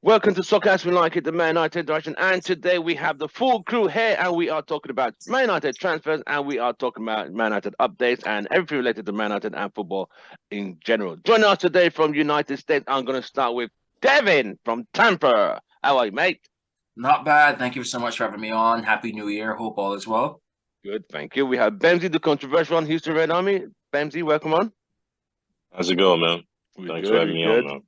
Welcome to Soccer As We Like It, the Man United direction. And today we have the full crew here, and we are talking about Man United transfers, and we are talking about Man United updates and everything related to Man United and football in general. Joining us today from United States, I'm going to start with Devin from Tampa. How are you, mate? Not bad. Thank you so much for having me on. Happy New Year. Hope all is well. Good, thank you. We have Bemsy, the controversial one, Houston Red Army. Bemsy, welcome on. How's it going, man? Thanks for having me on, man.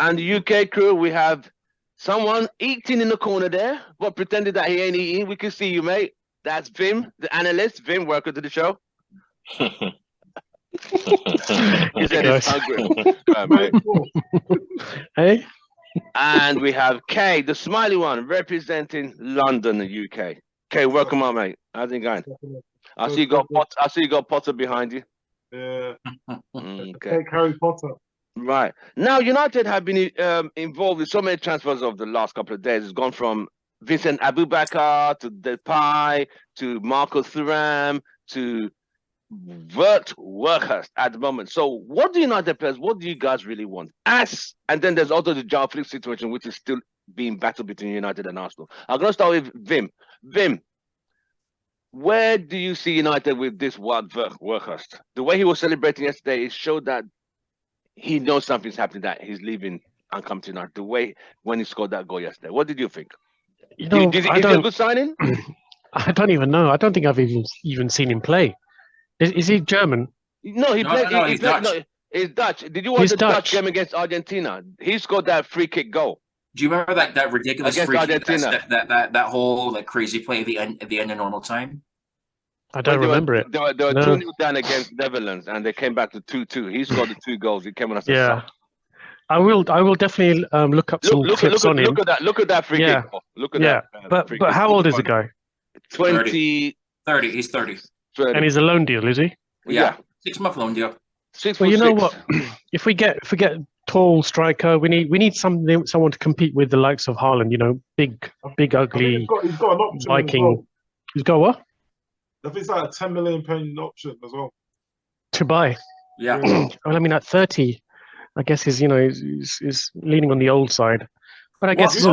And the UK crew, we have someone eating in the corner there, but pretending that he ain't eating. We can see you, mate. That's Vim, the analyst. Vim, welcome to the show. He said he's hungry. Right, Hey. And we have Kay, the smiley one, representing London, the UK. Kay, welcome on, mate. How's it going? I see you got Potter behind you. Yeah. Okay. Harry Potter. Right. Now, United have been involved with so many transfers of the last couple of days. It's gone from Vincent Abubakar to Depay to Marco Thuram to Weghorst at the moment. So what do United players, what do you guys really want? And then there's also the João Felix situation, which is still being battled between United and Arsenal. I'm going to start with Vim. Vim, where do you see United with this Wout Weghorst? The way he was celebrating yesterday, it showed that he knows something's happening, that he's leaving and coming to United. The way when he scored that goal yesterday, what did you think? You know, is he a good signing? I don't even know. I don't think I've even seen him play. Is he German? No, he played. No, he's Dutch. No, he's Dutch. Did you watch the Dutch game against Argentina? He scored that free kick goal. Do you remember that ridiculous Against free kick, Argentina. that whole crazy play at the end of normal time? I don't remember it. They were 2-0 down against Netherlands, and they came back to 2-2. He scored the 2 goals. He came on as a sub. I will definitely look up some clips on him. Look at that free kick. Look at that. But how old is the guy? 20. 30. He's 30. And he's a loan deal, is he? Yeah. 6-month loan deal. Well, you know what? If we get tall striker, we need someone to compete with the likes of Haaland. You know, big ugly He's got an option Viking. as well. He's got what? I think it's like a £10 million option as well. To buy. Yeah. Well, I mean, at 30, I guess he's leaning on the old side. But I guess as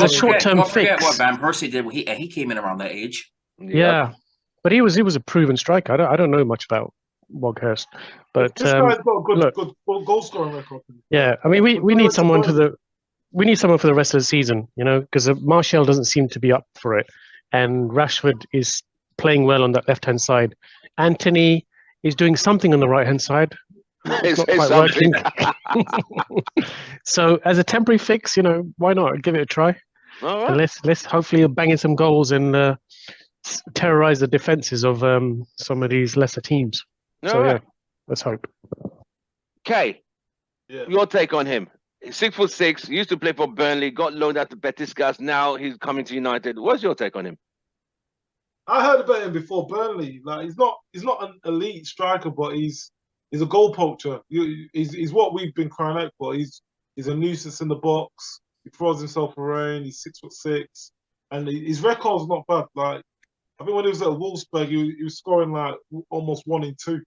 a short-term fix. Forget what Van Persie did. He came in around that age. Yeah, but he was a proven striker. I don't know much about Weghorst, but This guy's got a good goal scoring record. Yeah, I mean, we need someone for the rest of the season, you know, because Martial doesn't seem to be up for it, and Rashford is playing well on that left-hand side. Anthony is doing something on the right-hand side. It's not quite working. So as a temporary fix, you know, why not give it a try? All right. And let's hopefully bang in some goals and terrorize the defenses of some of these lesser teams. So yeah, let's hope. Okay, your take on him? 6'6", used to play for Burnley, got loaned out to Betis. Now he's coming to United. What's your take on him? I heard about him before Burnley. Like he's not an elite striker, but he's a goal poacher. He's what we've been crying out for. He's a nuisance in the box. He throws himself around. He's 6'6", and his record's not bad. Like I think when he was at Wolfsburg, he was scoring like almost 1 in 2.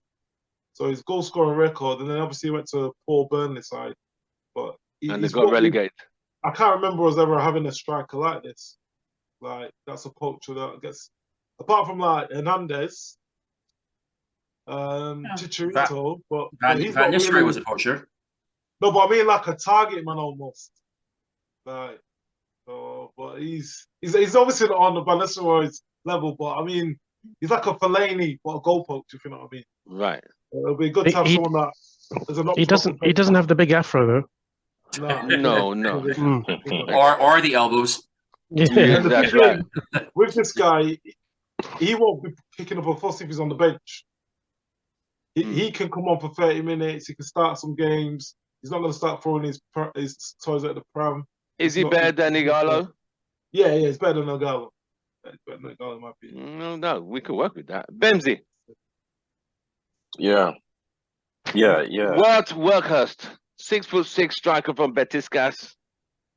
So his goal scoring record, and then obviously he went to a poor Burnley side. But they got relegated. I can't remember us ever having a striker like this. Like that's a poacher that gets. Apart from like Hernandez, Chicharito, but Van Nistelrooy was a poacher. No, but I mean like a target man almost. Like, but he's obviously not on the Van Nistelrooy's level, but I mean he's like a Fellaini, but a goal poacher, if you know what I mean. Right. It'll be good to have someone that. He doesn't have the big afro though. No. Or the elbows. Yeah, that's right. With this guy, he won't be picking up a fuss if he's on the bench. He can come on for 30 minutes. He can start some games. He's not going to start throwing his toys at the pram. Is he better than Igalo? Yeah, he's better than Igalo. He's better than Igalo, in my opinion. No, we can work with that. Bemsy. Yeah. Wout Weghorst, 6'6" striker from Betis.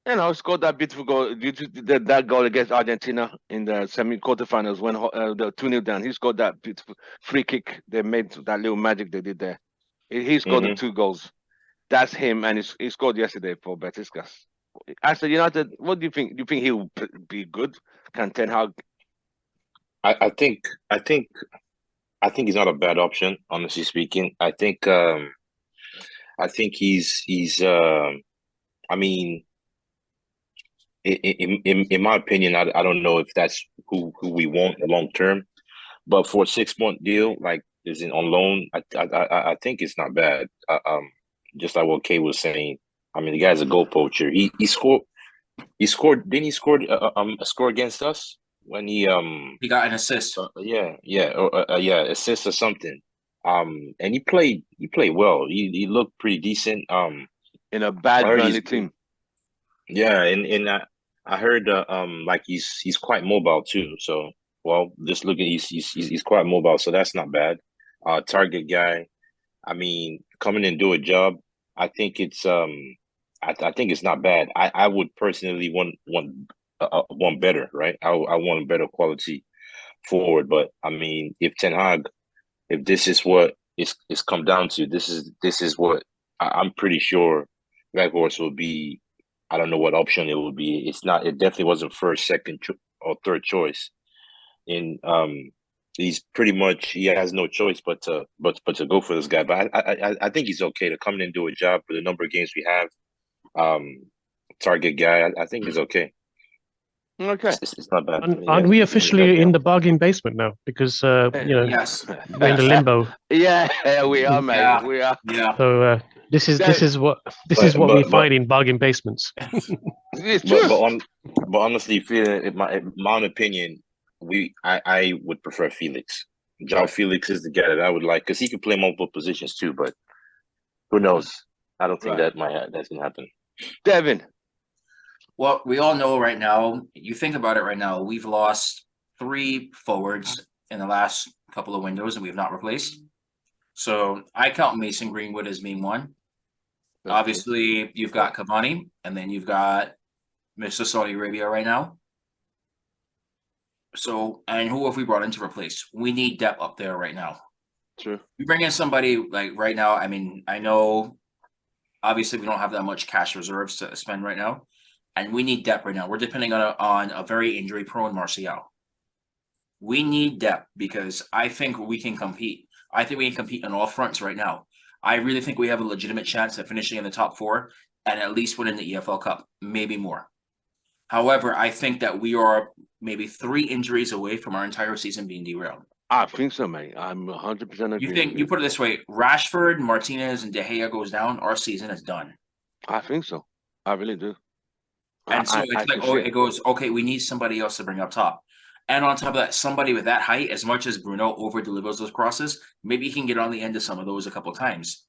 You know, scored that beautiful goal due to that goal against Argentina in the quarterfinals when the 2-0 down. He scored that beautiful free kick. They made that little magic they did there. He scored the 2 goals. That's him, and he scored yesterday for Betis. As a United, what do you think? Do you think he'll be good? Can Ten Hag? I think he's not a bad option, honestly speaking. I think he's I mean, in my opinion, I don't know if that's who we want long term, but for a 6-month deal, like is in on loan, I think it's not bad. Just like what Kay was saying. I mean, the guy's a goal poacher. He scored. Didn't he score a score against us when he got an assist. assist or something. And he played well. He looked pretty decent. In a bad Burnley team. Yeah, and I heard like he's quite mobile too. So well, just looking, he's quite mobile. So that's not bad. Target guy. I mean, coming and do a job. I think it's I think it's not bad. I would personally want better, right? I want a better quality forward. But I mean, if Ten Hag, if this is what it's come down to, this is what I'm pretty sure Weghorst will be. I don't know what option it will be. It's not. It definitely wasn't first, second, or third choice. And he's pretty much he has no choice but to go for this guy. But I think he's okay to come in and do a job for the number of games we have. Target guy. I think he's okay. Okay, it's not bad. Aren't we officially in the bargain basement now? Because Yes. we're in the limbo. Yeah, we are, mate. Yeah. We are. Yeah. So this is what we find in bargain basements. It's true. But honestly, in my own opinion, I would prefer Felix. João Felix is the guy that I would like because he can play multiple positions too. But who knows? I don't think that's gonna happen. Devin. Well, we all know right now, you think about it right now, we've lost 3 forwards in the last couple of windows and we've not replaced. So I count Mason Greenwood as being one. Obviously, you've got Cavani, and then you've got Mr. Saudi Arabia right now. So, and who have we brought in to replace? We need depth up there right now. True. You bring in somebody like right now, I mean, I know obviously we don't have that much cash reserves to spend right now. And we need depth right now. We're depending on a very injury-prone Martial. We need depth because I think we can compete. I think we can compete on all fronts right now. I really think we have a legitimate chance at finishing in the top 4 and at least winning the EFL Cup, maybe more. However, I think that we are maybe 3 injuries away from our entire season being derailed. I think so, mate. I'm 100% agree. You put it this way: Rashford, Martinez, and De Gea goes down, our season is done. I think so. I really do. And so it goes, okay, we need somebody else to bring up top. And on top of that, somebody with that height, as much as Bruno over-delivers those crosses, maybe he can get on the end of some of those a couple of times.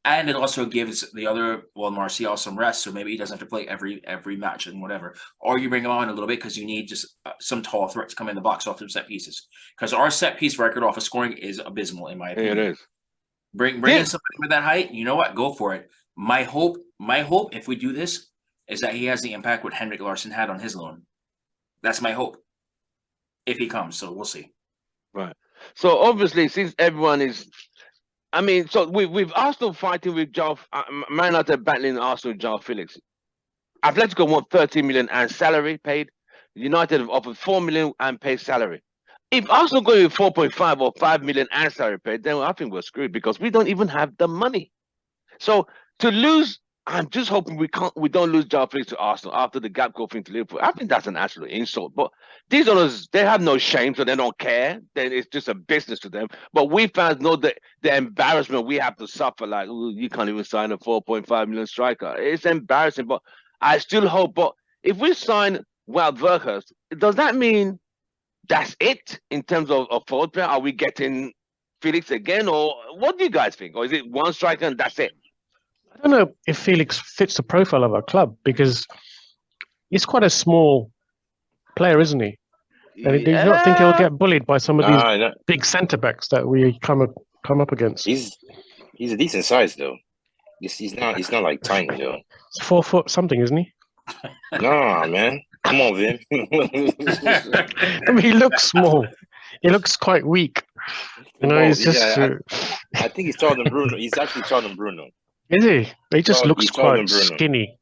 And it also gives the other, Martial some rest, so maybe he doesn't have to play every match and whatever. Or you bring him on a little bit because you need just some tall threats to come in the box off some set pieces. Because our set piece record off of scoring is abysmal, in my opinion. It is. Bring in somebody with that height, you know what? Go for it. My hope, if we do this, is that he has the impact what Henrik Larsson had on his loan. That's my hope. If he comes, so we'll see. Right. So obviously, since everyone is, I mean, so we've Arsenal fighting with Man United battling Arsenal with João Felix. Atletico want 30 million and salary paid. United have offered 4 million and paid salary. If Arsenal go with 4.5 or 5 million and salary paid, then I think we're screwed because we don't even have the money. So to lose. I'm just hoping we don't lose João Felix to Arsenal after the gap goal thing to Liverpool. I think that's an absolute insult. But these owners, they have no shame, so they don't care. Then it's just a business to them. But we fans know the embarrassment we have to suffer. Like, you can't even sign a 4.5 million striker. It's embarrassing. But I still hope. But if we sign Wout Weghorst, does that mean that's it in terms of forward player? Are we getting Felix again, or what do you guys think? Or is it one striker and that's it? I don't know if Felix fits the profile of our club because he's quite a small player, isn't he? And do you not think he'll get bullied by some of these big centre backs that we come up against? He's a decent size though. He's not like tiny though. He's 4 foot something, isn't he? Nah, man. Come on, Vin. I mean, he looks small. He looks quite weak. You know, he's just. I think he's taller than Bruno. He's actually taller than Bruno. Is he? He just looks quite skinny.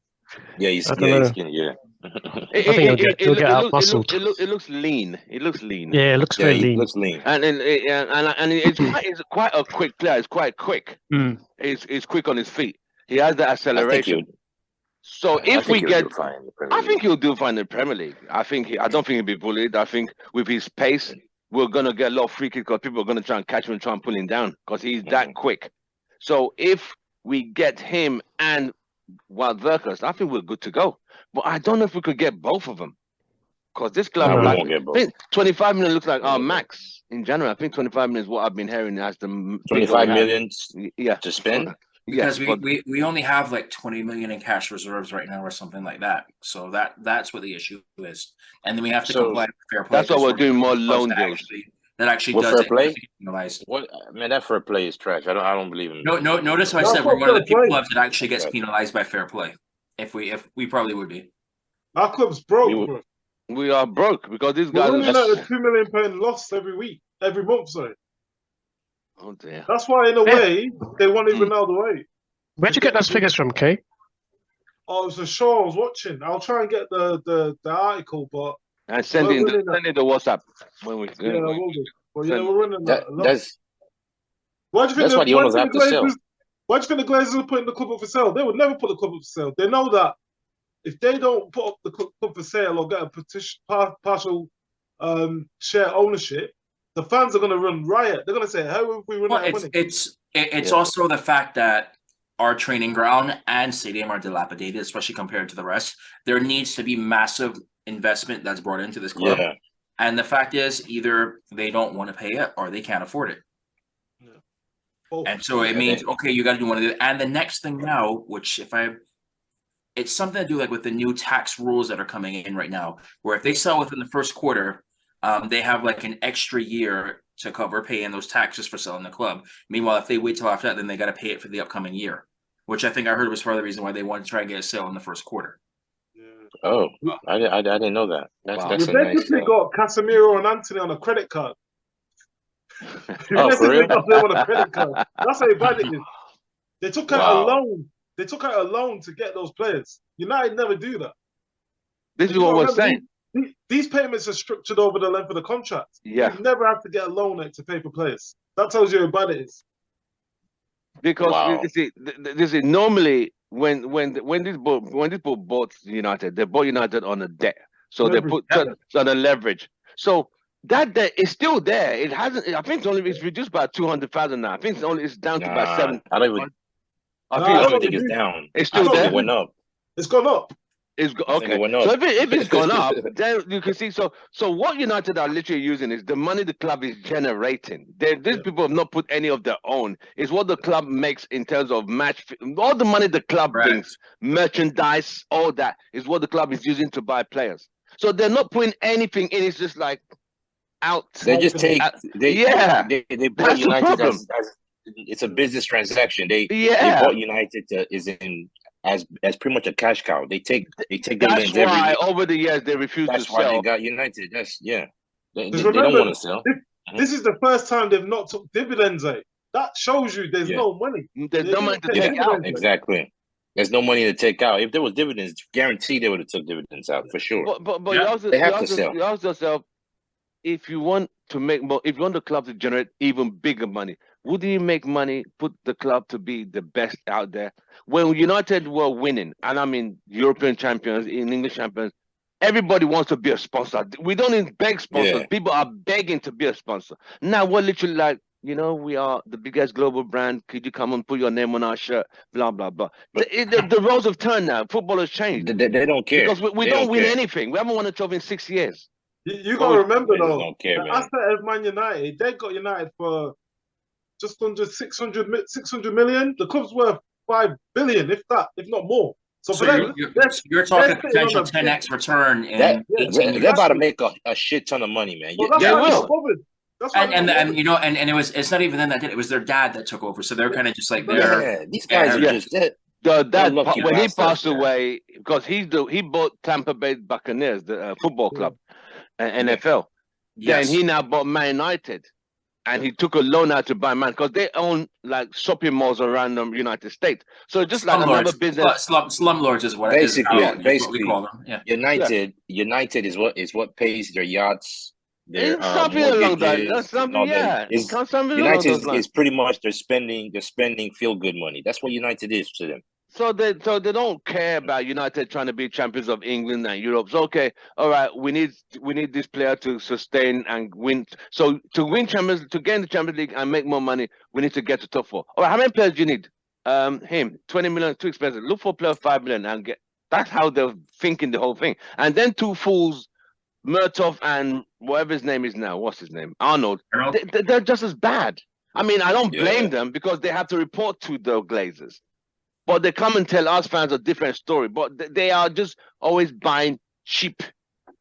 Yeah, he's I don't know. skinny. Yeah. I think he'll get out-muscled. It looks lean. It looks lean. Yeah, it looks Yeah, very he lean. looks lean. And it's quite a quick player. It's quite quick. Mm. He's quick on his feet. He has the I think acceleration. So if we he'll get, do fine in the Premier I League. think he'll do fine in the Premier League. I don't think he'll be bullied. I think with his pace, we're gonna get a lot of free kicks because people are gonna try and catch him and try and pull him down because he's that quick. So if we get him and Weghorst, I think we're good to go. But I don't know if we could get both of them because this club, we like, won't get I both. think 25 million looks like our max in January. I think 25 million is what I've been hearing as the 25 million yeah to spend. Because Yes, we only have like 20 million in cash reserves right now or something like that. So that's what the issue is. And then we have to So, comply with fair play. that's why we're doing more loan that deals. That actually With does fair play? penalize. What man? That fair play is trash. I don't believe in. No, notice I That's said we're not one of the fair few play. clubs that actually gets Right. penalized by fair play. If we probably would be. Our club's broke, We would- bro. We are broke because these We're guys. running at a £2 million loss every month. Sorry, Oh dear. that's why in a Yeah. way they wanted Ronaldo out. Where'd you get those figures from, Kay? Oh, it was a show I was watching. I'll try and get the article, but And send We're it running send it the WhatsApp when we. yeah, I will do. But yeah, Send- we're running That, a lot. that's Why do you think that's why the owners have to sell. Why do you think the Glazers are putting the club up for sale? They would never put the club up for sale. They know that if they don't put up the club for sale or get a partial share ownership, the fans are going to run riot. They're going to say, "How have we run out of money?" It's Yeah. also the fact that our training ground and stadium are dilapidated, especially compared to the rest. There needs to be massive investment that's brought into this club. Yeah. And the fact is, either they don't want to pay it or they can't afford it. Both. And so it means, okay, you got to do one of the. And the next thing now, which it's something to do like with the new tax rules that are coming in right now, where if they sell within the first quarter, they have like an extra year to cover paying those taxes for selling the club. Meanwhile, if they wait till after that, then they got to pay it for the upcoming year, which I think I heard was part of the reason why they wanted to try and get a sale in the first quarter. Yeah. Oh, I didn't know that. Wow. That's You a nice. basically got Casemiro and Anthony on a credit card. You Oh, for basically real? got them on a credit card. That's how bad it is. They took out a Wow. loan. They took out a loan to get those players. United never do that. This is You what we're remember, saying. These payments are structured over the length of the contract. Yeah. You never have to get a loan out to pay for players. That tells you how bad it is. Because Wow. you see, this is normally when this boat bought United, they bought United on a debt, so they Leverage. put on a leverage. So that debt is still there. It hasn't. I think it's reduced by 200,000 now. I think it's down to about Nah, 7. I don't even. I Nah, think I don't don't think agree. it's down. it's I still think there. it went up. It's gone up. It's I think okay. it went up. So if it's gone up, then you can see. So what United are literally using is the money the club is generating. These people have not put any of their own. It's what the club makes in terms of all the money the club Correct. brings, merchandise, all that is what the club is using to buy players. So they're not putting anything in. It's just like out. They just take. They bought That's the United problem. as it's a business transaction. They Yeah. bought United as pretty much a cash cow. They take That's dividends every why year. over the years they refuse That's to why they sell. got United. That's yeah. They Because don't remember, want to sell. This is the first time they've not took dividends out. That shows you there's Yeah. no money. There's They no money didn't to take take out. dividends. Exactly. There's no money to take out. If there was dividends, guaranteed they would have took dividends out for sure. But Yeah, you they have to sell. you ask yourself, if you want to make more, if you want the club to generate even bigger money, would you make money, put the club to be the best out there? When United were winning, and I mean European champions, in English champions, everybody wants to be a sponsor. We don't even beg sponsors. Yeah. People are begging to be a sponsor. Now we're literally like, we are the biggest global brand. Could you come and put your name on our shirt? Blah, blah, blah. But- The roles have turned now. Football has changed. They don't care. Because we They don't win care. anything. We haven't won a trophy in 6 years. You got to remember They just though, don't care, the man. asset of Man United, they got United for just under 600 million. The club's worth 5 billion, if not more. So for them, you're talking they're sitting potential on a big- 10x return in That, 18 they're years. about to make a shit ton of money, man. Well, that's They why will. they're bothered. That's why And they're and bothered. and it's not even them that did it. It was their dad that took over. So they're kind of just like they're Yeah, these guys are Yeah. just Dad, lucky when he bastards, passed man. away, because he bought Tampa Bay Buccaneers, the football club, and NFL. yes. Then he now bought Man United. and he took a loan out to buy man because they own like shopping malls around the United States. So just like another business. Slumlords is what Basically, is what we call them. Yeah. United is what pays their yachts, their In something along that, mortgages, something, all that. yeah. Is Something along United those lines. is pretty much they're spending feel good money. That's what United is to them. So they don't care about United trying to be champions of England and Europe. So okay, all right, we need this player to sustain and win. So to get in the Champions League and make more money, we need to get to top 4. All right, how many players do you need? Him, 20 million, too expensive. Look for a player 5 million and get. That's how they're thinking the whole thing. And then two fools, Murtough and whatever his name is now. What's his name? Arnold. They're just as bad. I mean, I don't blame them because they have to report to the Glazers. But they come and tell us fans a different story. But they are just always buying cheap.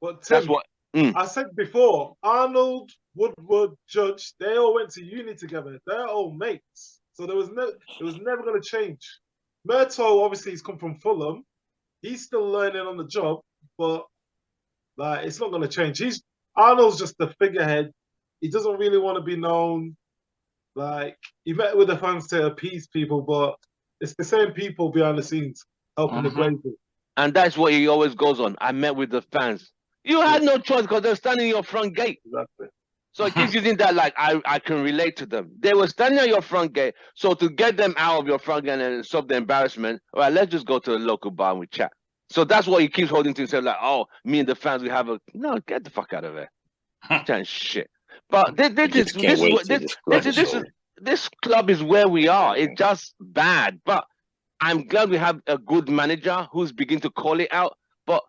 But Tim, that's what I said before. Arnold, Woodward, Judge, they all went to uni together. They're all mates. So it was never going to change. Murtough, obviously, he's come from Fulham. He's still learning on the job, but like it's not going to change. Arnold's just the figurehead. He doesn't really want to be known. Like he met with the fans to appease people, but it's the same people behind the scenes helping the Glazers. And that's what he always goes on. I met with the fans. You had no choice because they're standing in your front gate. Exactly. So it keeps using that like I can relate to them. They were standing at your front gate. So to get them out of your front gate and stop the embarrassment, all right, let's just go to a local bar and we chat. So that's what he keeps holding to himself, like, oh, me and the fans, we have no, get the fuck out of there. That shit. But this club is where we are. It's just bad. But I'm glad we have a good manager who's beginning to call it out. But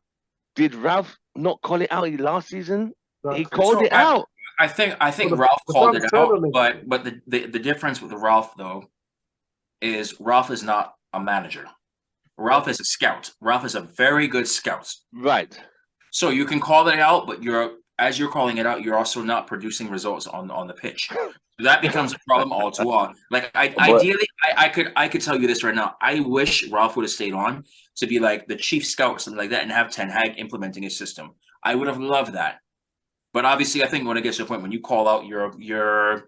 did Ralph not call it out last season? He called it out. I think Ralph called it out, but the difference with Ralph though is Ralph is not a manager. Ralph is a scout. Ralph is a very good scout. Right. So you can call it out, but as you're calling it out, you're also not producing results on the pitch. So that becomes a problem all too long. Like ideally, I could tell you this right now. I wish Ralph would have stayed on to be like the chief scout or something like that and have Ten Hag implementing his system. I would have loved that. But obviously, I think when it gets to a point when you call out your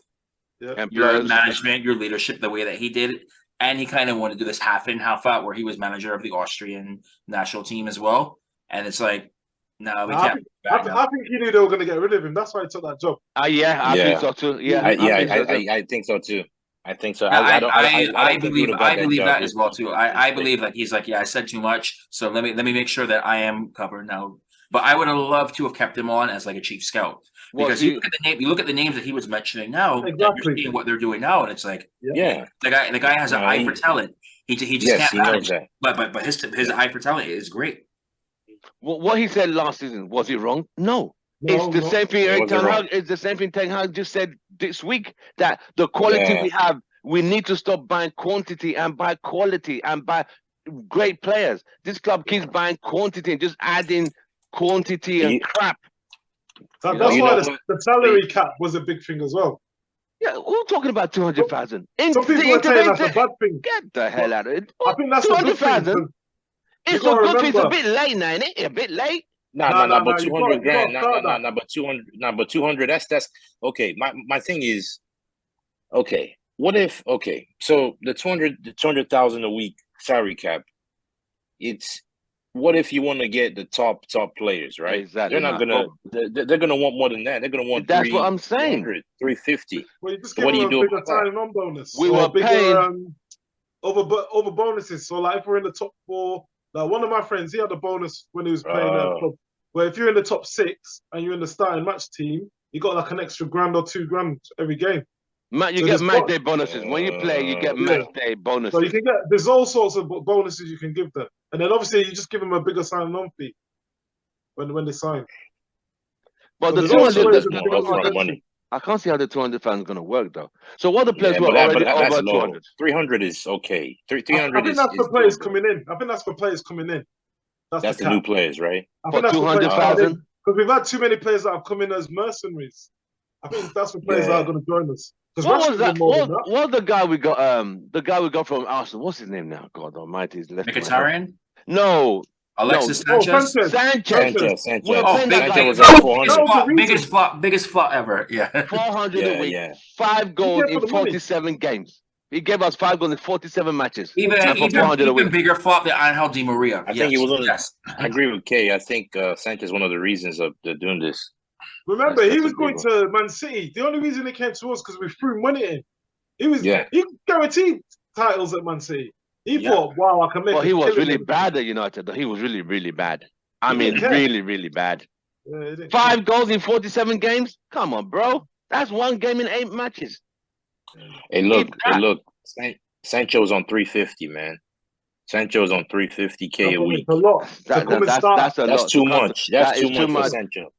management, your leadership, the way that he did it, and he kind of wanted to do this half in, half out, where he was manager of the Austrian national team as well. And it's like, no, we can't. I think he knew they were going to get rid of him. That's why he took that job. I think so too. I think so too. I think so. I believe that as well too. I believe like he's like, I said too much, so let me make sure that I am covered now. But I would have loved to have kept him on as like a chief scout because you look at the names that he was mentioning now. Exactly. You're seeing what they're doing now, and it's like, the guy has an eye for talent. He just can't manage. But his eye for talent is great. What he said last season, was he wrong? No. It's the same thing Eric Ten Hag. It's the same thing Ten Hag just said this week, that the quality we have, we need to stop buying quantity and buy quality and buy great players. This club keeps buying quantity and just adding quantity and crap. So that's why the salary cap was a big thing as well. Yeah, we're talking about 200,000. Some people are saying that's a bad thing. Get the hell out of it. I think that's 200,000. It's a good thing. It's a bit late now, isn't it? A bit late. But 200 grand. But 200. That's okay. My thing is, okay. What if so the 200,000 a week salary cap, it's what if you want to get the top players, right? Exactly. They're not gonna they're gonna want more than that. They're gonna want that's what I'm saying. 350. Well, you just give them a bigger signing on bonus. We were bigger over bonuses. So like if we're in the top 4, like one of my friends, he had a bonus when he was playing at club. Where if you're in the top 6 and you're in the starting match team, you got like an extra grand or $2,000 every game. You get match day bonuses. When you play, you get match day bonuses. So you can there's all sorts of bonuses you can give them. And then obviously you just give them a bigger sign-on fee when they sign. But the 200 money. I can't see how the 200 fans is going to work though. So what the players were already over 200? 300 is okay. 300 I think that's for players coming in. I think that's for players coming in. That's the new players, right? For 200,000? Because we've had too many players that have come in as mercenaries. I think that's for players that are going to join us. What was that? What the guy we got? The guy we got from Arsenal. What's his name now? God Almighty, he's left. Mkhitaryan? No, Alexis Oh, Sanchez. Sanchez. Sanchez. We're Oh, paying big, that guy big, was at 400. That was the biggest reason. flop, biggest flop ever. Yeah. 400 a Yeah, week, yeah. 5 goals gave in for the money. 47 games. He gave us 5 goals in 47 matches. Even and for 400 a week. bigger flop than Angel Di Maria. I think he was on. Yes. I agree with Kay. I think Sanchez is one of the reasons of doing this. Remember, That's he a was big going one. to Man City. The only reason he came to us because we threw money in. Yeah. He guaranteed titles at Man City. He Yeah. thought, wow, I can make. But he a was killing really with bad at United. Though. He was really, really bad. I He mean, didn't care. really, really bad. Yeah, he didn't 5 goals in 47 games? Come on, bro. That's 1 game in 8 matches. Hey, look. Sancho's on 350, man. Sancho's on 350K a week. It's a lot. That- to come and that's start. that's a That's lot. too to cost- much. That's that too is much for Sancho.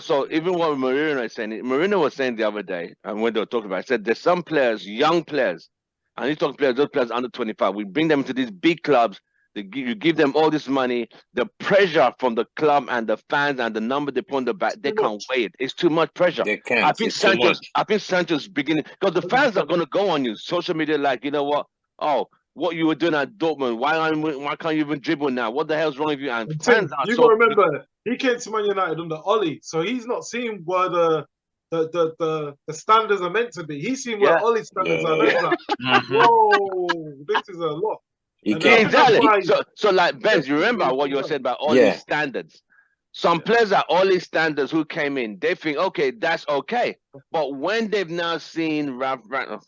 So even what Marino is saying, Marino was saying the other day, and when they were talking about it, said there's some players, young players, and he's talking players, those players under 25, we bring them to these big clubs, you give them all this money, the pressure from the club and the fans and the number they put on the back, they can't weigh it. It's too much pressure. They can't. I think It's too much. Sancho's beginning, because the fans are going to go on you, social media, like, you know what? Oh, what you were doing at Dortmund, why can't you even dribble now? What the hell's wrong with you? And Tim, fans are you so gotta remember, he came to Man United under Ollie, so he's not seen where the standards are meant to be. He's seen where Yeah. Ollie's standards are. Yeah. That's like, Mhm. whoa, this is a lot. He And Yeah, can't. that's exactly. why- So like Benz, you remember what you were saying about all these standards. Some players are all these standards who came in, they think, okay, that's okay. But when they've now seen Ralph Rang a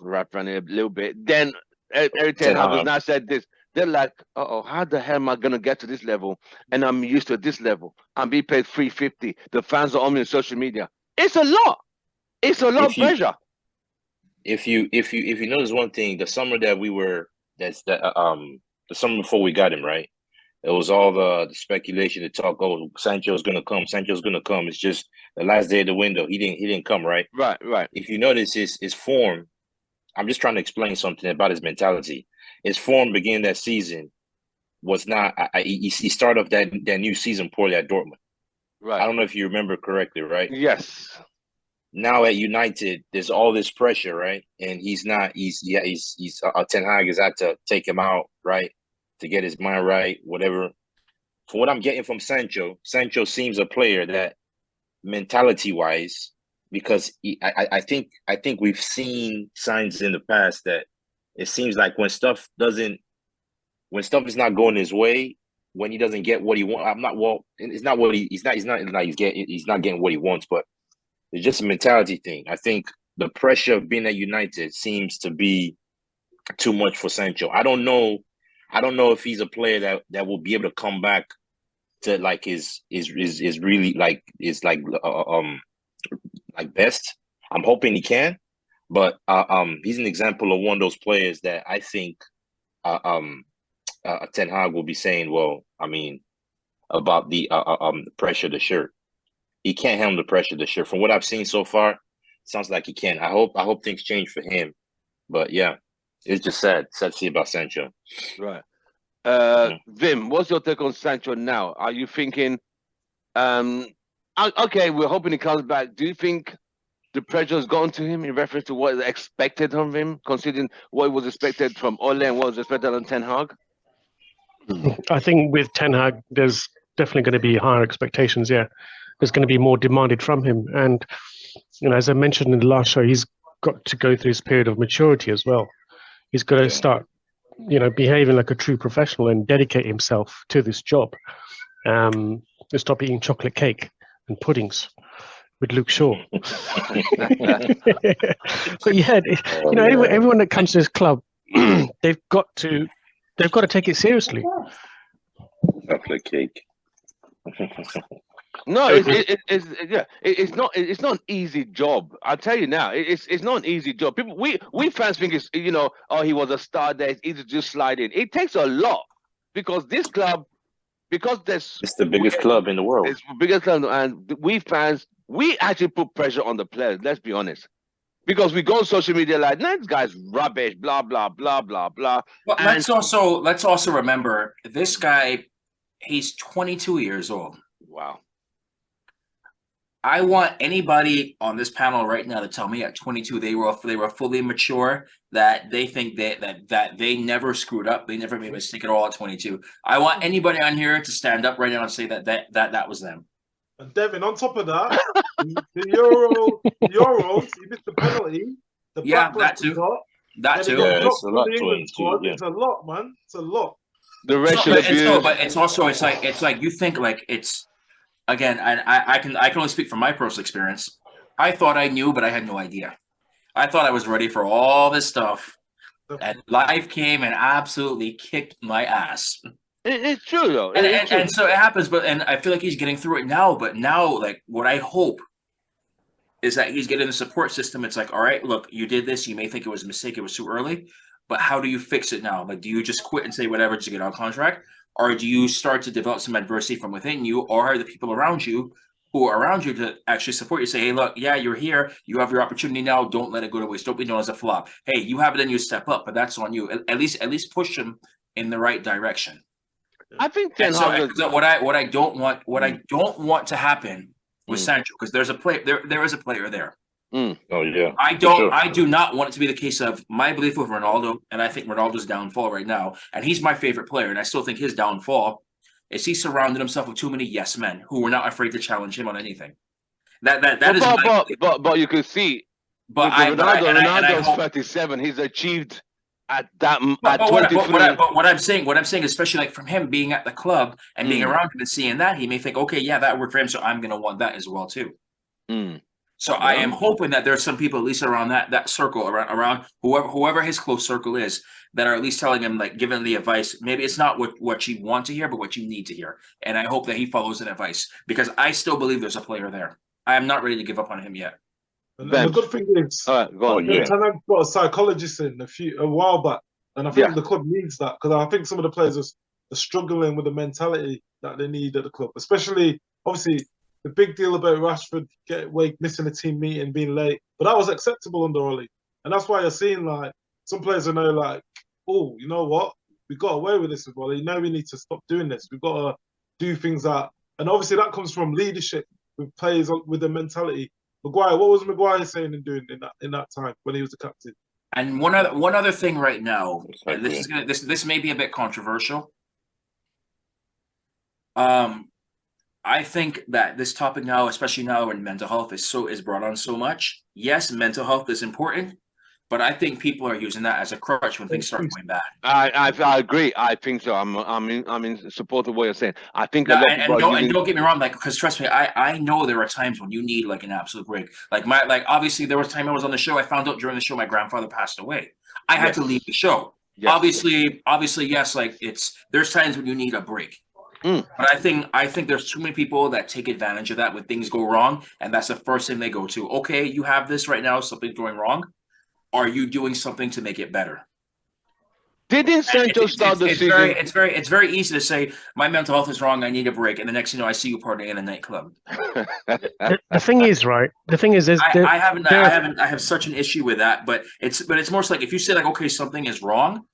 little bit, then Eric Ten Hag has now said this. They're like, how the hell am I gonna get to this level? And I'm used to this level. I'm being paid 350. The fans are on me on social media. It's a lot. It's a lot of pressure. If you notice one thing, the summer that we were, the summer before we got him, right? It was all the speculation, the talk. Oh, Sancho's gonna come. Sancho's gonna come. It's just the last day of the window. He didn't come, right? Right. If you notice his form, I'm just trying to explain something about his mentality. His form beginning that season was not. He started off that new season poorly at Dortmund. Right. I don't know if you remember correctly, right? Yes. Now at United, there's all this pressure, right? And he's not. He's Ten Hag has had to take him out, right, to get his mind right, whatever. From what I'm getting from Sancho seems a player that mentality-wise, because I think we've seen signs in the past that it seems like when stuff is not going his way, when he doesn't get what he wants, it's not what he's not getting what he wants, but it's just a mentality thing. I think the pressure of being at United seems to be too much for Sancho. I don't know if he's a player that will be able to come back to like his really like is like best. I'm hoping he can, but he's an example of one of those players that I think Ten Hag will be saying, well, I mean, about the pressure of the shirt. He can't handle the pressure of the shirt. From what I've seen so far, sounds like he can. I hope things change for him. But yeah, it's just sad to see about Sancho. Right. Vim, what's your take on Sancho now? Are you thinking, okay, we're hoping he comes back. Do you think the pressure has gone to him in reference to what is expected from him, considering what was expected from Ole and what was expected on Ten Hag? I think with Ten Hag, there's definitely going to be higher expectations. Yeah, there's going to be more demanded from him, and as I mentioned in the last show, he's got to go through his period of maturity as well. He's got to start, behaving like a true professional and dedicate himself to this job. To stop eating chocolate cake and puddings with Luke Shaw. But yeah, everyone that comes to this club, they've got to take it Chocolate cake. No, it's not an easy job. I'll tell you now, it's not an easy job. People, we fans think it's he was a star there. It's easy to just slide in. It takes a lot because this club, it's the biggest club in the world. It's the biggest club, and we fans, we actually put pressure on the players. Let's be honest, because we go on social media like, nah, this guy's rubbish, blah blah blah blah blah. But let's also remember this guy. He's 22 years old. Wow. I want anybody on this panel right now to tell me at 22 they were fully mature, that they think that they never screwed up, they never made a mistake at all at 22. I want anybody on here to stand up right now and say that was them. And Devin, on top of that, the Euros, he missed the penalty. The that too. That too. Yeah, it's a lot. 22. Yeah. It's a lot, man. It's a lot. The racial abuse. But it's also it's like you think like it's. Again, I can only speak from my personal experience. I thought I knew, but I had no idea. I thought I was ready for all this stuff, and life came and absolutely kicked my ass. It's true though, and so it happens. And I feel like he's getting through it now. But now, like, what I hope is that he's getting the support system. It's like, all right, look, you did this. You may think it was a mistake. It was too early, but how do you fix it now? Like, do you just quit and say whatever to get on contract? Or do you start to develop some adversity from within you, or are the people around you who are around you to actually support you? Say, hey, look, yeah, you're here. You have your opportunity now. Don't let it go to waste. Don't be known as a flop. Hey, you have it and you step up, but that's on you. At least push them in the right direction. I think what I don't want to happen with Sancho, because there's a player there is a player there. Oh yeah. I do not want it to be the case of my belief with Ronaldo, and I think Ronaldo's downfall right now, and he's my favorite player, and I still think his downfall is he surrounded himself with too many yes men who were not afraid to challenge him on anything. But you can see, but Ronaldo's 37. He's achieved at that at 23. But what I'm saying, especially like from him being at the club and being around him and seeing that, he may think, okay, yeah, that worked for him, so I'm gonna want that as well too. So I am hoping that there's some people at least around that circle, around whoever his close circle is, that are at least telling him, like, giving him the advice. Maybe it's not what you want to hear, but what you need to hear. And I hope that he follows that advice, because I still believe there's a player there. I am not ready to give up on him yet. And the good thing is, Ten Hag's got a psychologist in a while back, and I think the club needs that, because I think some of the players are struggling with the mentality that they need at the club, especially obviously. The big deal about Rashford missing a team meeting, being late, but that was acceptable under Oli, and that's why you're seeing like some players are now like, oh, you know what, we got away with this with Oli. Now we need to stop doing this. We've got to do things that, and obviously that comes from leadership with players with the mentality. Maguire, what was Maguire saying and doing in that time when he was the captain? And one other thing right now, and this may be a bit controversial. I think that this topic now, especially now when mental health is brought on so much. Yes, mental health is important, but I think people are using that as a crutch when things start going bad. I agree. I think so. I'm in support of what you're saying. I think and don't get me wrong, like, because trust me, I know there are times when you need like an absolute break. Like obviously there was time I was on the show. I found out during the show my grandfather passed away. I had to leave the show. Yes. Obviously, yes. Like there's times when you need a break. But I think there's too many people that take advantage of that when things go wrong, and that's the first thing they go to. Okay, you have this right now, something's going wrong. Are you doing something to make it better? Didn't Sancho start the season? It's very easy to say my mental health is wrong. I need a break, and the next thing you know, I see you partying in a nightclub. The thing is, right? The thing is I have such an issue with that. But it's more so like if you say like, okay, something is wrong.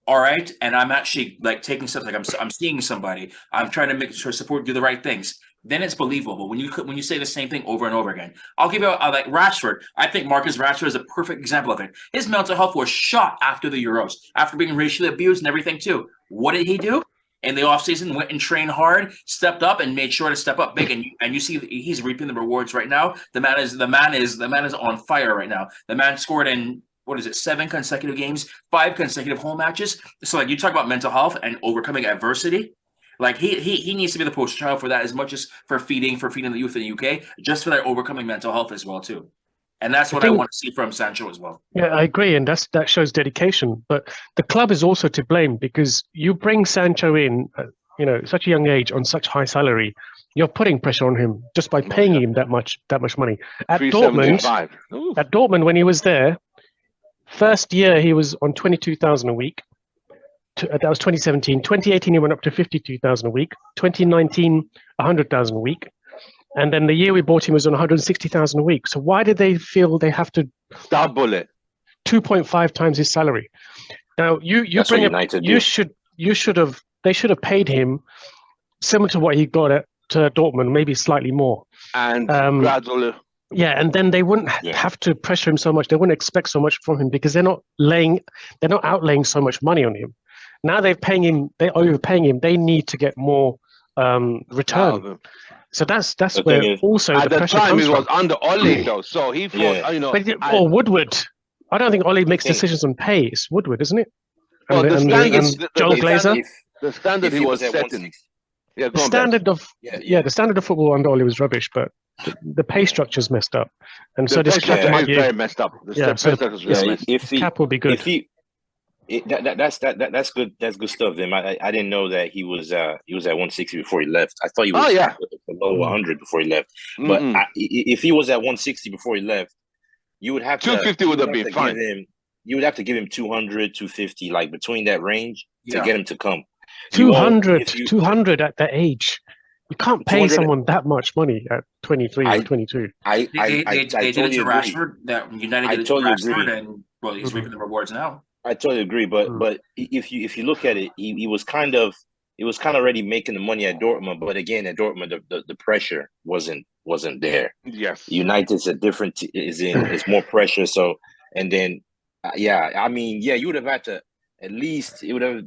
All right, and I'm actually like taking steps, like I'm seeing somebody, I'm trying to make sure support, do the right things. Then it's believable. When you say the same thing over and over again, I'll give you like Rashford. I think Marcus Rashford is a perfect example of it. His mental health was shot after the Euros, after being racially abused and everything too. What did he do? In the offseason, went and trained hard, stepped up, and made sure to step up big. And you see he's reaping the rewards right now. The man is on fire right now. The man scored in. What is it? 7 consecutive games, 5 consecutive home matches. So like you talk about mental health and overcoming adversity. Like he needs to be the poster child for that, as much as for feeding the youth in the UK, just for that overcoming mental health as well too. And that's what I want to see from Sancho as well. Yeah, I agree, and that shows dedication. But the club is also to blame, because you bring Sancho in, at such a young age on such high salary. You're putting pressure on him just by paying him that much money. At Dortmund, when he was there. First year, he was on 22,000 a week. That was 2017. 2018, he went up to 52,000 a week. 2019, 100,000 a week. And then the year we bought him was on 160,000 a week. So why did they feel they have to double it? 2.5 times his salary. Now they should have paid him similar to what he got at Dortmund, maybe slightly more. And gradually. Yeah, and then they wouldn't have to pressure him so much. They wouldn't expect so much from him because they're not outlaying so much money on him. Now they're overpaying him. They need to get more return. So that's where also at the pressure time comes he was from. under Ole though, so he thought or Woodward. I don't think Ole makes decisions on pay. It's Woodward, isn't it? Well, and Joel Glazer. The standard he was setting. Yeah, the standard of the standard of football under Ole was rubbish, but the pay structure's messed up, and so this cap might be very messed up. Cap will be good. That's good. That's good stuff. Then I didn't know that he was at 160 before he left. I thought he was below 100 before he left. But if he was at 160 before he left, you would have 250 would have been fine. You would have to give him 200, 250, like between that range to get him to come. 200 at that age. You can't pay someone that much money at 23 or 22. They did it to Rashford. That United did it to Rashford, and well, he's reaping the rewards now. I totally agree, but if you look at it, he was kind of already making the money at Dortmund, but again at Dortmund the pressure wasn't there. Yes, United's a different it's more pressure. So and then you would have had to at least 200 to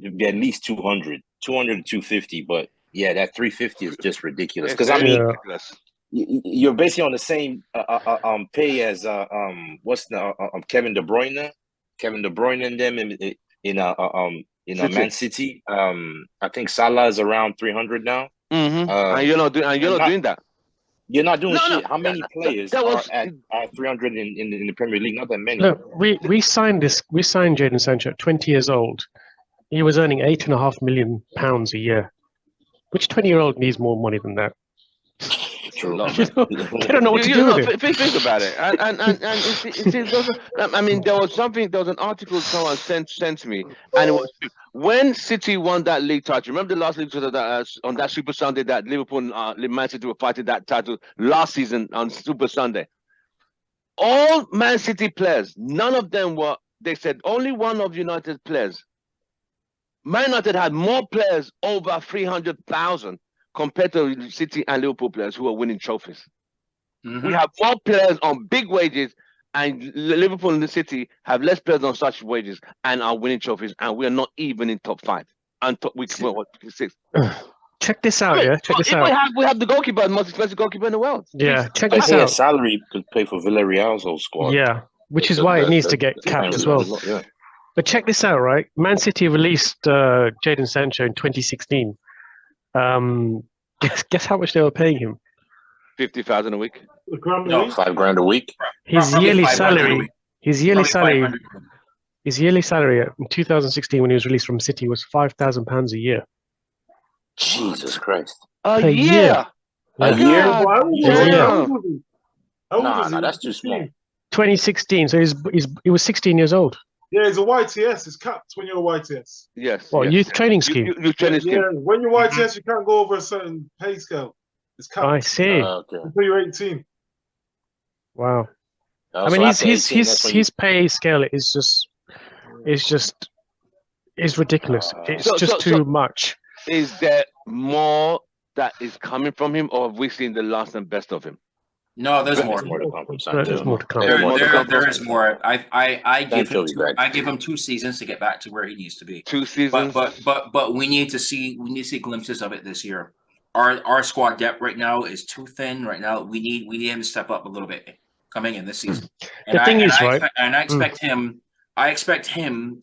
250, but that 350 is just ridiculous because you're basically on the same pay as Kevin De Bruyne. Kevin De Bruyne and them in Man City. I think Salah is around 300 now. And you're not doing that. You're not doing shit. How many players are at 300 in the Premier League? Not that many. Look, we signed Jadon Sancho at 20 years old. He was earning £8.5 million a year. Which 20-year-old needs more money than that? True. They don't know what to do with it. Think about it. I mean, there was an article someone sent to me, and it was when City won that league title. Remember the last league title on that Super Sunday that Liverpool and Man City were fighting that title last season on Super Sunday. All Man City players, none of them were. They said only one of United players. Man United had more players over 300,000 compared to City and Liverpool players who are winning trophies. We have more players on big wages, and Liverpool and the City have less players on such wages and are winning trophies, and we are not even in top 5 and top week 6. Check this out, Check this out. We have the goalkeeper, the most expensive goalkeeper in the world. Yeah, check this out. Salary could pay for Villarreal's whole squad. Yeah, which is why it needs to get capped as well. Yeah. But check this out, right? Man City released Jadon Sancho in 2016. Guess how much they were paying him? 50,000 a week. No, $5,000 a week. His yearly salary in 2016 when he was released from City was £5,000 a year. Jesus Christ! A year. A year? No, that's too small. 2016. So he was 16 years old. Yeah, it's a YTS. It's capped when you're a YTS. Yes. Well, youth training scheme. Youth training scheme. Yeah, when you're YTS, you can't go over a certain pay scale. It's capped. I see. Until you're 18. Wow. I mean, his pay scale is ridiculous. It's too much. Is there more that is coming from him, or have we seen the last and best of him? No, there's more. There's more to come. There is more. I give him 2 seasons to get back to where he needs to be. 2 seasons. But we need to see glimpses of it this year. Our squad depth right now is too thin. Right now, we need him to step up a little bit coming in this season. I expect him. I expect him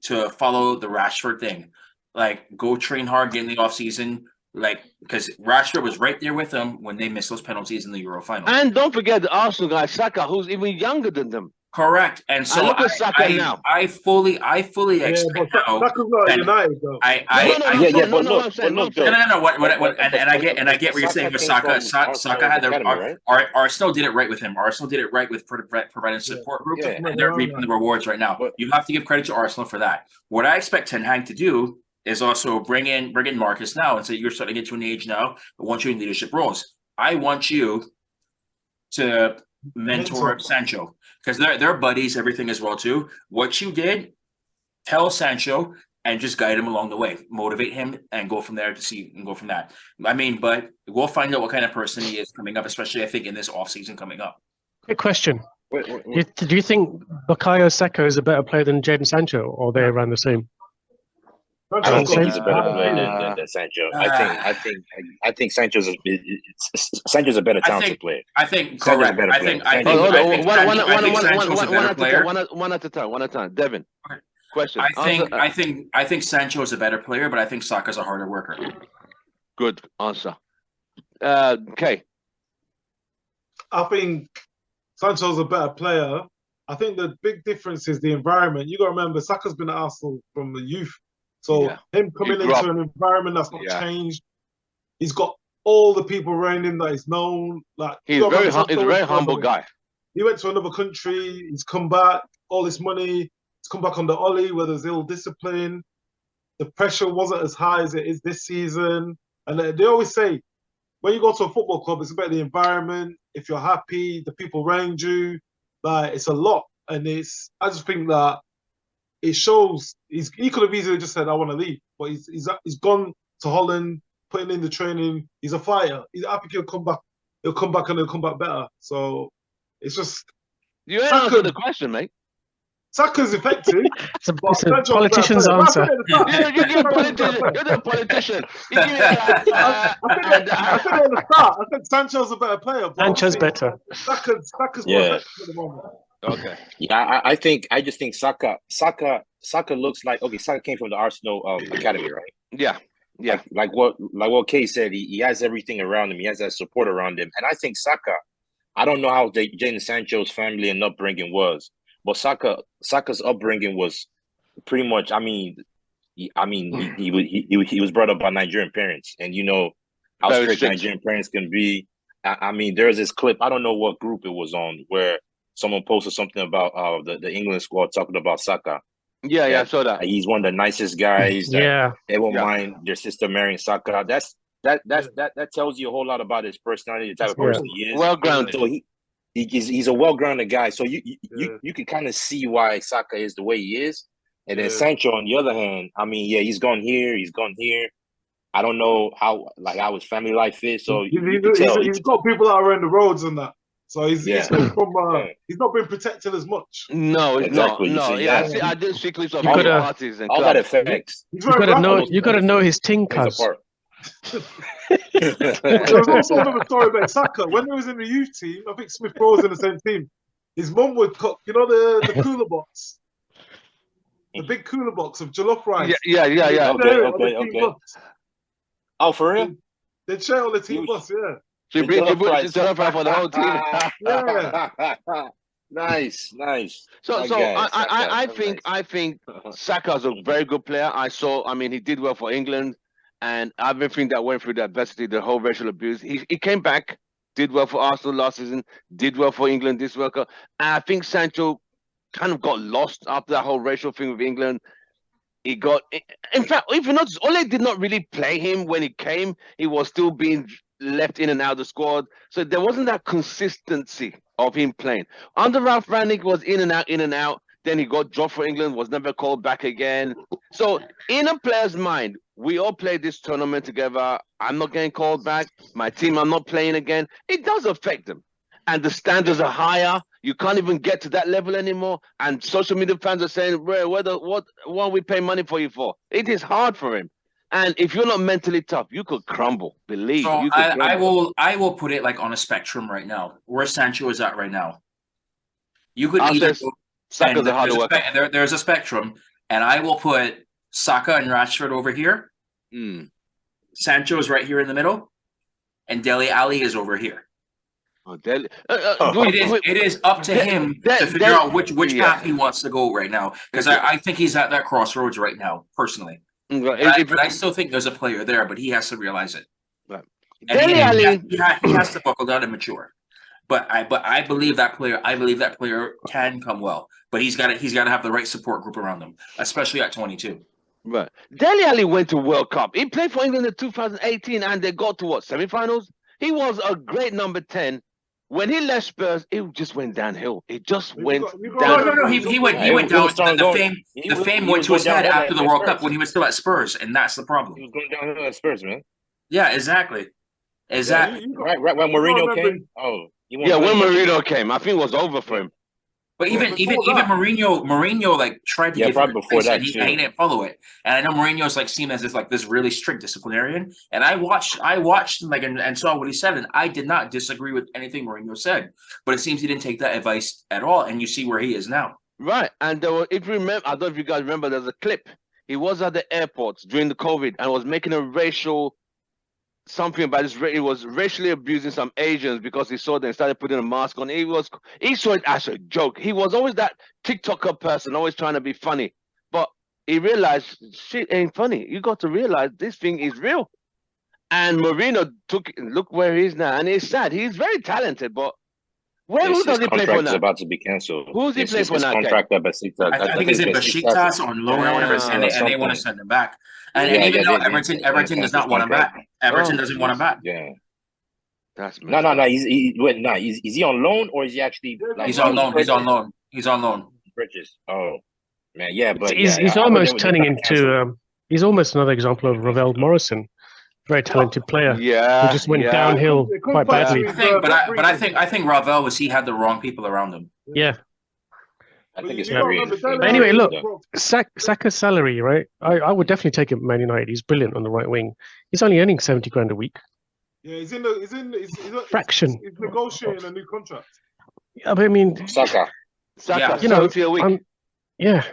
to follow the Rashford thing, like go train hard, get in the off season. Like, because Rashford was right there with them when they missed those penalties in the Euro final. And don't forget the Arsenal guy, Saka, who's even younger than them. Correct. And so look at Saka now. I fully expect now. Saka's not United, though. And I get what you're saying with Saka. Saka had their Arsenal did it right with him. Arsenal did it right with providing support group, and they're reaping the rewards right now. You have to give credit to Arsenal for that. What I expect Ten Hag to do is also bring in Marcus now and say, you're starting to get to an age now. I want you in leadership roles. I want you to mentor Sancho because they're buddies, everything as well too. What you did, tell Sancho and just guide him along the way, motivate him, and go from there and go from that. I mean, but we'll find out what kind of person he is coming up, especially I think in this offseason coming up. Quick question. Wait. Do you think Bukayo Saka is a better player than Jadon Sancho, or are they around the same? I don't think he's a better Uh, player than Sancho. I think Sancho's a better talented player. I think Sancho's a correct. better I player. think I Sancho's think a I better think player. Sancho's a better player. One at a time. Devin, Okay. question. I think Sancho is a better player, but I think Saka's a harder worker. Good answer. Okay. I think Sancho's a better player. I think the big difference is the environment. You got to remember, Saka's been at Arsenal from the youth. So Yeah. him coming He grew into up. an environment that's not Yeah. changed, he's got all the people around him that is known. Like He's you gotta very remember, he's a Sancho very went to humble another- guy. He went to another country. He's come back. All this money. He's come back on the Ollie where there's ill discipline. The pressure wasn't as high as it is this season. And they always say, when you go to a football club, it's about the environment. If you're happy, the people around you, like it's a lot. And I just think that it shows he could have easily just said, I want to leave. But he's gone to Holland, putting in the training. He's a fighter. I think he'll come back and he'll come back better. So it's just You ain't Saka- answered the question, mate. Saka's effective. It's a Sancho's a politician's better player. answer. But I You're said a politician. You're a politician. You give me that. I said it at the start. I said Sancho's a better player. But Sancho's obviously, better. Saka's more Yeah. effective at the moment. Okay. Yeah, I just think Saka looks like Saka came from the Arsenal academy, right? Yeah. Yeah. Like what Kay said, he has everything around him. He has that support around him, and I think Saka. I don't know how Jadon Sancho's family and upbringing was, but Saka's upbringing was pretty much. I mean, he was brought up by Nigerian parents, and you know how Very strict strict. Nigerian parents can be. I mean, there's this clip. I don't know what group it was on where someone posted something about the England squad talking about Saka. Yeah. I saw that. He's one of the nicest guys. That Yeah. they won't Yeah. mind their sister marrying Saka. That tells you a whole lot about his personality, the type of person he is. Well grounded. So he's a well-grounded guy. So you Yeah. can kind of see why Saka is the way he is. And then Yeah. Sancho, on the other hand, I mean, yeah, he's gone here. I don't know how his family life is. So you can tell. He's got people that are around the roads and that. So he's Yeah. he's not been protected as much. No, it's Exactly, you not. No, see, yeah. yeah. I did see clips of You all coulda- parties and all that clubs. affects. He's You very gotta know. rapid. You gotta know his ting, Plays cuz. a part. There was also another story about Saka. When he was in the youth team, I think Smith Rowe was in the same team. His mum would cook, the cooler box, the big cooler box of jollof rice. Yeah. Okay, They'd share it on the okay, team okay. bus. Oh, for real? They'd share it on the team bus, yeah. She The brings jollof rice. she's jollof rice for the whole team. Yeah. Nice. So My so guy, I Saka. I think Saka's a very good player. I mean, he did well for England, and everything that went through the adversity, the whole racial abuse. He came back, did well for Arsenal last season, did well for England this World Cup. And I think Sancho kind of got lost after that whole racial thing with England. He got, in fact, if you notice, Ole did not really play him when he came. He was still being left in and out of the squad. So there wasn't that consistency of him playing. Under Ralph Rangnick was in and out. Then he got dropped for England, was never called back again. So in a player's mind, we all played this tournament together. I'm not getting called back. My team, I'm not playing again. It does affect them. And the standards are higher. You can't even get to that level anymore. And social media fans are saying, what are we paying money for you for? It is hard for him. And if you're not mentally tough, you could crumble. Believe So you could crumble. I will put it like on a spectrum right now. Where Sancho is at right now. You could I'll either say go, Saka's and a harder worker. there's a spectrum, and I will put Saka and Rashford over here. Mm. Sancho is right here in the middle, and Dele Alli is over here. Oh, It is up to him to figure out which path he wants to go right now. Because I think he's at that crossroads right now, personally. But I still think there's a player there, but he has to realize it. Right. And Dele Alli, he has to buckle down and mature. But I believe that player. I believe that player can come well, but he's got to have the right support group around him, especially at 22. right. Dele Alli went to World Cup. He played for England in 2018, and they got to what, semi-finals? He was a great number 10 when he left Spurs, it just went downhill. It just You went got- you got- No, downhill. no, no. He went He down. was starting The going- fame he the was- fame he went was to his going head downhill after the at World Spurs. Cup when he was still at Spurs, and that's the He problem. was going downhill at Spurs, man. Yeah, exactly. Exactly. you got- Right when you gotta Mourinho remember- came. Oh, he won't Yeah, play when much. Mourinho came, I think it was over for him. But Well, even before that- Mourinho like tried to Yeah, give him probably before advice, that, and he too. didn't follow it. And I know Mourinho's like seen as this really strict disciplinarian. And I watched like and saw what he said, and I did not disagree with anything Mourinho said. But it seems he didn't take that advice at all, and you see where he is now. Right. And there were, if you remember, I don't know if you guys remember, there's a clip. He was at the airport during the COVID and was making a racial something about this. He was racially abusing some Asians because he saw them, started putting a mask on. He saw it as a joke. He was always that TikToker person, always trying to be funny. But he realized shit ain't funny. You got to realize this thing is real. And Mourinho look where he is now. And it's sad. He's very talented, but who does he play for contract is now? about to be cancelled. Who's he play for his now, Ken? contract at Besiktas. I think he's in Besiktas on loan or whatever, and they want to send him back. And even though Everton does not want him back. Everton doesn't want him back. Yeah. That's No. Is he on loan or is he actually? Like, He's on loan. He's on loan. Bridges. Oh man, yeah, but He's almost turning into. He's almost another example of Ravel Morrison, very talented player Yeah. who just went downhill quite badly. I think Ravel had the wrong people around him. Yeah. I think it's You gotta very remember, interesting. Dele Anyway, Alli- look, Saka's salary, right? I would definitely take him at Man United. He's brilliant on the right wing. He's only earning 70 grand a week. Yeah, he's Fraction. He's negotiating a new contract. I mean, Saka. Yeah. you know, 70 a week. yeah,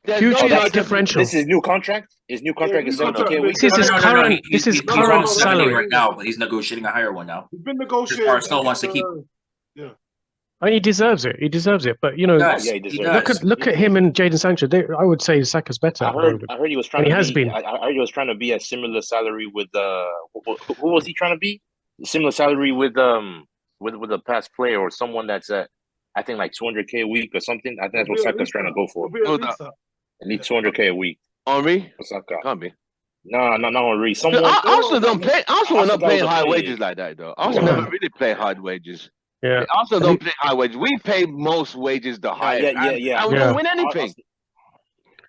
There's huge no United- differential. This is new contract. His new contract Yeah, is new 70K a contract. week. This is his current. This is He's current on 70 salary. right now, but he's negotiating a higher one now. He's been negotiating. Arsenal wants to keep- And he deserves it. He deserves it. But you know, Does. Yeah, he He deserves does. it. look at him and Jadon Sancho. I would say Saka's better. I heard he was trying And he to has be. been. I heard he was trying to be a similar salary with who was he trying to be? Similar salary with a past player or someone that's at I think like 200K a week or something. I think that's what Saka's trying to go for. At least 200K a week Henri? for Saka. Can't be. No, not Henri. Someone. Arsenal don't play. Arsenal are not Arsenal paying don't high play. wages like that, though. Arsenal No. never really play high wages. Yeah. Arsenal don't pay high wages. We pay most wages the highest. yeah. And we Yeah. don't win anything.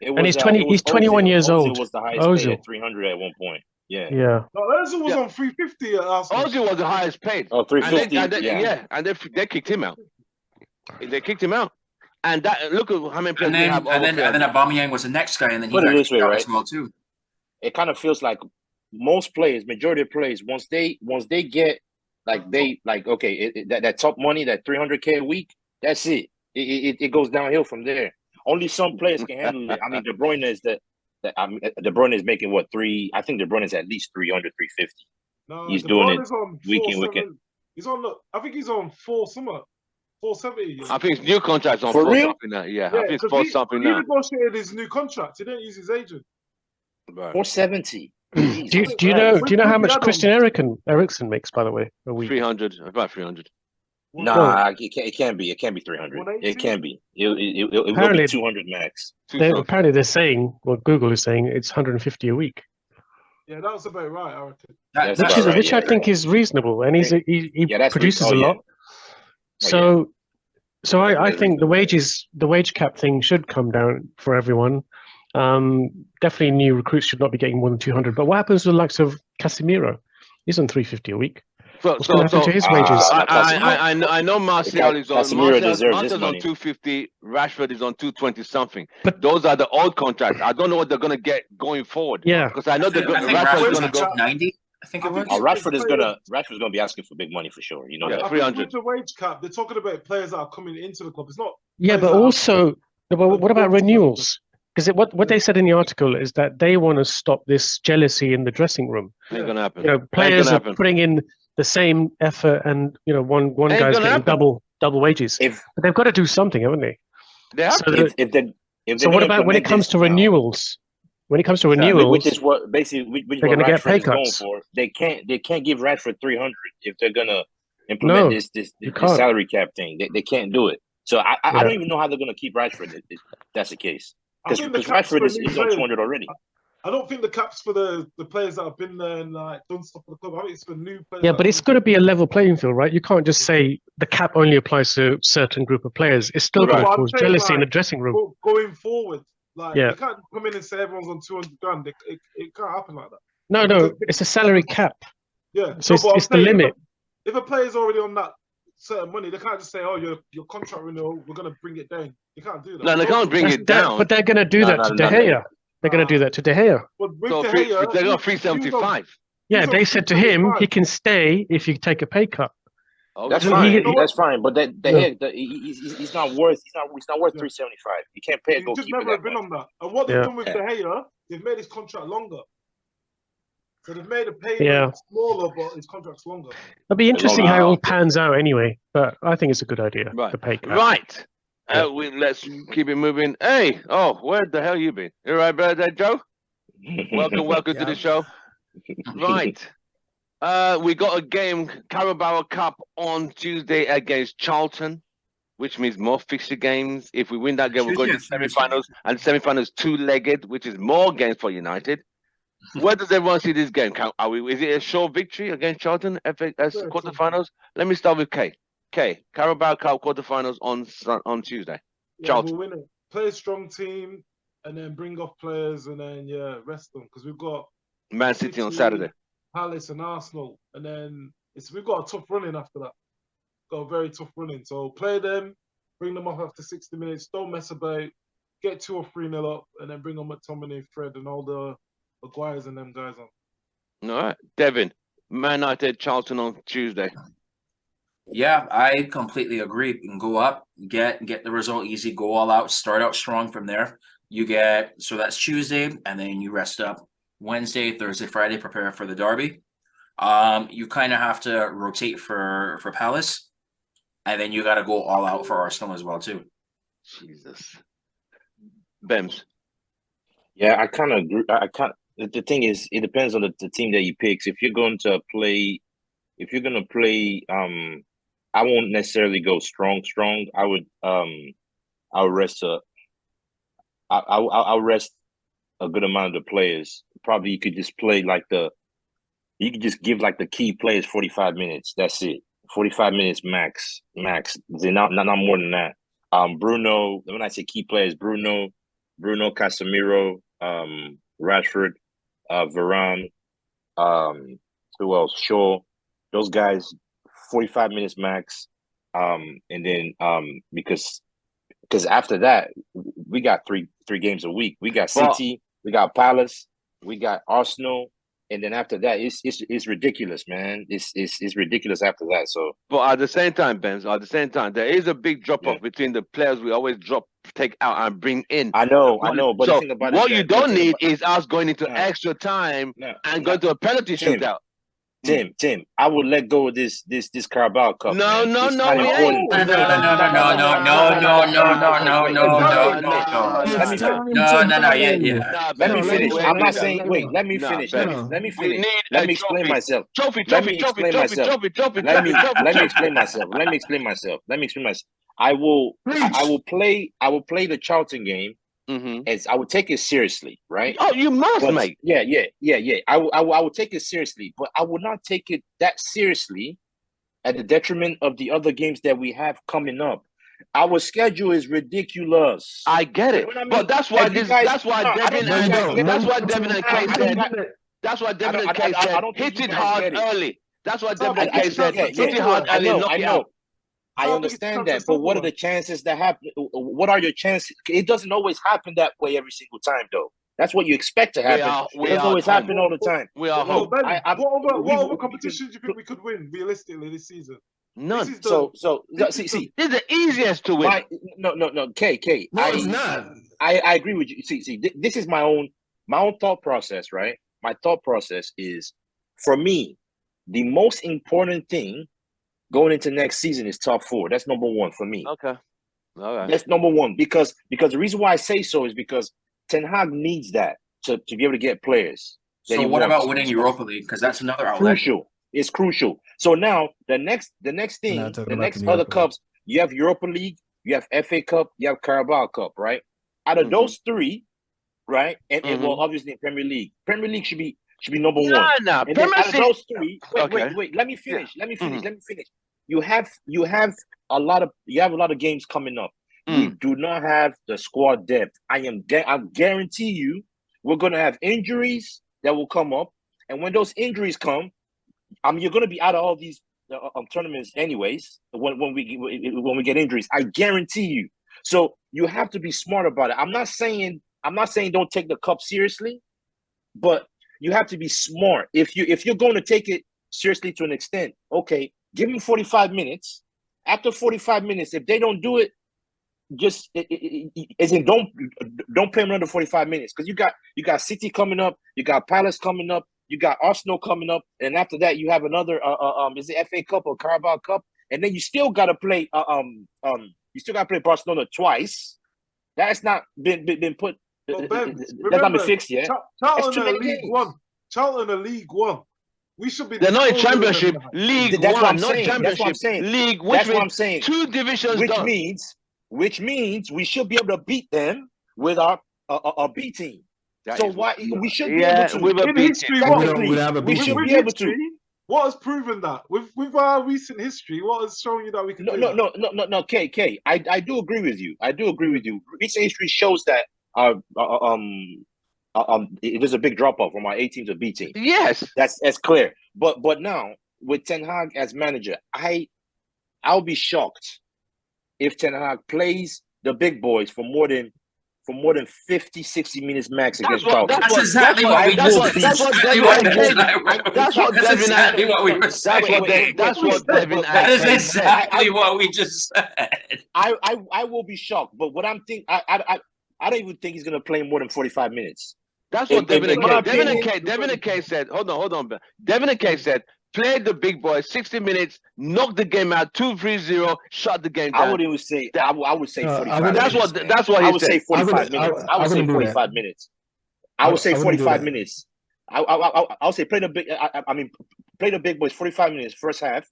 It he's 20 he's 21 years old. Ozil was the highest Ozil. paid at 300 at one point. Yeah. Yeah. No, Ozil was on 350 at Arsenal. Ozil was the highest paid. Oh, 350. And they kicked him out. They kicked him out. And that look at how many players And we then have. and then Aubameyang was the next guy, and then he Put it got this way, kicked out right? as well too. It kind of feels like most players, majority of players, once they get that top money, that 300K a week, that's it. It goes downhill from there. Only some players can handle it. I mean, De Bruyne is De Bruyne is making what I think De Bruyne is at least 300, 350. No, He's De doing Bruyne it is on week in, 470. week in. He's on. I think he's on 470. I think his new contract's on For 4 real? something now. Yeah, I think it's 4 because something he now. negotiated his new contract. He didn't use his agent. Right. 470. Do you know how much Christian Eriksen makes, by the way, a week? 300, about 300. Nah, it can't be. It can't be 300. 180? It can't be. It will Apparently- be 200 max. Apparently, they're saying, well, Google is saying it's 150 a week, Yeah, that was about right, I reckon. That's which about right, which I yeah. think is reasonable, and he Yeah, that's produces a reasonable, lot. yeah. So I That's think the wage cap thing should come down for everyone. Definitely, new recruits should not be getting more than 200. But what happens to the likes of Casemiro? He's on 350 a week. What's going to happen to his wages? I know Martial is on. Casemiro deserves this Martial's on money. 250. Rashford is on 220 something. But- Those are the old contracts. I don't know what they're gonna get going forward. Yeah. Because I know I think Rashford's Rashford's gonna on go. 290. I think it was. Rashford's gonna be asking for big money for sure. You know Yeah. that. I 300. think with the wage cap, they're talking about players that are coming into the club. It's not. Yeah, but also, what about renewals? Because what they said in the article is that they want to stop this jealousy in the dressing room. Ain't gonna happen. You know, players gonna are happen. putting in the same effort, and you know, one Ain't guy's gonna getting happen. double wages. If But they've got to do something, haven't they? They have So to. that- if they're So what gonna about when it implement comes this to now, renewals? When it comes to renewals, which is what basically they're what gonna get Rashford pay is going cuts. for. They can't give Rashford 300 if they're gonna implement No, this you can't. salary cap thing. They can't do it. So I Yeah. don't even know how they're gonna keep Rashford if that's the case. I Because think the cap's Rashford for is new on players. 200 already. I don't think the cap's for the players that have been there and like done stuff for the club. I think it's for new players. Yeah, but it's got to be a level playing field, right? You can't just say the cap only applies to a certain group of players. It's still No, going but to I'm cause saying, jealousy in the like, dressing room. going forward, like Yeah. you can't come in and say everyone's on 200 grand. It can't happen like that. No, Because it's a salary cap. yeah, So no, but it's I'm the saying limit. if a player's already on that certain money, they can't just say, "Oh, your contract renewal, we're gonna bring it down." You can't do that. No, they can't bring it down. But they're going to do No, that no, to no, De Gea. They're going to do that to De Gea. But with So De Gea, they got he was 375. Yeah, He's on they said to him, 375. he can stay if you take a pay cut. That's Okay. fine. You know what? That's fine. But that No. he's not worth. He's not worth Yeah. 375. You can't pay a He's just goalkeeper never that been much. on that. And what they've Yeah. done with Yeah. De Gea, they've made his contract longer. So they've made the payment Yeah. smaller, but his contract's longer. It'll be interesting how it all okay. pans out anyway. But I think it's a good idea. Right. The pay cut. Right. Yeah. Let's keep it moving. Hey, where the hell you been? You all right, brother Joe? Welcome to the show. Right. We got a game, Carabao Cup on Tuesday against Charlton, which means more fixture games. If we win that game, we're going to Tuesday and Thursday. semi-finals, and semi-finals two-legged, which is more games for United. Where does everyone see this game? Is it a sure victory against Charlton as quarterfinals? Let me start with K. Carabao Cup quarterfinals on Tuesday. Yeah, Charlton. we'll win it. Play a strong team and then bring off players and then rest them because we've got Man City on City, Saturday. Palace and Arsenal, and then we've got a tough run-in after that. Got a very tough run-in. So play them, bring them off after 60 minutes. Don't mess about. Get 2 or 3-0 up, and then bring on McTominay, Fred, and all the Maguires and them guys on. All right, Devin. Man United, Charlton on Tuesday. Yeah, I completely agree. You can go up, get the result easy, go all out, start out strong from there. So that's Tuesday, and then you rest up Wednesday, Thursday, Friday, prepare for the derby. You kind of have to rotate for Palace, and then you got to go all out for Arsenal as well too. Jesus. Bems. Yeah, I kind of agree. The thing is, it depends on the team that he picks. If you're going to play, I won't necessarily go strong. I'll rest I'll rest a good amount of the players. Probably you could just give like the key players 45 minutes. That's it. 45 minutes max. They're not more than that. Bruno, when I say key players, Bruno, Casemiro, Rashford, Varane, who else? Shaw. Those guys, 45 minutes max. And then because after that, we got three games a week. We got City, we got Palace, we got Arsenal, and then after that, it's ridiculous, man. It's ridiculous after that. So, but at the same time, Benz, there is a big drop off between the players we always take out and bring in. I know. But so the thing about what you don't need is us going into extra time and going to a penalty shootout. Tim, I would let go of this Carabao Cup. No, man. no, It's no, not we important. ain't. No. Let me finish. I'm not saying. Wait. Let me finish. Let me finish. Let me explain myself. Let me explain myself. Let me explain myself. I will play the Charlton game. As I would take it seriously, right? Oh, you must, mate. Yeah. I will take it seriously, but I would not take it that seriously at the detriment of the other games that we have coming up. Our schedule is ridiculous. I get it, but that's why Devin and Kay said hit it hard early. That's why Devin and Kay said hit it hard early. Knock it out. I understand that, but what are the chances that happen? What are your chances? It doesn't always happen that way every single time, though. That's what you expect to happen. It doesn't always happen all the time. What other competitions do you think we could win realistically this season? None. This is See. This is the easiest to win. No. K. No, it's not. I agree with you. See. This is my own thought process, right? My thought process is, for me, the most important thing going into next season is top 4. That's number 1 for me. Okay. All right. That's number 1 because the reason why I say so is because Ten Hag needs that to be able to get players. So what about winning Europa League? Because that's another outlet. Crucial. It's crucial. So now the next thing, the next other cups, you have Europa League, you have FA Cup, you have Carabao Cup, right? Out of those 3, right? And well, Mhm. obviously in Premier League should be number one. Nah. And then out of Premier those three, Okay. wait. Let me finish. Mhm. Let me finish. You have a lot of games coming up. We do not have the squad depth. I guarantee you, we're gonna have injuries that will come up, and when those injuries come, you're gonna be out of all these tournaments anyways. When we get injuries, I guarantee you. So you have to be smart about it. I'm not saying don't take the cup seriously, but you have to be smart. If you're going to take it seriously to an extent, okay, give them 45 minutes. After 45 minutes, if they don't do it, just as in don't play them under 45 minutes, because you got City coming up, you got Palace coming up, you got Arsenal coming up, and after that you have another is it FA Cup or Carabao Cup, and then you still got to play Barcelona twice. That's not been put. But Ben, that's not been fixed yet. Charlton are League One. Charlton are League One. We should be. They're not in Championship. League That's One, what I'm not saying. Championship. That's what I'm saying. League, which That's what means I'm saying. 2 divisions done. Which means we should be able to beat them with our B team. So why we should be able to? With a in B history, team. We should be able to. What has proven that? With our recent history, what has shown you that we can do that? No, K. I do agree with you. Recent history shows that there's a big drop off from our A team to B team. Yes, that's clear. But now with Ten Hag as manager, I'll be shocked if Ten Hag plays the big boys for more than 50, 60 minutes max against Charlton. That's exactly what we just said. That's what we just said. I will be shocked, but what I'm thinking, I don't even think he's going to play more than 45 minutes. That's what Devin Akay said. Hold on. Devin Akay said, play the big boys 60 minutes, knock the game out 2-3-0, shut the game down. I would even say I would say 45. That's what he said. Say 45 minutes. I would say 45 minutes. I would say 45 minutes. I'll say play the big boys 45 minutes first half,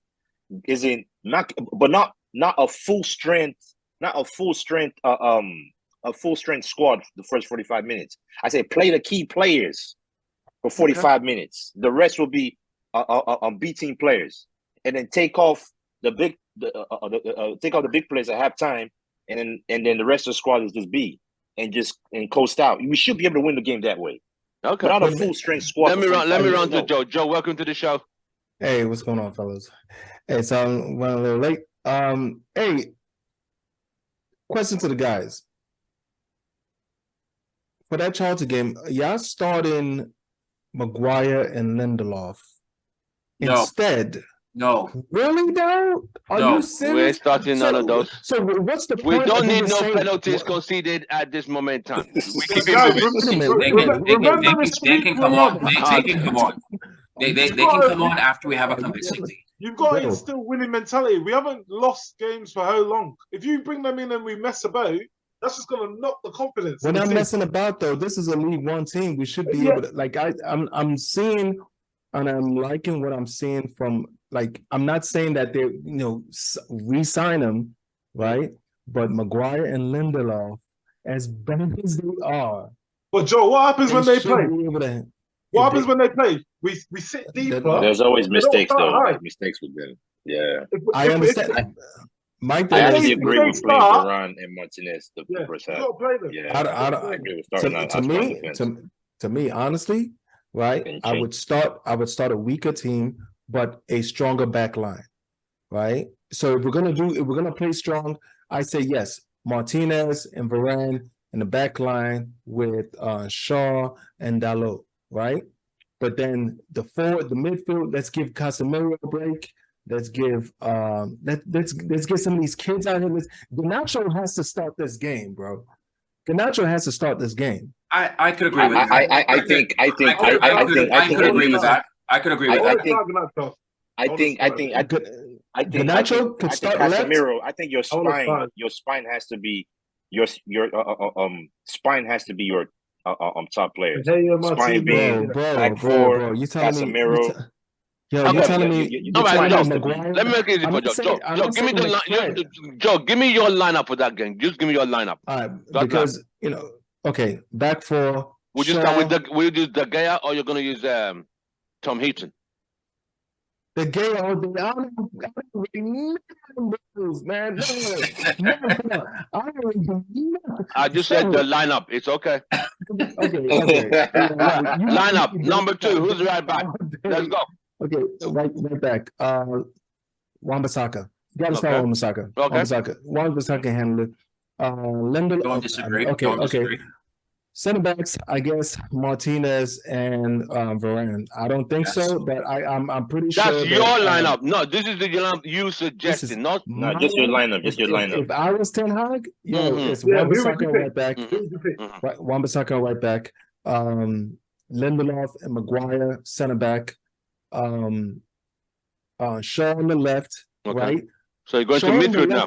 is in not a full strength squad the first 45 minutes. I say play the key players for 45 minutes. The rest will be B team players, and then take off the big players at halftime, and then the rest of the squad is just B and coast out. We should be able to win the game that way. Okay, not a full strength squad. Let me run to Joe. Joe, welcome to the show. Hey, what's going on, fellas? Hey, so I'm running a little late. Hey, question to the guys. For that Charlton game, y'all starting Maguire and Lindelof instead? No. Really, though? Are you serious? We're starting none of those. So what's the point? We don't need no penalties conceded at this moment in time. We keep They can come on. They can come on. They can come on after we have a convincing lead. You've got to instill winning mentality. We haven't lost games for how long? If you bring them in and we mess about, that's just going to knock the confidence. We're not messing about, though. This is a League One team. We should be able to, like, I'm seeing, and I'm liking what I'm seeing from, like, I'm not saying that they, re-sign them, right? But Maguire and Lindelof, as bad as they are. But Joe, what happens when they play? What happens when they play? We sit deeper. There's always mistakes, though. Mistakes with them. Yeah. I understand. Mike, I actually agree with playing Varane and Martinez the first half. Yeah, I agree with starting to me, honestly, right? I would start a weaker team, but a stronger back line, right? So if we're gonna play strong, I say yes, Martinez and Varane in the back line with Shaw and Dalot, right? But then the midfield, let's give Casemiro a break. Let's give let's get some of these kids out here. Garnacho has to start this game, bro. Garnacho has to start this game. I could agree with that. I could agree with that. I could agree with that. I think Garnacho could start Casemiro. I think your spine has to be your spine has to be your top player. Spine being back four, you telling Casemiro. You're telling me. Let me make it easy for Joe. Joe, give me your lineup for that game. Just give me your lineup. Because Okay, back for. Would you start with will you use De Gea or you're gonna use Tom Heaton? The gay all day. I don't really know, man. No. I just said the lineup. It's okay. Okay. Lineup number 2. Who's right back? Let's go. Okay, right back. Wan-Bissaka. You gotta start Wan-Bissaka. Okay. Wan-Bissaka handle it. Lindelof. Don't disagree. Okay. Disagree. Center backs, I guess Martinez and Varane. I don't think so, but I'm pretty sure that's your lineup. No, this is the lineup you suggested. No, just your lineup. Just your lineup. If I was Ten Hag, it's Wan-Bissaka right back. Wan-Bissaka right back. Lindelof and Maguire center back. Shaw on the left, right? So you're going to midfield now.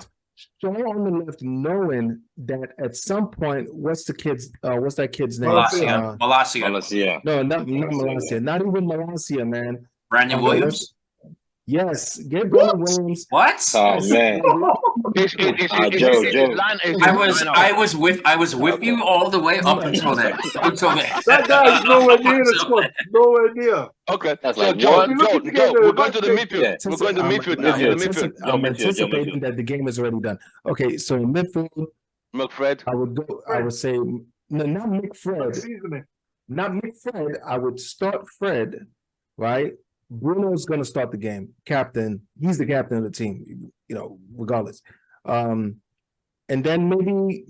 Shaw on the left, knowing that at some point, what's that kid's name? Malacia. No, not Malacia. Not even Malacia, man. Brandon Williams. Yes, get Brandon Williams. What? Oh man, Joe. I was with you all the way up until then. That guy's nowhere near the squad. Nowhere near. Okay, that's so like Joe, we're going to the midfield. We're going to midfield now. I'm anticipating that the game is already done. Okay, so in midfield, McFred. I would say no, not McFred. Not McFred. I would start Fred, right? Bruno's going to start the game. Captain. He's the captain of the team, regardless. And then maybe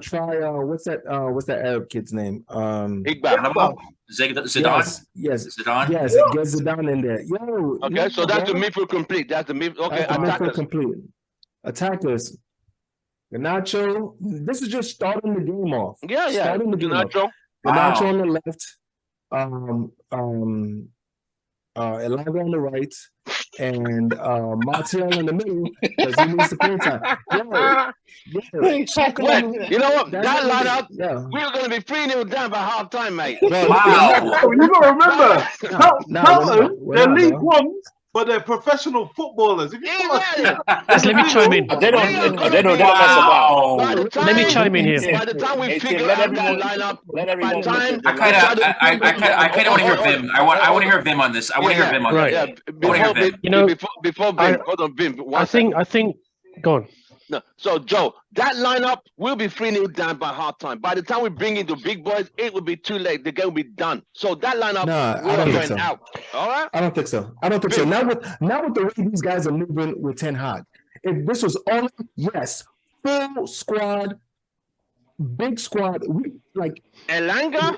try what's that Arab kid's name? Iqbal. Zidane. Yes. Zidane. Yes, get Zidane in there. Okay, so that's the midfield complete. That's the midfield. Okay, midfield complete. Attackers. Garnacho. This is just starting the game off. Yeah. Starting the game off. Garnacho on the left. Elijah on the right, and Martial in the middle because he needs to play time. You know what? That lineup, we were going to be 3-0 down by half time, mate. Wow. You got to remember, they're League Ones, but they're professional footballers. If you let me chime in. They don't know about. Let me chime in here. By the time we figure out that lineup, I kind of want to hear Vim. I want to hear Vim on this. I want to hear Vim on this. Right. Before Vim, hold on, Vim. I think. Go on. No, so Joe, that lineup will be 3-0 down by halftime. By the time we bring in the big boys, it will be too late. The game will be done. So that lineup will going out. All right? I don't think so. Not with the way these guys are moving with Ten Hag. If this was all full squad, big squad, Elanga.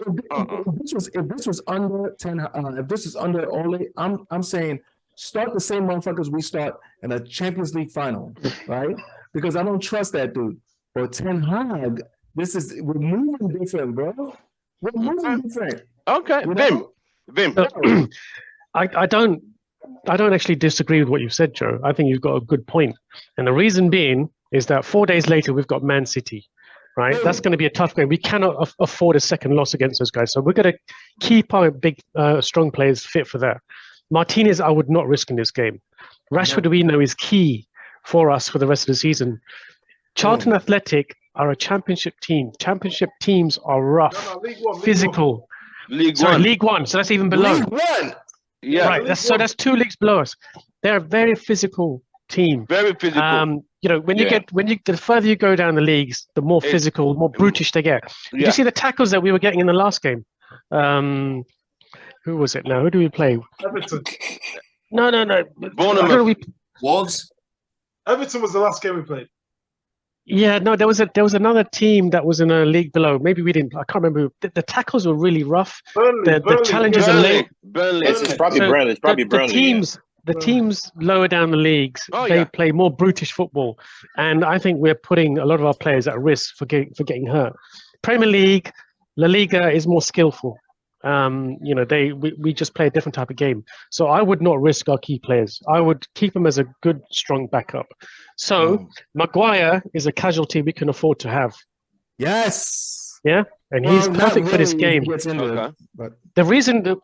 If this was under Ten Hag, if this is under Ole, I'm saying start the same motherfuckers we start in a Champions League final, right? Because I don't trust that dude. But Ten Hag, we're moving different, bro. We're moving different. Okay, Vim. I don't actually disagree with what you said, Joe. I think you've got a good point. And the reason being is that 4 days later, we've got Man City, right? That's going to be a tough game. We cannot afford a second loss against those guys. So we're going to keep our big, strong players fit for that. Martinez, I would not risk in this game. Rashford, we know, is key for us for the rest of the season. Charlton Athletic are a championship team. Championship teams are rough, physical. League One. So that's even below. League One. Yeah. Right. That's 2 leagues below us. They're a very physical team. Very physical. The further you go down the leagues, the more physical, more brutish they get. Did you see the tackles that we were getting in the last game? Who was it now? Who do we play? Everton. No. Bournemouth. Wolves. Everton was the last game we played. Yeah, no, there was another team that was in a league below. Maybe we didn't. I can't remember. The tackles were really rough. The challenges are late. Burnley. It's probably Burnley. It's probably Burnley. The teams lower down the leagues, they play more brutish football, and I think we're putting a lot of our players at risk for getting hurt. Premier League, La Liga is more skillful. We just play a different type of game. So I would not risk our key players. I would keep them as a good, strong backup. So Maguire is a casualty we can afford to have. Yes. Yeah, and he's perfect for this game. But the reason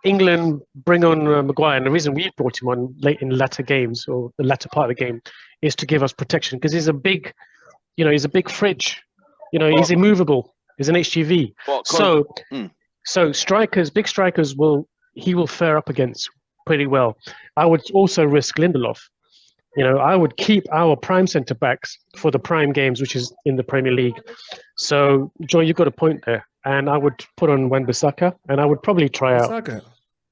England bring on Maguire, and the reason we brought him on late in latter games or the latter part of the game, is to give us protection because he's a big fridge He's immovable. He's an HGV. Well, So big strikers he will fare up against pretty well. I would also risk Lindelof. I would keep our prime centre backs for the prime games, which is in the Premier League. So, John, you've got a point there. And I would put on Wan-Bissaka, and I would probably try out.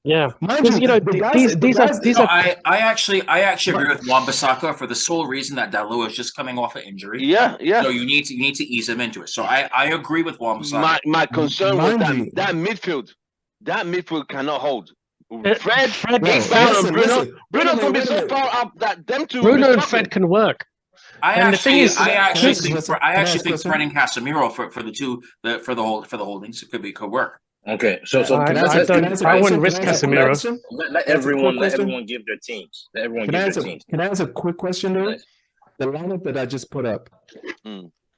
Yeah, because I actually agree with Wan-Bissaka for the sole reason that Dalot is just coming off an injury. Yeah. So you need to ease him into it. So I agree with Wan-Bissaka. My concern was that midfield cannot hold. Fred, Iqbal, and Bruno. Bruno's gonna be so far up that them two. Bruno and Fred can work. I actually think Fred and Casemiro for the holdings could work. Okay, so I wouldn't risk Casemiro. Let everyone give their teams. Can I ask a quick question though? The lineup that I just put up,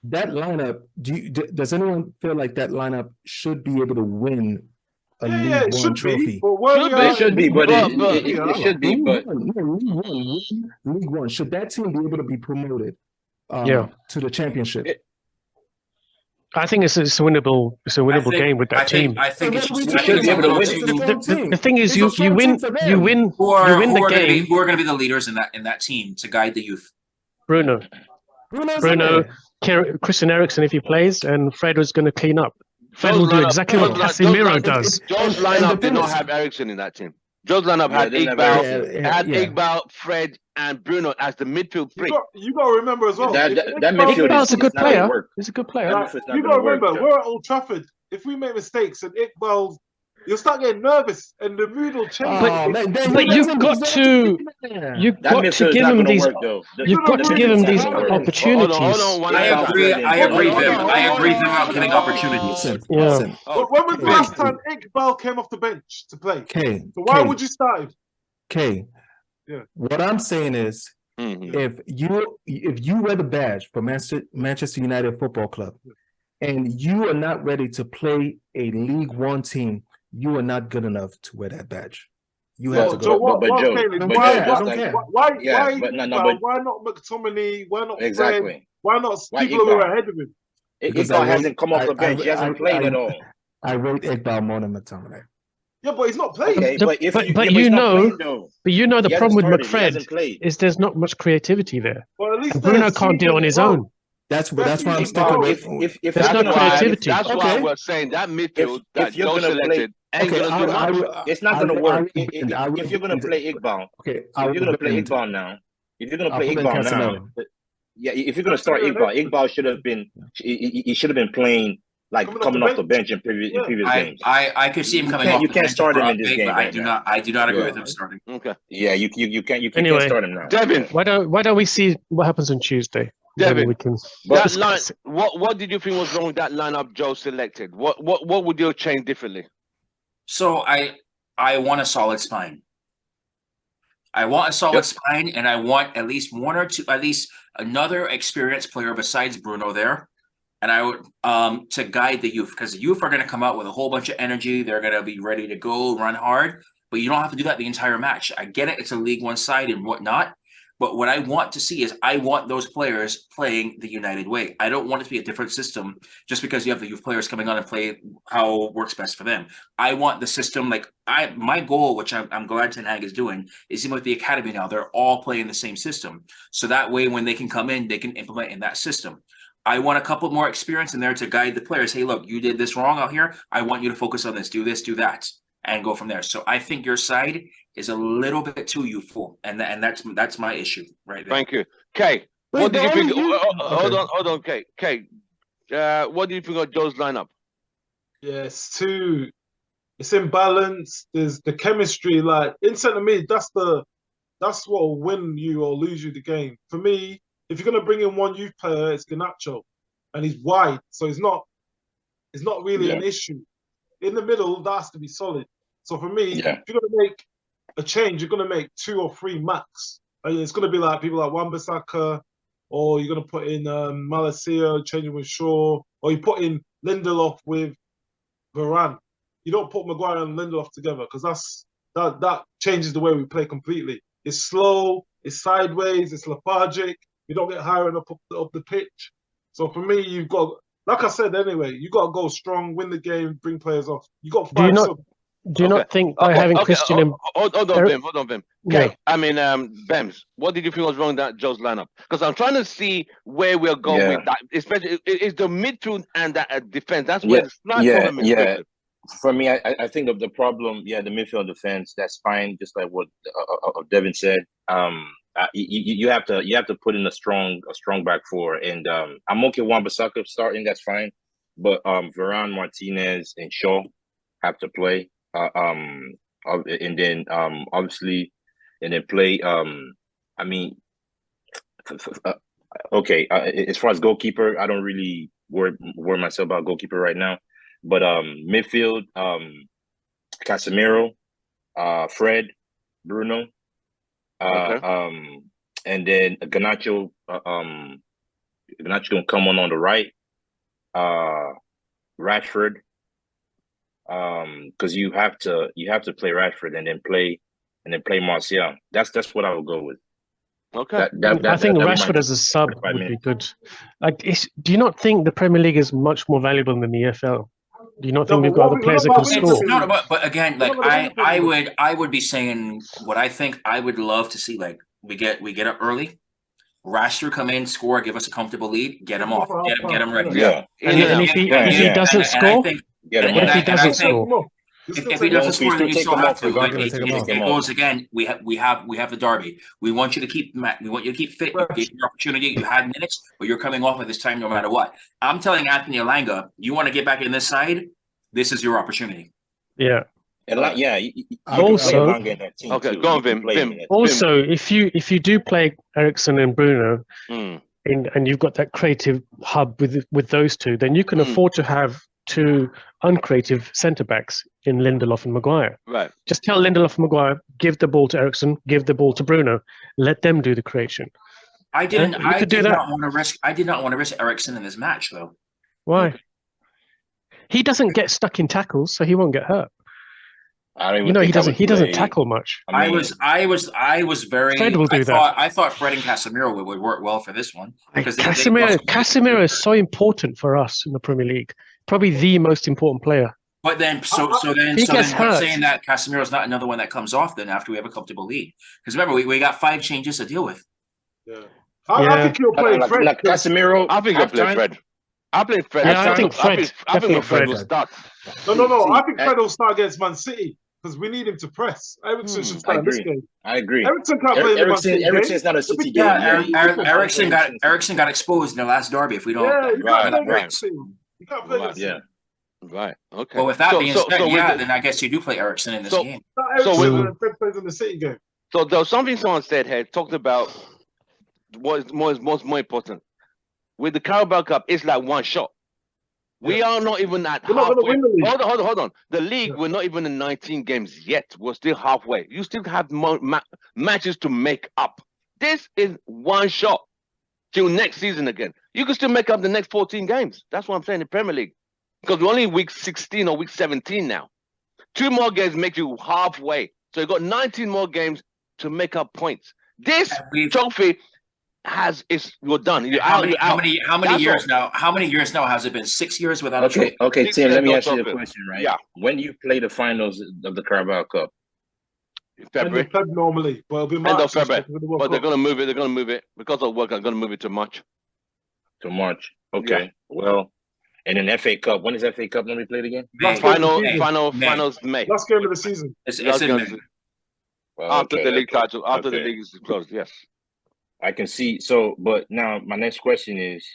that lineup. Does anyone feel like that lineup should be able to win a League One trophy? It should be, but League One. Should that team be able to be promoted? To the championship. I think it's a winnable game with that team. I think it should be able to win. The thing is, you win the game. Who are going to be the leaders in that team to guide the youth? Bruno, Christian Eriksen if he plays, and Fred was going to clean up. Fred will do exactly what Casemiro does. Joe's lineup did not have Eriksen in that team. Joe's lineup had Iqbal, Fred, and Bruno as the midfield three. You got to remember as well. That midfield Iqbal's a good player. He's a good player. You got to remember, we're at Old Trafford. If we make mistakes and Iqbal, you'll start getting nervous and the mood will change. But you've got to give him these. You've got to give him these opportunities. Hold on. I agree them out getting opportunities. Listen. But when was the last time Iqbal came off the bench to play? So why would you start him? What I'm saying is, if you wear the badge for Manchester United Football Club, and you are not ready to play a League One team, you are not good enough to wear that badge. You have to go. Why not McTominay? Why not Fred? Why not people who are ahead of him? Iqbal hasn't come off the bench. He hasn't played at all. I rate Iqbal more than McTominay. Yeah, but he's not playing. Okay, but the problem with McFred is there's not much creativity there. Well, at least Bruno can't do it on his own. That's why I'm sticking with. If there's no creativity. That's why we're saying that midfield that Joe selected ain't going to do much. It's not going to work. If you're going to play Iqbal, if you're going to play Iqbal now, if you're going to start Iqbal should have been. He should have been playing. Like coming off the bench in previous games. I could see him coming off. You can't start him in this game. I do not agree with him starting. Okay. Yeah, you can't start him now. Devin, why don't we see what happens on Tuesday? Devin, we can. That line. What did you think was wrong with that lineup Joe selected? What would you change differently? So I want a solid spine. I want a solid spine, and I want at least one or two, at least another experienced player besides Bruno there. And I would to guide the youth, because the youth are going to come out with a whole bunch of energy. They're going to be ready to go, run hard. But you don't have to do that the entire match. I get it. It's a League One side and whatnot. But what I want to see is I want those players playing the United way. I don't want it to be a different system just because you have the youth players coming on and play how works best for them. I want the system my goal, which I'm glad Ten Hag is doing, is even with the academy now, they're all playing the same system. So that way, when they can come in, they can implement in that system. I want a couple more experience in there to guide the players. Hey, look, you did this wrong out here. I want you to focus on this, do that, and go from there. So I think your side is a little bit too youthful, and that's my issue right there. Thank you. Kay, what did you think? Hold on, Kay. Kay, what do you think of Joe's lineup? Yeah, it's in balance. There's the chemistry, like in centre mid. That's what will win you or lose you the game. For me, if you're gonna bring in one youth player, it's Garnacho, and he's wide, so it's not really an issue. In the middle, that has to be solid. So for me, if you're gonna make a change, you're gonna make 2 or 3 max. It's gonna be like people like Wan-Bissaka, or you're gonna put in Malacia, changing with Shaw, or you put in Lindelof with Varane. You don't put Maguire and Lindelof together because that changes the way we play completely. It's slow, it's sideways, it's lethargic. You don't get higher enough up the pitch. So for me, you've got like I said, anyway, you got to go strong, win the game, bring players off. You got Do you 5 not subs. do you not think by having Christian and Hold on, Vim. Yeah. Okay, I mean, Bems, what did you think was wrong with that Joe's lineup? Because I'm trying to see where we're going with that. Especially, it's the midfield and that defense. That's where the slight problem is. Yeah. For me, I think of the problem. Yeah, the midfield defense. That's fine. Just like what Devin said. You have to put in a strong back four, and I'm okay with Wan-Bissaka starting. That's fine, but Varane, Martinez, and Shaw have to play. And then obviously, and then play. I mean, okay. As far as goalkeeper, I don't really worry myself about goalkeeper right now. But midfield, Casemiro, Fred, Bruno, and then Garnacho. Garnacho gonna come on the right. Rashford, because you have to play Rashford and then play Martial. That's what I would go with. Okay. I think Rashford as a sub would be good. Like, do you not think the Premier League is much more valuable than the EFL? Do you not think we've got other players that can score? No, but again, like I would be saying what I think. I would love to see, like, we get up early, Rashford come in, score, give us a comfortable lead, get him off, get him ready. Yeah. And if he doesn't score, what if he doesn't score? If he doesn't score, then you still have to. Like, it goes again. We have the derby. We want you to keep fit. You gave your opportunity. You had minutes, but you're coming off at this time no matter what. I'm telling Anthony Elanga, you want to get back in this side. This is your opportunity. Yeah. And also, okay, go on, Vim. Also, if you do play Eriksen and Bruno, and you've got that creative hub with those two, then you can afford to have 2 uncreative centre backs in Lindelof and Maguire. Right. Just tell Lindelof and Maguire, give the ball to Eriksen, give the ball to Bruno, let them do the creation. I did not want to risk Eriksen in this match, though. Why? He doesn't get stuck in tackles, so he won't get hurt. He doesn't tackle much. I was very. Fred will do that. I thought Fred and Casemiro would work well for this one because Casemiro is so important for us in the Premier League. Probably the most important player. But then, so then saying that Casemiro is not another one that comes off then after we have a comfortable lead. Because remember, we got 5 changes to deal with. Yeah. I think you'll play Fred. Like Casemiro. I think you'll play Fred. I play Fred. Yeah, I think Fred will start. No. I think Fred will start against Man City because we need him to press. Eriksen should start this game. I agree. Eriksen can't play in the Man City. Eriksen's not a City game. Eriksen got exposed in the last derby. If we don't, You can't play this. Yeah. Right. Okay. Well, with that being said, then I guess you do play Eriksen in this game. Fred plays in the City game. So there was something someone said here, talked about what is more important. With the Carabao Cup, it's like one shot. We are not even at halfway. Hold on. The league, we're not even in 19 games yet. We're still halfway. You still have matches to make up. This is one shot till next season again. You can still make up the next 14 games. That's what I'm saying in Premier League. Because we're only week 16 or week 17 now. 2 more games make you halfway. So you got 19 more games to make up points. This trophy you're done. How many years now? How many years now has it been? 6 years without a trophy? Okay, Tim. Let me ask you a question, right? Yeah. When do you play the finals of the Carabao Cup? February normally, but it'll be March. End of February. But they're gonna move it. Because of work, I'm gonna move it to March. To March. Okay. Yeah. Well, and then FA Cup. When is FA Cup normally played again? Finals May. Last game of the season. It's in May. After the league title, after the league is closed. Yes. I can see. So, but now my next question is,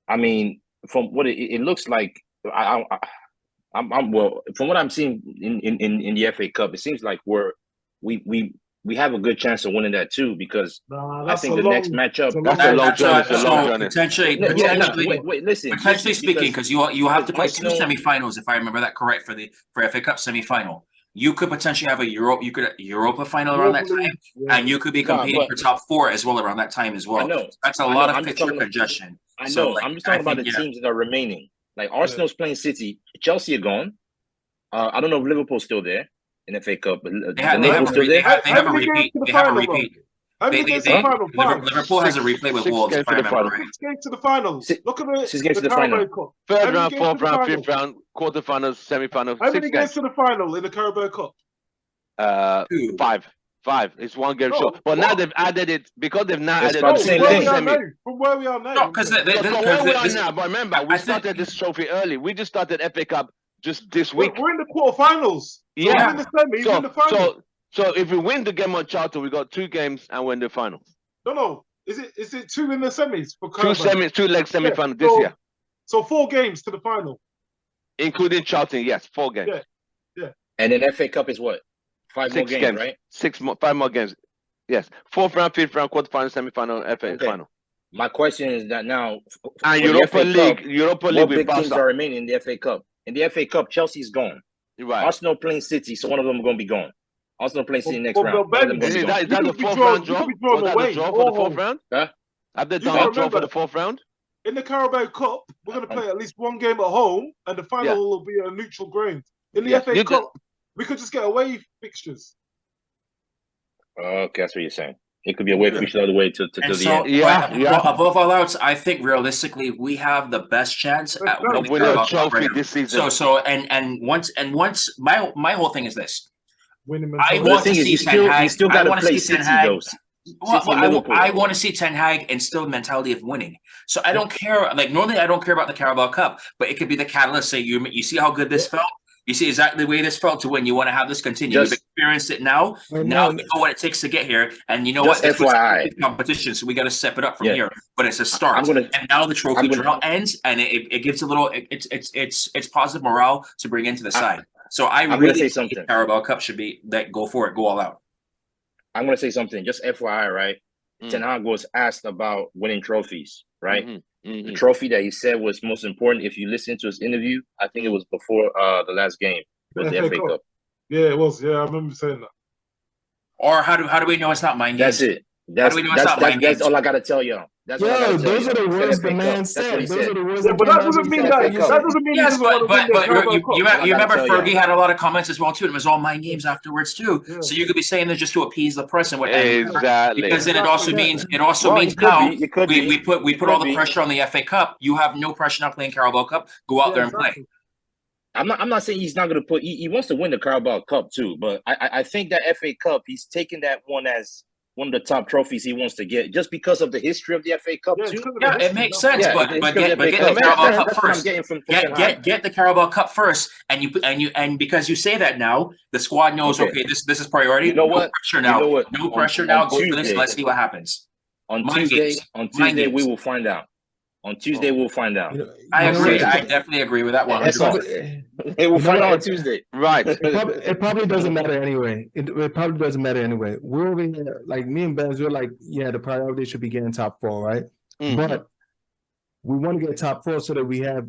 I mean, from what it looks like, I'm from what I'm seeing in the FA Cup, it seems like we have a good chance of winning that too because I think the next matchup that's a long journey. Potentially, listen. Potentially speaking, because you have to play 2 semifinals, if I remember that correct, for FA Cup semifinal. You could potentially have a Europa final around that time, and you could be competing for top 4 as well around that time as well. I know. That's a lot of fixture congestion. I know. So, I'm just talking about the teams that are remaining. Like Arsenal's playing City, Chelsea are gone. I don't know if Liverpool's still there in FA Cup, but they have a repeat. How many games to the final? Liverpool has a replay with Wolves. If I remember right. 6 games to the finals. Look at it. 6 games to the final. Cup. Third round, fourth round, fifth round, quarterfinals, semi-finals. How many games to the final in the Carabao Cup? Five. It's 1 game short. But now they've added it because they've now added about the same thing. From where we are now. No, because where we are now. But remember, we started this trophy early. We just started FA Cup just this week. We're in the quarterfinals. Yeah. We're in the semi. We're in the final. So if we win the game on Charlton, we got 2 games and we're in the final. No. Is it 2 in the semis for Carabao? 2 leg semi-final this year. So 4 games to the final, including Charlton. Yes, 4 games. Yeah. And then FA Cup is what? 5 more games, right? 5 more games. Yes, 4th round, 5th round, quarterfinal, semi-final, FA final. My question is that now, and Europa League, what big teams are remaining in the FA Cup? In the FA Cup, Chelsea's gone. Right. Arsenal playing City, so one of them are going to be gone. Arsenal playing City next round. Is that the 4th round draw? Was that the draw for the 4th round? Huh? Have they done a draw for the 4th round? In the Carabao Cup, we're going to play at least 1 game at home, and the final will be a neutral ground. In the FA Cup, we could just get away fixtures. Okay, that's what you're saying. It could be a way fixture all the way to the end. Yeah. Above all else, I think realistically we have the best chance at winning a trophy this season. And once my whole thing is this. I want to see Ten Hag. Still got to play City though. I want to see Ten Hag instill the mentality of winning. So I don't care. Like normally, I don't care about the Carabao Cup, but it could be the catalyst. Say you see how good this felt. You see exactly the way this felt to win. You want to have this continue. You've experienced it now. Now you know what it takes to get here, and you know what? FYI, competition. So we got to step it up from here. But it's a start. And now the trophy drought ends, and it gives a little. It's positive morale to bring into the side. So I really think the Carabao Cup should be that. Go for it. Go all out. I'm going to say something. Just FYI, right? Ten Hag was asked about winning trophies, right? The trophy that he said was most important. If you listen to his interview, I think it was before the last game. It was the FA Cup. Yeah, it was. Yeah, I remember saying that. Or how do we know it's not mind games? That's it. That's all I gotta tell y'all. That's those are the words the man said. Those are the words. But that doesn't mean that. That doesn't mean. Yes, but you remember Fergie had a lot of comments as well too, and it was all mind games afterwards too. Yeah. So you could be saying this just to appease the press and what. Exactly. Because then it also means now we put all the pressure on the FA Cup. You have no pressure now playing Carabao Cup. Go out there and play. I'm not saying he's not going to put. He wants to win the Carabao Cup too, but I think that FA Cup he's taking that one as one of the top trophies he wants to get, just because of the history of the FA Cup too. Yeah, it makes sense, but get the Carabao Cup first. Get the Carabao Cup first, and because you say that now, the squad knows. Okay, this is priority. No pressure now. No pressure now. Go for this. Let's see what happens. On Tuesday, we will find out. On Tuesday, we'll find out. I agree. I definitely agree with that one. It will find out on Tuesday. Right. It probably doesn't matter anyway. It probably doesn't matter anyway. We're over here, like me and Benz, we're like, yeah, the priority should be getting top 4, right? But we want to get top 4 so that we have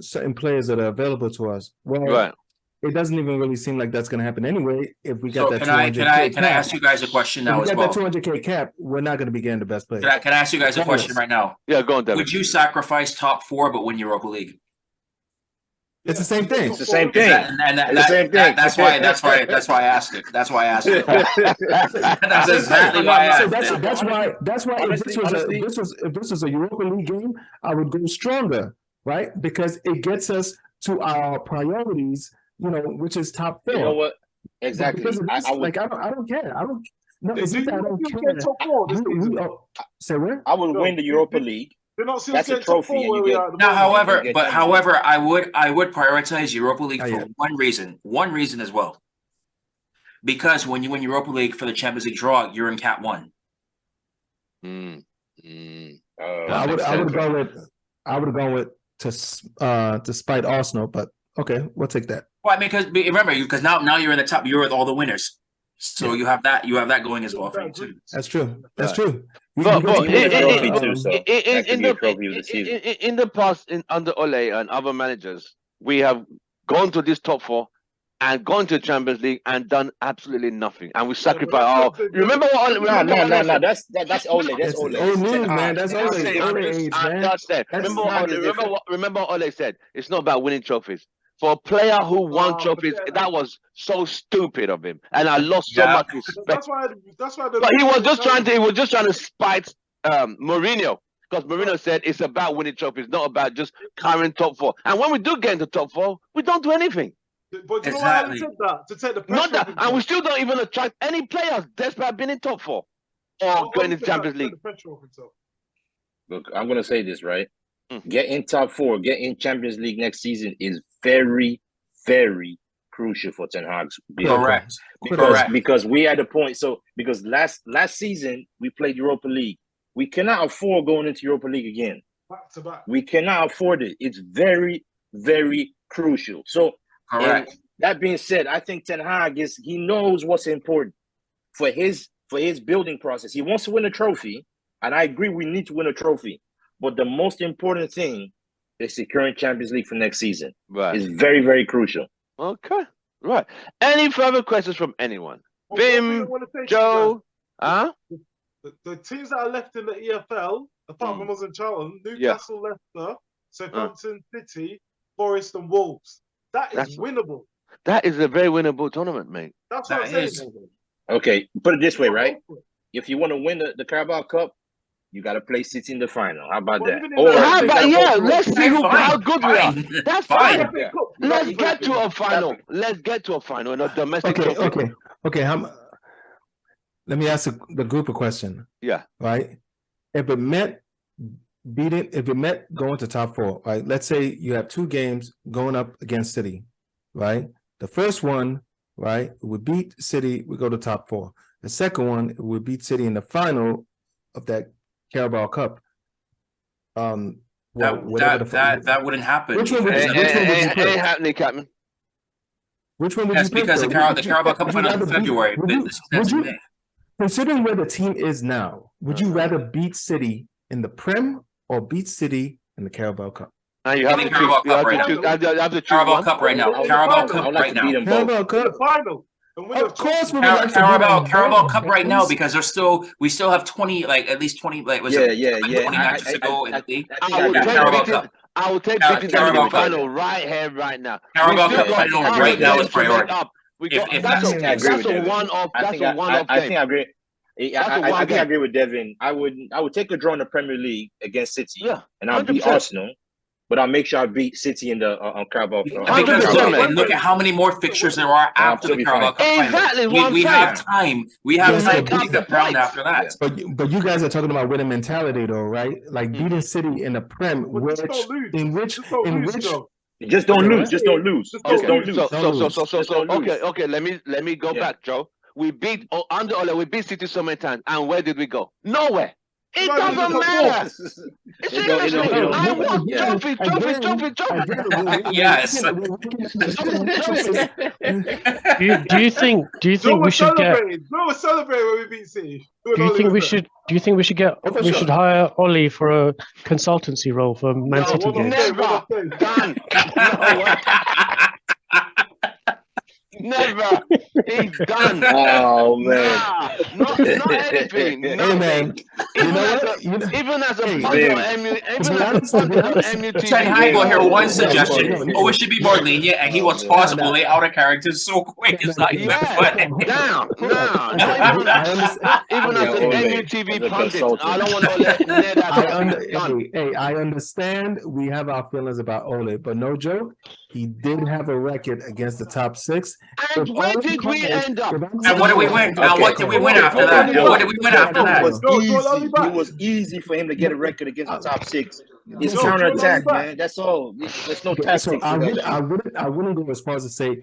certain players that are available to us. Well, right. It doesn't even really seem like that's going to happen anyway. If we got that 200K can I ask you guys a question now as well? If we got that 200K cap, we're not going to be getting the best players. Can I ask you guys a question right now? Yeah, go on, Devin. Would you sacrifice top 4 but win Europa League? It's the same thing. It's the same thing. That's why I asked it. That's why I asked it. That's exactly why I asked it. That's why if this was a Europa League game, I would go stronger, right? Because it gets us to our priorities, which is top 4. You know what? Exactly. I don't care. I don't care. Say where? I would win the Europa League. That's a trophy. Now, however, I would prioritize Europa League for one reason as well. Because when you win Europa League for the Champions League draw, you're in Cat 1. I would have gone with to spite Arsenal, but okay, we'll take that. Well, I mean, because now you're in the top. You're with all the winners, so you have that going as well for you too. That's true. That's true. In the past, under Ole and other managers, we have gone to this top 4 and gone to the Champions League and done absolutely nothing, and we sacrifice. Remember what Ole? No. That's Ole. That's Ole. Old news, man. That's Ole. Remember what Ole said? It's not about winning trophies. For a player who won Oh, trophies, yeah. that was so stupid of him, and I lost so Yeah. much respect. That's why. But he was just trying to spite Mourinho, because Mourinho said it's about winning trophies, not about just carrying top four. And when we do get into top four, we don't do anything. But you know why he said that? To take the pressure Not that, off and we still don't even attract any players despite being in top four or going into Champions League. The pressure off himself. Look, I'm gonna say this, right? Mm. Get in top four, get in Champions League next season is very, very crucial for Ten Hag's build. Correct. Because we at a point. So because last season we played Europa League, we cannot afford going into Europa League again. Back to back. We cannot afford it. It's very, very crucial. So, Correct. that being said, I think Ten Hag he knows what's important for his building process. He wants to win a trophy, and I agree we need to win a trophy. But the most important thing is securing Champions League for next season. Right. It's very, very crucial. Okay. Right. Any further questions from anyone? Vim, Joe, huh? The teams that are left in the EFL, apart from us and Charlton, Newcastle, Leicester, Southampton, City, Forest, and Wolves. That's winnable. That is a very winnable tournament, mate. That's what I'm saying. Okay, put it this way, right? If you want to win the Carabao Cup, you got to play City in the final. How about that? Let's see how good we are. That's fine. Yeah. Let's get to a final. Let's get to a final in a domestic trophy. Okay. Let me ask the group a question. Yeah. Right. If it meant going to top four, right? Let's say you have two games going up against City, right? The first one, right, we beat City, we go to top four. The second one, we beat City in the final of that Carabao Cup. That wouldn't happen. Which one would ain't happening, Captain. Which one would That's you pick? because the Carabao Cup final in February. Considering where the team is now, would you rather beat City in the Prem or beat City in the Carabao Cup? You have to choose. Carabao Cup right now. Carabao Cup right now. Carabao Cup final. Of course, we would Carabao Cup right now because we still have 20, like at least 20, like 20 matches to go in the league. I will take beating them in the final right here, right now. Carabao Cup final right now is priority. That's a one-off. That's a one-off game. I think I agree. I think I agree with Devin. I would take a draw in the Premier League against City, and I'll beat Arsenal. But I'll make sure I beat City in the Carabao. Because look at how many more fixtures there are after the Carabao Cup. Exactly. We have time. We have time to beat the round after that. But you guys are talking about winning mentality, though, right? Like beating City in the Prem, just don't lose. Just don't lose. Okay. Let me go back, Joe. We beat under Ole. We beat City so many times, and where did we go? Nowhere. It doesn't matter. Seriously, I want trophy. Yes. Do you think we should get? No, celebrate when we beat City. Do you think we should hire Ollie for a consultancy role for Man City games? Never done. Never. He's done. Oh man. Not anything. Hey man. Even as a MUTV. Ten Hag will hear one suggestion. Oh, it should be more lenient, and he will toss Ole out of character so quick. It's not even funny. Down. Even as an MUTV pundit, I don't want to let that. Hey, I understand we have our feelings about Ole, but no joke. He did have a record against the top six. And where did we end up? And what did we win? What did we win after that? What did we win after that? It was easy for him to get a record against the top six. It's counterattack, man. That's all. There's no tactics. I wouldn't go as far as to say,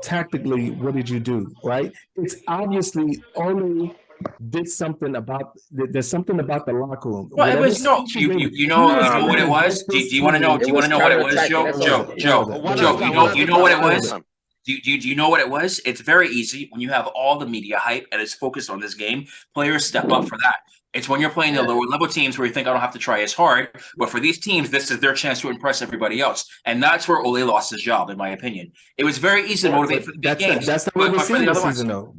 tactically, what did you do? Right? It's obviously only did something about. There's something about the locker room. Well, it was no. You know what it was. Do you want to know? Do you want to know what it was, Joe? You know what it was. Do you know what it was? It's very easy when you have all the media hype and it's focused on this game. Players step up for that. It's when you're playing the lower level teams where you think I don't have to try as hard. But for these teams, this is their chance to impress everybody else. And that's where Ole lost his job, in my opinion. It was very easy to motivate for the big games. That's not what we're seeing this season, though.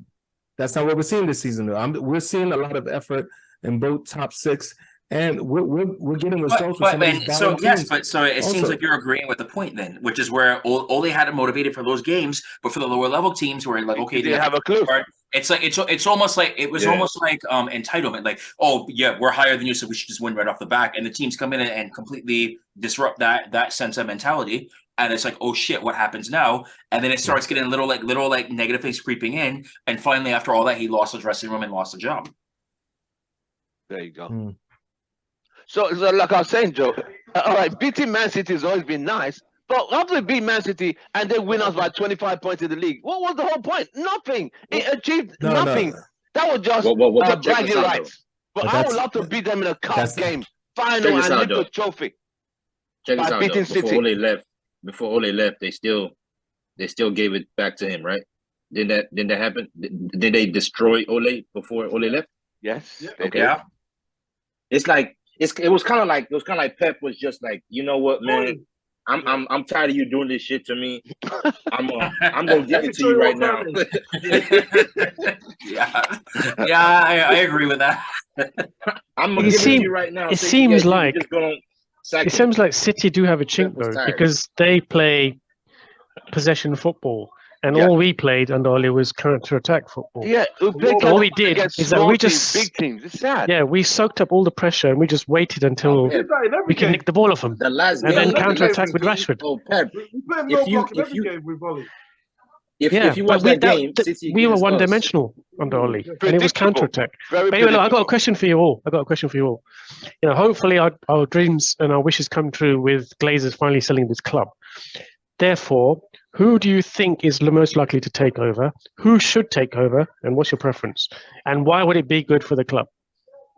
That's not what we're seeing this season, though. We're seeing a lot of effort in both top six and we're getting results with some of these so bottom yes, teams but so it seems also. like you're agreeing with the point then, which is where Ole had it motivated for those games, but for the lower level teams where like okay, they have a clue. It's like it's almost like it was almost like entitlement, like oh yeah, we're higher than you, so we should just win right off the back, and the teams come in and completely disrupt that sense of mentality, and it's like oh shit, what happens now? And then it starts getting little negative things creeping in, and finally after all that, he lost the dressing room and lost the job. There you go. So like I was saying, Joe, all right, beating Man City has always been nice, but after they beat Man City and they win us by 25 points in the league, what was the whole point? Nothing. It achieved nothing. That was just bragging rights. But I would love to beat them in a cup game, final, and lift the trophy. Check this by out, beating though. Before Ole left, they still gave it back to him, right? Didn't that happen? Did they destroy Ole before Ole left? Yes. Okay. Yeah. It's like it was kind of like Pep was just like, you know what, man, I'm tired of you doing this shit to me. I'm gonna give it to you right now. I agree with that. I'm gonna give it to you right now. It seems like City do have a chink though, because they play possession football. And all we played under Ole was counter-attack football. Yeah, all we did is that we just big teams. It's sad. Yeah, we soaked up all the pressure and we just waited until we could nick the ball off them, and then counter-attack with Rashford. We play him low block in every game with Ole. If you watch that game, we were one-dimensional under Ole, and it was counter-attack. But anyway, look, I got a question for you all. You know, hopefully our dreams and our wishes come true with Glazers finally selling this club. Therefore, who do you think is the most likely to take over? Who should take over? And what's your preference? And why would it be good for the club?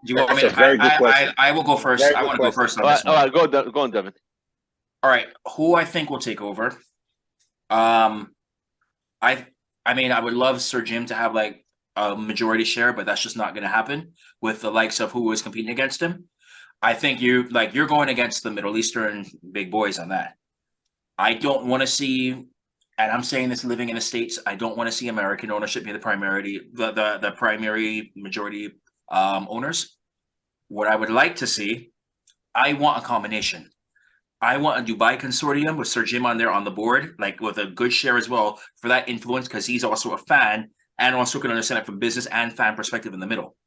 Do you want me to? I will go first. I want to go first on this one. All right, go on, Devin. All right, who I think will take over? I mean, I would love Sir Jim to have like a majority share, but that's just not going to happen with the likes of who is competing against him. I think you're going against the Middle Eastern big boys on that. I don't want to see, and I'm saying this living in the States, I don't want to see American ownership be the primary majority owners. What I would like to see, I want a combination. I want a Dubai consortium with Sir Jim on there on the board, like with a good share as well for that influence, because he's also a fan and also can understand it from business and fan perspective in the middle.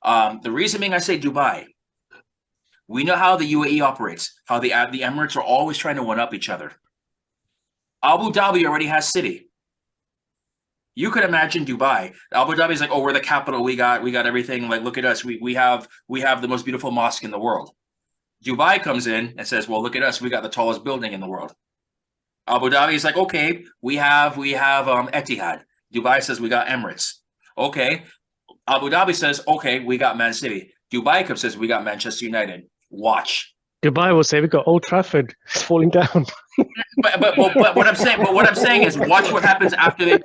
The reason being I say Dubai, we know how the UAE operates, how the Emirates are always trying to one-up each other. Abu Dhabi already has city. You could imagine Dubai. Abu Dhabi is like, oh, we're the capital. We got everything. Like, look at us. We have the most beautiful mosque in the world. Dubai comes in and says, well, look at us. We got the tallest building in the world. Abu Dhabi is like, okay, we have Etihad. Dubai says we got Emirates. Okay. Abu Dhabi says, okay, we got Man City. Dubai comes says we got Manchester United. Watch. Dubai will say we got Old Trafford. It's falling down. but what I'm saying is watch what happens after they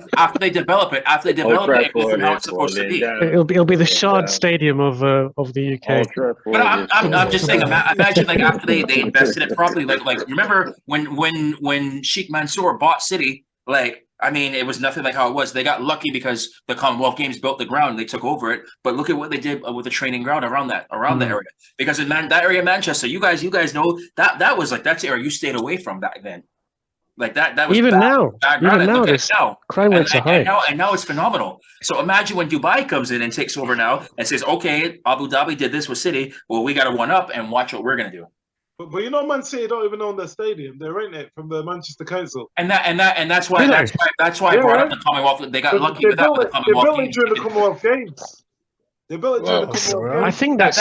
develop it. After they develop it, from how it's supposed to be. It'll be the Shard Stadium of the UK. But I'm just saying. Imagine like after they invested it properly. Like remember when Sheikh Mansour bought City, like. I mean, it was nothing like how it was. They got lucky because the Commonwealth Games built the ground and they took over it. But look at what they did with the training ground around the area. Because in that area of Manchester, you guys know that was like that's the area you stayed away from back then. Like that was even bad, now. Bad even now, this crime rates are high. And now it's phenomenal. So imagine when Dubai comes in and takes over now and says, "Okay, Abu Dhabi did this with City. Well, we got to one up and watch what we're gonna do." But you know, Man City don't even own their stadium. They rent it from the Manchester Council. And that's why I brought up the Commonwealth. They got lucky with that with the Commonwealth Games. They built it during the Commonwealth Games. They built it during the Commonwealth Games. I think that's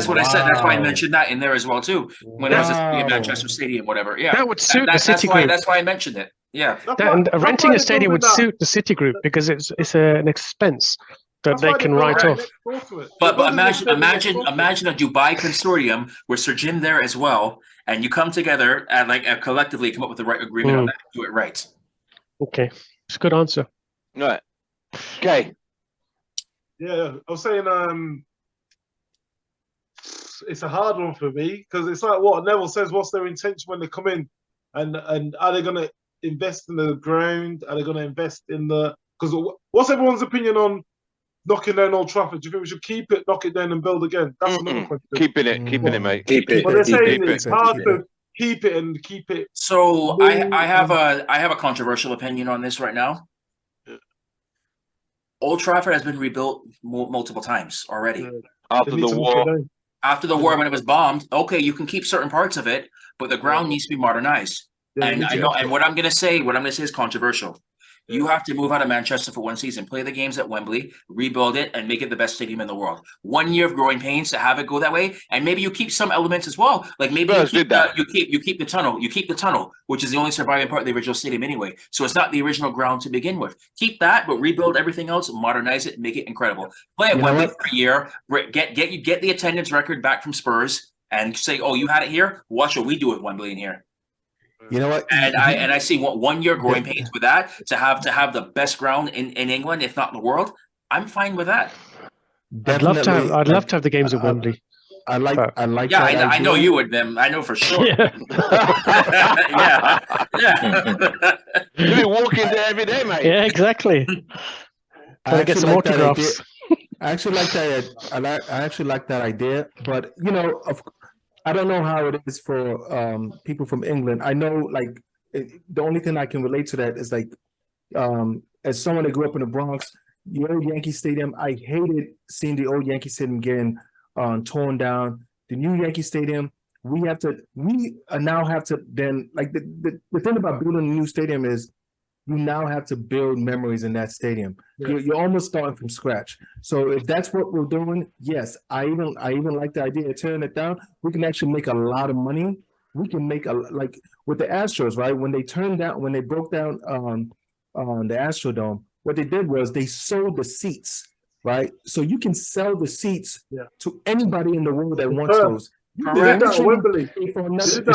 what I said. That's why I mentioned that in there as well too. When it was a Manchester Stadium, whatever. Yeah, that would suit the City Group. That's why I mentioned it. Yeah, renting a stadium would suit the City Group because it's an expense that they can write off. But imagine a Dubai consortium with Sir Jim there as well, and you come together and collectively come up with the right agreement on that, do it right. Okay, it's a good answer. All right. Okay. Yeah, I was saying it's a hard one for me because it's like what Neville says. What's their intention when they come in, and are they going to invest in the ground? Are they going to invest in the? Because what's everyone's opinion on knocking down Old Trafford? Do you think we should keep it, knock it down, and build again? That's another question. Keeping it, mate. Keep it. But they're saying keep it's it. hard to keep it and keep it. So I have a controversial opinion on this right now. Old Trafford has been rebuilt multiple times already. After the war. After the war, when it was bombed, okay, you can keep certain parts of it, but the ground needs to be modernized. And I know, and what I'm gonna say is controversial. You have to move out of Manchester for one season, play the games at Wembley, rebuild it, and make it the best stadium in the world. 1 year of growing pains to have it go that way, and maybe you keep some elements as well. Like maybe you keep the tunnel, which is the only surviving part of the original stadium anyway. So it's not the original ground to begin with. Keep that, but rebuild everything else, modernize it, make it incredible. Play at Wembley for a year, get the attendance record back from Spurs, and say, oh, you had it here. Watch what we do at Wembley in here. You know what? And I see 1 year growing pains with that to have the best ground in England, if not in the world. I'm fine with that. I'd love to have the games at Wembley. I like. Yeah, I know you would. Them, I know for sure. Yeah. You be walking there every day, mate. Yeah, exactly. Trying to get some autographs. I actually like that. I actually like that idea, but I don't know how it is for people from England. I know, the only thing I can relate to that is as someone that grew up in the Bronx, the old Yankee Stadium. I hated seeing the old Yankee Stadium getting torn down. The new Yankee Stadium, we now have to then the thing about building a new stadium is you now have to build memories in that stadium. Yeah. You're almost starting from scratch. So if that's what we're doing, yes, I even like the idea of tearing it down. We can actually make a lot of money. We can make with the Astros, right? When they broke down the Astrodome, what they did was they sold the seats, right? So you can sell the seats to anybody in the world that wants those. It's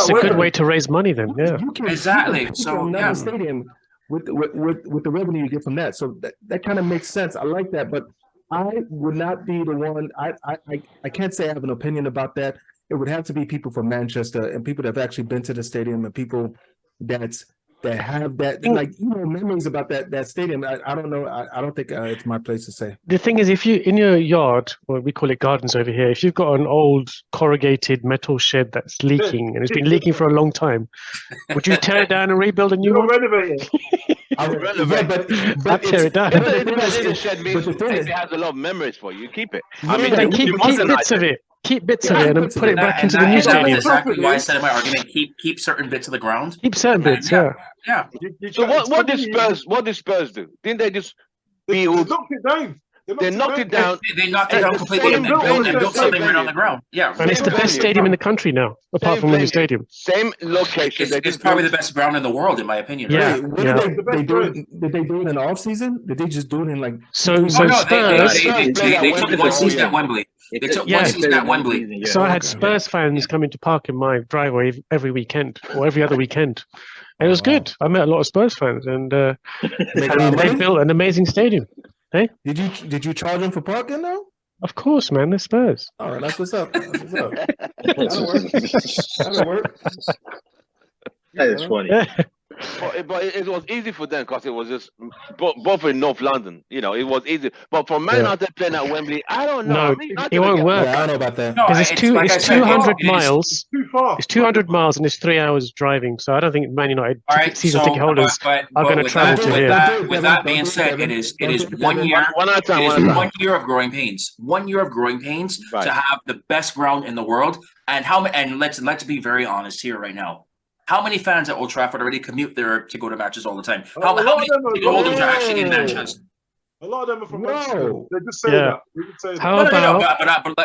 a good way to raise money then, yeah. Exactly. So stadium with the revenue you get from that. So that kind of makes sense. I like that, but I would not be the one. I can't say I have an opinion about that. It would have to be people from Manchester and people that have actually been to the stadium and people that have that memories about that stadium. I don't know. I don't think it's my place to say. The thing is, if you in your yard, or we call it gardens over here, if you've got an old corrugated metal shed that's leaking and it's been leaking for a long time, would you tear it down and rebuild a new one? Renovate it. I'd tear it down. The shed means it has a lot of memories for you. Keep it. Keep bits of it. Keep bits of it and put it back into the new stadium. That's exactly why I said in my argument: keep certain bits of the ground. Keep certain bits, yeah. So what did Spurs do? Didn't they just build? Knocked it down. They knocked it down. They knocked it down completely and built something right on the ground. Yeah, and it's the best stadium in the country now, apart from the new stadium. Same location. It's probably the best ground in the world, in my opinion. Yeah. Did they do it in the off season? Did they just do it in Spurs? They took one season at Wembley. They took one season at Wembley. So I had Spurs fans coming to park in my driveway every weekend or every other weekend. And it was good. I met a lot of Spurs fans, and they built an amazing stadium. Hey, did you charge them for parking now? Of course, man. They're Spurs. All right, that's what's up. That'll work. That is funny. But it was easy for them because it was just both in North London. It was easy. But for Man United playing at Wembley, I don't know. No, it won't work. Yeah, I don't know about that. Because it's 200 miles. It's 200 miles and it's 3 hours driving. So I don't think Man United season ticket holders are going to travel to here. With that being said, it is 1 year. It is 1 year of growing pains. 1 year of growing pains to have the best ground in the world. And let's be very honest here right now. How many fans at Old Trafford already commute there to go to matches all the time? How many holders are actually in Manchester? A lot of them are from Manchester. They just say that.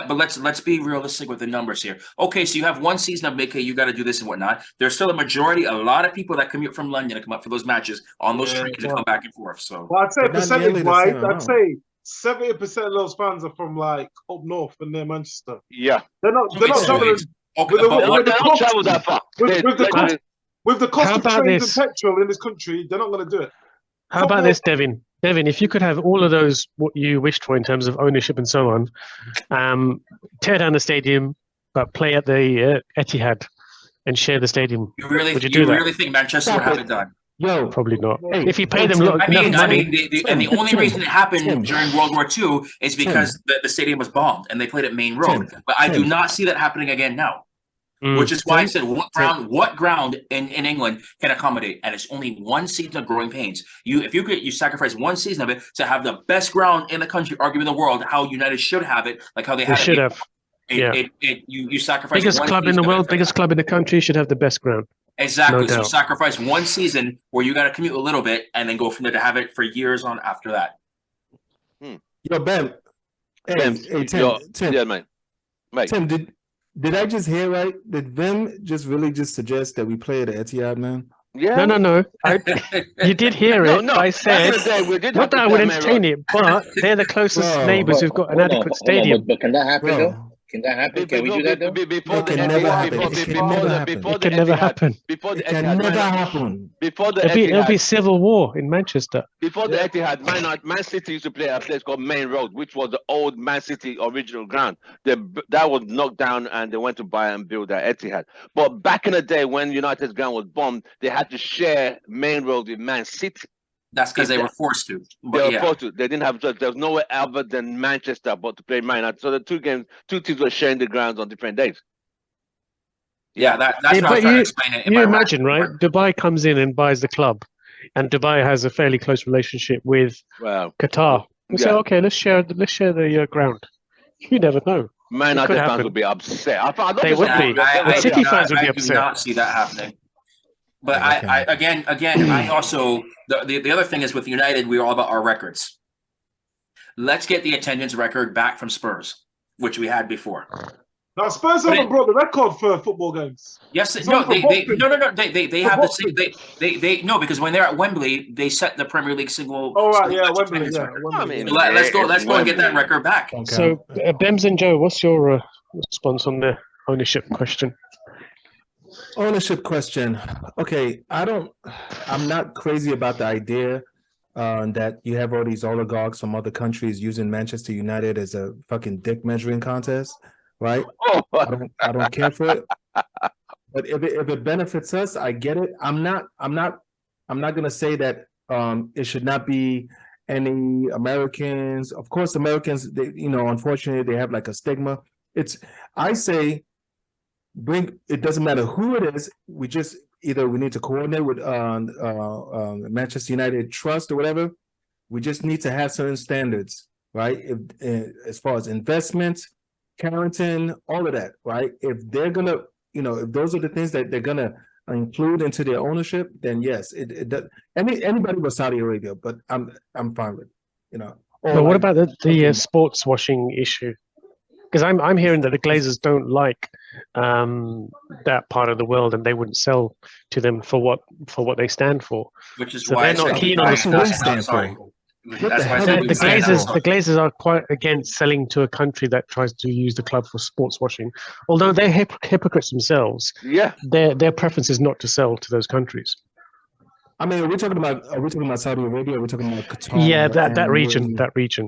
But let's be realistic with the numbers here. Okay, so you have one season of Mickey, you got to do this and whatnot. There's still a lot of people that commute from London to come up for those matches on those trains to come back and forth. So, I'd say percentage-wise, I'd say 70% of those fans are from up north and near Manchester. Yeah, they're not traveling. Okay, they don't travel that far. With the cost of trains and petrol in this country, they're not going to do it. How about this, Devin? Devin, if you could have all of those, what you wished for in terms of ownership and so on, tear down the stadium, but play at the Etihad and share the stadium. Would you really think Manchester would have it done? Yo, Probably not. Hey, If you pay them I enough money, mean, and the only reason it happened during World War II is because the stadium was bombed and they played at Main Road. But I do not see that happening again now. Which is why I said, what ground in England can accommodate? And it's only one season of growing pains. If you sacrifice one season of it to have the best ground in the country, arguably in the world, how United should have it, like how they had should it. have. You sacrifice biggest one club in the season world, biggest club in the country should have the best ground. Exactly. No So doubt. sacrifice one season where you got to commute a little bit and then go from there to have it for years on after that. Yo, Ben. Hey, Tim. Yeah, man. Mate. Tim, did I just hear right? Did Vim just suggest that we play at the Etihad, man? Yeah. No. You did hear it. No. I said, not that I would entertain it, but they're the closest neighbours who've got an adequate stadium. But can that happen though? Can that happen? Can we do that though? It can never happen. It can never happen. It can never happen. Before the It'll be civil war in Manchester. Before the Etihad, Man City used to play at a place called Main Road, which was the old Man City original ground. That was knocked down and they went to buy and build that Etihad. But back in the day when United's ground was bombed, they had to share Main Road with Man City. That's because they were forced to. They were forced to. They didn't have. There was nowhere other than Manchester but to play Man United. So the two teams were sharing the grounds on different days. Yeah, that's what I was trying to explain it. You imagine, right? Dubai comes in and buys the club, and Dubai has a fairly close relationship with Qatar. We say, okay, let's share the ground. You never know. Man United fans would be upset. They would be. City fans would be upset. I do not see that happening. But I again, I also the other thing is with United, we're all about our records. Let's get the attendance record back from Spurs, which we had before. Now Spurs haven't brought the record for football games. Yes, no, they have the same. They no, because when they're at Wembley, they set the Premier League single. Oh right, yeah, Wembley. Yeah, I mean, let's go and get that record back. Okay. So, Bems and Joe, what's your response on the ownership question? Ownership question. Okay, I'm not crazy about the idea that you have all these oligarchs from other countries using Manchester United as a fucking dick measuring contest, right? I don't care for it. But if it benefits us, I get it. I'm not gonna say that it should not be any Americans. Of course, Americans, unfortunately, they have like a stigma. I say, it doesn't matter who it is. We need to coordinate with Manchester United Trust or whatever. We just need to have certain standards, right? As far as investments, Carrington, all of that, right? If they're gonna, if those are the things that they're gonna include into their ownership, then yes, it does. Anybody but Saudi Arabia, but I'm fine with, But what about the sports washing issue? Because I'm hearing that the Glazers don't like that part of the world, and they wouldn't sell to them for what they stand for. Which is so why they're not keen on the sports. The Glazers are quite against selling to a country that tries to use the club for sports washing. Although they're hypocrites themselves, their preference is not to sell to those countries. I mean, are we talking about Saudi Arabia? Are we talking about Qatar? Yeah, that region,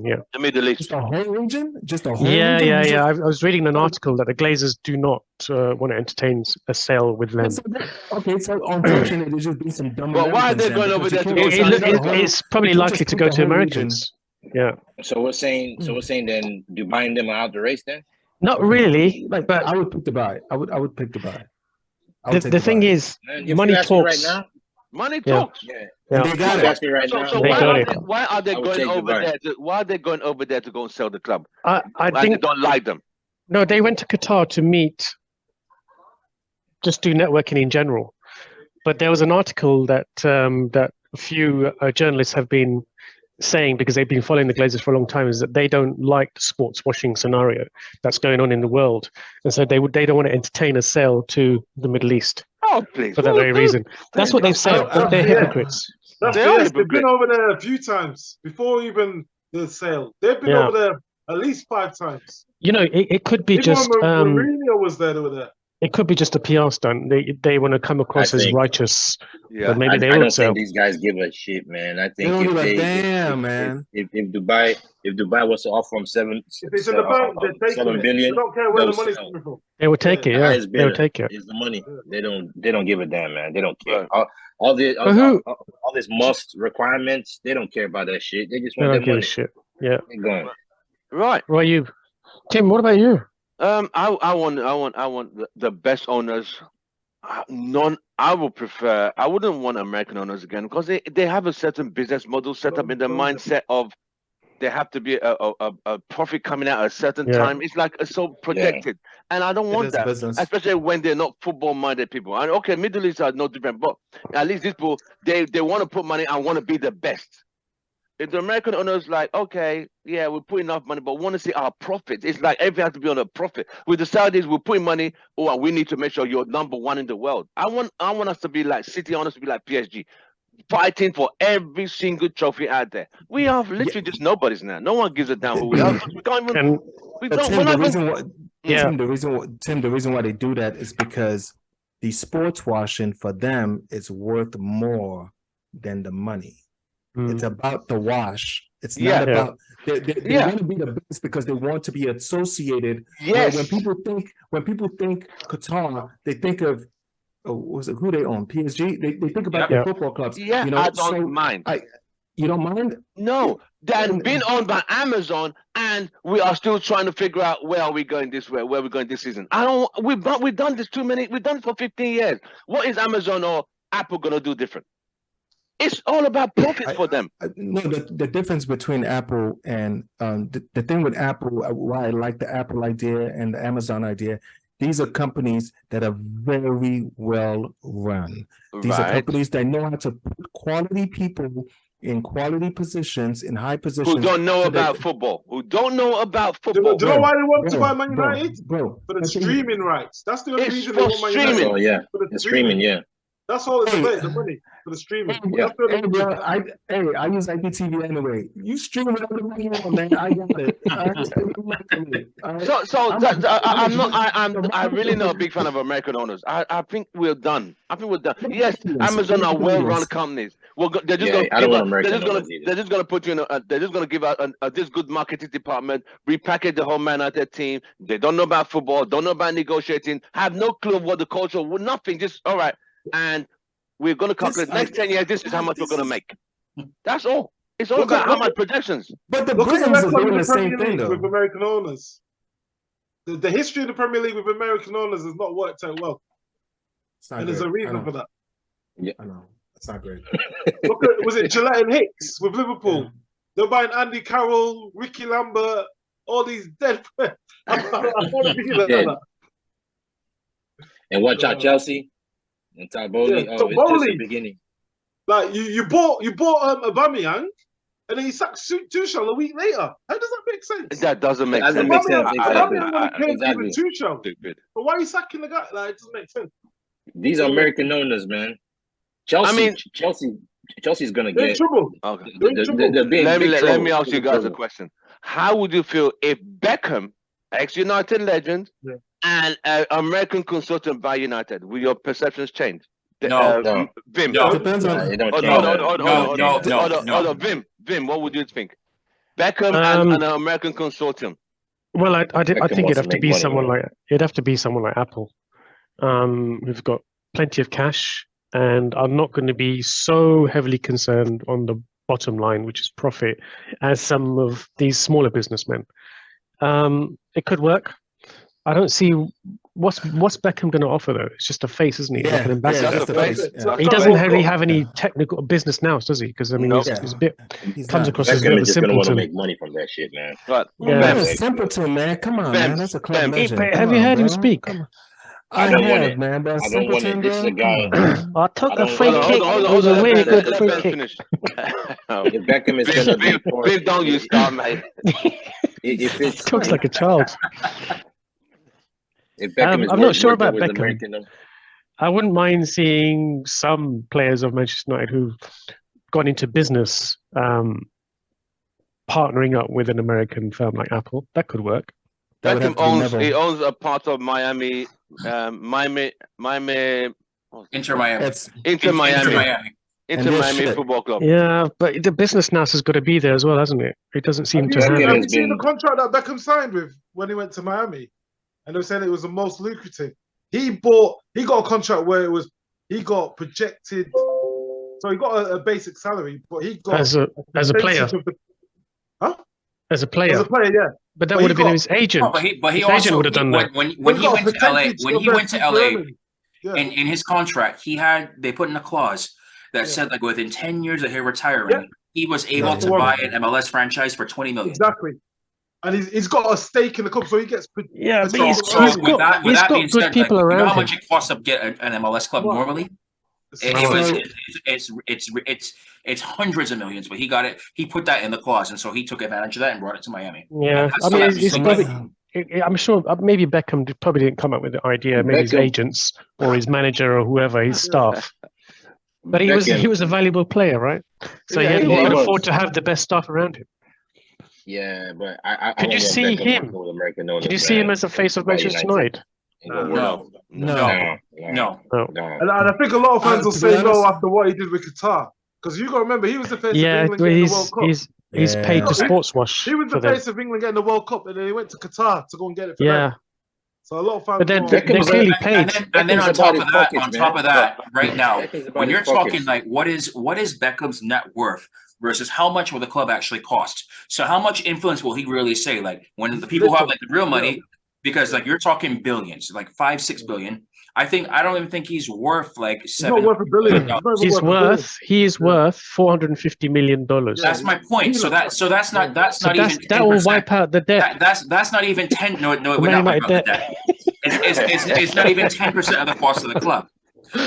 yeah. The Middle East. Just a whole region? Yeah. I was reading an article that the Glazers do not want to entertain a sale with them. Okay, so unfortunately, there's just been some dumb. But why are they going over there? It's probably likely to go to Americans. Yeah. So we're saying then Dubai and them are out the race then? Not really, but I would pick Dubai. I would pick Dubai. The thing is, money talks. Right now? Money talks. Yeah. They got it. Right now. So why are they going over there? Why are they going over there to go and sell the club? I think they don't like them. No, they went to Qatar to meet, just do networking in general. But there was an article that a few journalists have been saying, because they've been following the Glazers for a long time, is that they don't like the sports washing scenario that's going on in the world, and so they don't want to entertain a sale to the Middle East. Oh, please! For that very reason, that's what they've said. They're hypocrites. They've been over there a few times before even the sale. They've been over there at least 5 times. It could be even just. Mourinho was there. They were there. It could be just a PR stunt. They want to come across as righteous, but maybe they I will don't sell. think these guys give a shit, man. I think don't if give a they, damn, man. If Dubai was to offer them If it's in the bank, they're taking 7 billion, it. They don't care where the they'll money's sell. coming from. They will take it. The Yeah, highest they will bidder take it. is the money. They don't give a damn, man. They don't care. Right. All this must requirements, they don't care about that shit. They just They want don't their give money. a shit. Yeah. They're going. Right. What about you, Tim? What about you? I want the best owners. I would prefer. I wouldn't want American owners again because they have a certain business model set up in the mindset of there have to be a profit coming out at a certain time. It's like so projected, and I don't want that, business. especially when they're not football-minded people. And okay, Middle East are no different, but at least these people they want to put money and want to be the best. If the American owners like, okay, yeah, we put enough money, but want to see our profits. It's like everything has to be on a profit. With the Saudis, we're putting money. Oh, we need to make sure you're number one in the world. I want us to be like City, owners to be like PSG, fighting for every single trophy out there. We are literally just nobodies now. No one gives a damn who we are. We can't even. We don't. Tim, The reason why they do that is because the sports washing for them is worth more than the money. It's about the wash. It's not about they want to be the best because they want to be associated. Yes. When people think Qatar, they think of who they own? PSG. They think about the football clubs. Yeah, you know, I don't mind. You don't mind? No, then being owned by Amazon, and we are still trying to figure out where are we going this way, where are we going this season. We've done this too many. We've done it for 15 years. What is Amazon or Apple gonna do different? It's all about profits for them. No, the difference between Apple and the thing with Apple, why I like the Apple idea and the Amazon idea, these are companies that are very well run. These are companies that know how to put quality people in quality positions, in high positions. Who don't know about football. Who don't know about football. Do you know why they want to buy Man United? Bro. For the streaming rights. That's the only reason they want Man streaming. United. Oh, yeah. For the streaming, yeah. That's all it's about, the money for the streaming. Yeah. I use IPTV anyway. You stream whatever the money you want, man. I got it. I'm really not a big fan of American owners. I think we're done. Yes, Amazon are well-run companies. Well, they're just gonna put you in. They're just gonna give out this good marketing department, repackage the whole Man United team. They don't know about football, don't know about negotiating, have no clue of what the culture. Nothing. Just all right. And we're going to calculate next 10 years. This is how much we're going to make. That's all. It's all about how much projections. But the Britons are doing the same thing, though. With American owners, the history of the Premier League with American owners has not worked out well, and there's a reason for that. Yeah, I know. It's not great. Look at, was it Gillette and Hicks with Liverpool? Yeah. They're buying Andy Carroll, Ricky Lambert, all these dead. I want to be like that. And watch out, Chelsea. And Todd Bowley, it's just the beginning. Like you bought Aubameyang, and then you sacked Tuchel a week later. How does that make sense? That doesn't make sense. Exactly. Tuchel. But why are you sacking the guy? Like, it doesn't make sense. These are American owners, man. Chelsea's gonna get trouble. Okay. Let me ask you guys a question. How would you feel if Beckham, ex-United legend, and an American consultant by United, will your perceptions change? No. Vim. No. Depends on. Vim, what would you think? Beckham and an American consultant. Well, I think it'd have to be someone like Apple. Who've got plenty of cash and are not going to be so heavily concerned on the bottom line, which is profit, as some of these smaller businessmen. It could work. I don't see what's Beckham going to offer though. It's just a face, isn't he? Yeah, like an ambassador. That's the face. He doesn't really have any technical business now, does he? Because I mean, he's a bit comes across as a bit of a simpleton. Want to make money from that shit, man. But simpleton, man. Come on, man. That's a club legend. Have you heard him speak? I have, man. But I don't want it. This is a guy. I took a free kick. It was a really good free kick. If Beckham is going to be don't you start, mate. If it talks like a child. I'm not sure about Beckham. I wouldn't mind seeing some players of Manchester United who've gone into business partnering up with an American firm like Apple. That could work. Beckham owns a part of Miami Miami, Inter Miami. Inter Miami. And Inter they're Miami shit. Football Club. Yeah, but the business now has got to be there as well, hasn't it? It doesn't seem to have Beckham it. Have has you seen the been- contract that Beckham signed with when he went to Miami? And they were saying it was the most lucrative. He got a contract where he got projected. So he got a basic salary, but he got As a player. percentage of the- Huh? As a player. As a player, yeah. But that But would he have been got- his agent. Oh, but he His also agent would have done that. when But he got a went to LA percentage when of he their went to future LA earnings. Yeah. in his contract they put in a clause that said like within 10 years of him retiring, Yeah. he was able Yeah, to yeah. buy an MLS franchise for 20 million. Exactly. And he's got a stake in the club, so he gets. Yeah, but So, he's with got that being good said, people like, you know around how him. much it costs to get an MLS club What? normally? It's hundreds of millions, but he got it. He put that in the clause, and so he took advantage of that and brought it to Miami. Yeah, That's I mean, not- it's so probably. my- I'm sure maybe Beckham probably didn't come up with the idea. Maybe his Beckham- agents or his manager or whoever, his staff. But he was a valuable player, right? So Yeah, he he could was. afford to have the best staff around him. Yeah, but I Could don't you want see Beckham him? working with American owners, Can you see him man. as the face of By Manchester United. United? Ain't gonna work. No. No. And I think a lot of fans will to be say no honest- after what he did with Qatar. Because you got to remember, he was the face Yeah, of England well, getting the World Cup. he's paid to Yeah. sports wash He was for the them. face of England getting the World Cup, and then he went to Qatar to go and get it for Yeah, them. So a lot of fans. but then know- they're Beckham's clearly a- paid. And then on Beckham's top about of his that, pockets, man. right now, Beckham's about when his you're talking pockets. like what is Beckham's net worth versus how much will the club actually cost? So how much influence will he really say? Like when the people who have like the real money, because like you're talking billions, like 5-6 billion. I don't even think he's worth like He's $7 not worth $1 billion. billion. He's not even He is worth $450 million. That's my point. So that's not So even that will 10%. wipe out the debt. That's not even 10. No, The we're Man not United about the debt. It's not even 10% of the cost of the club.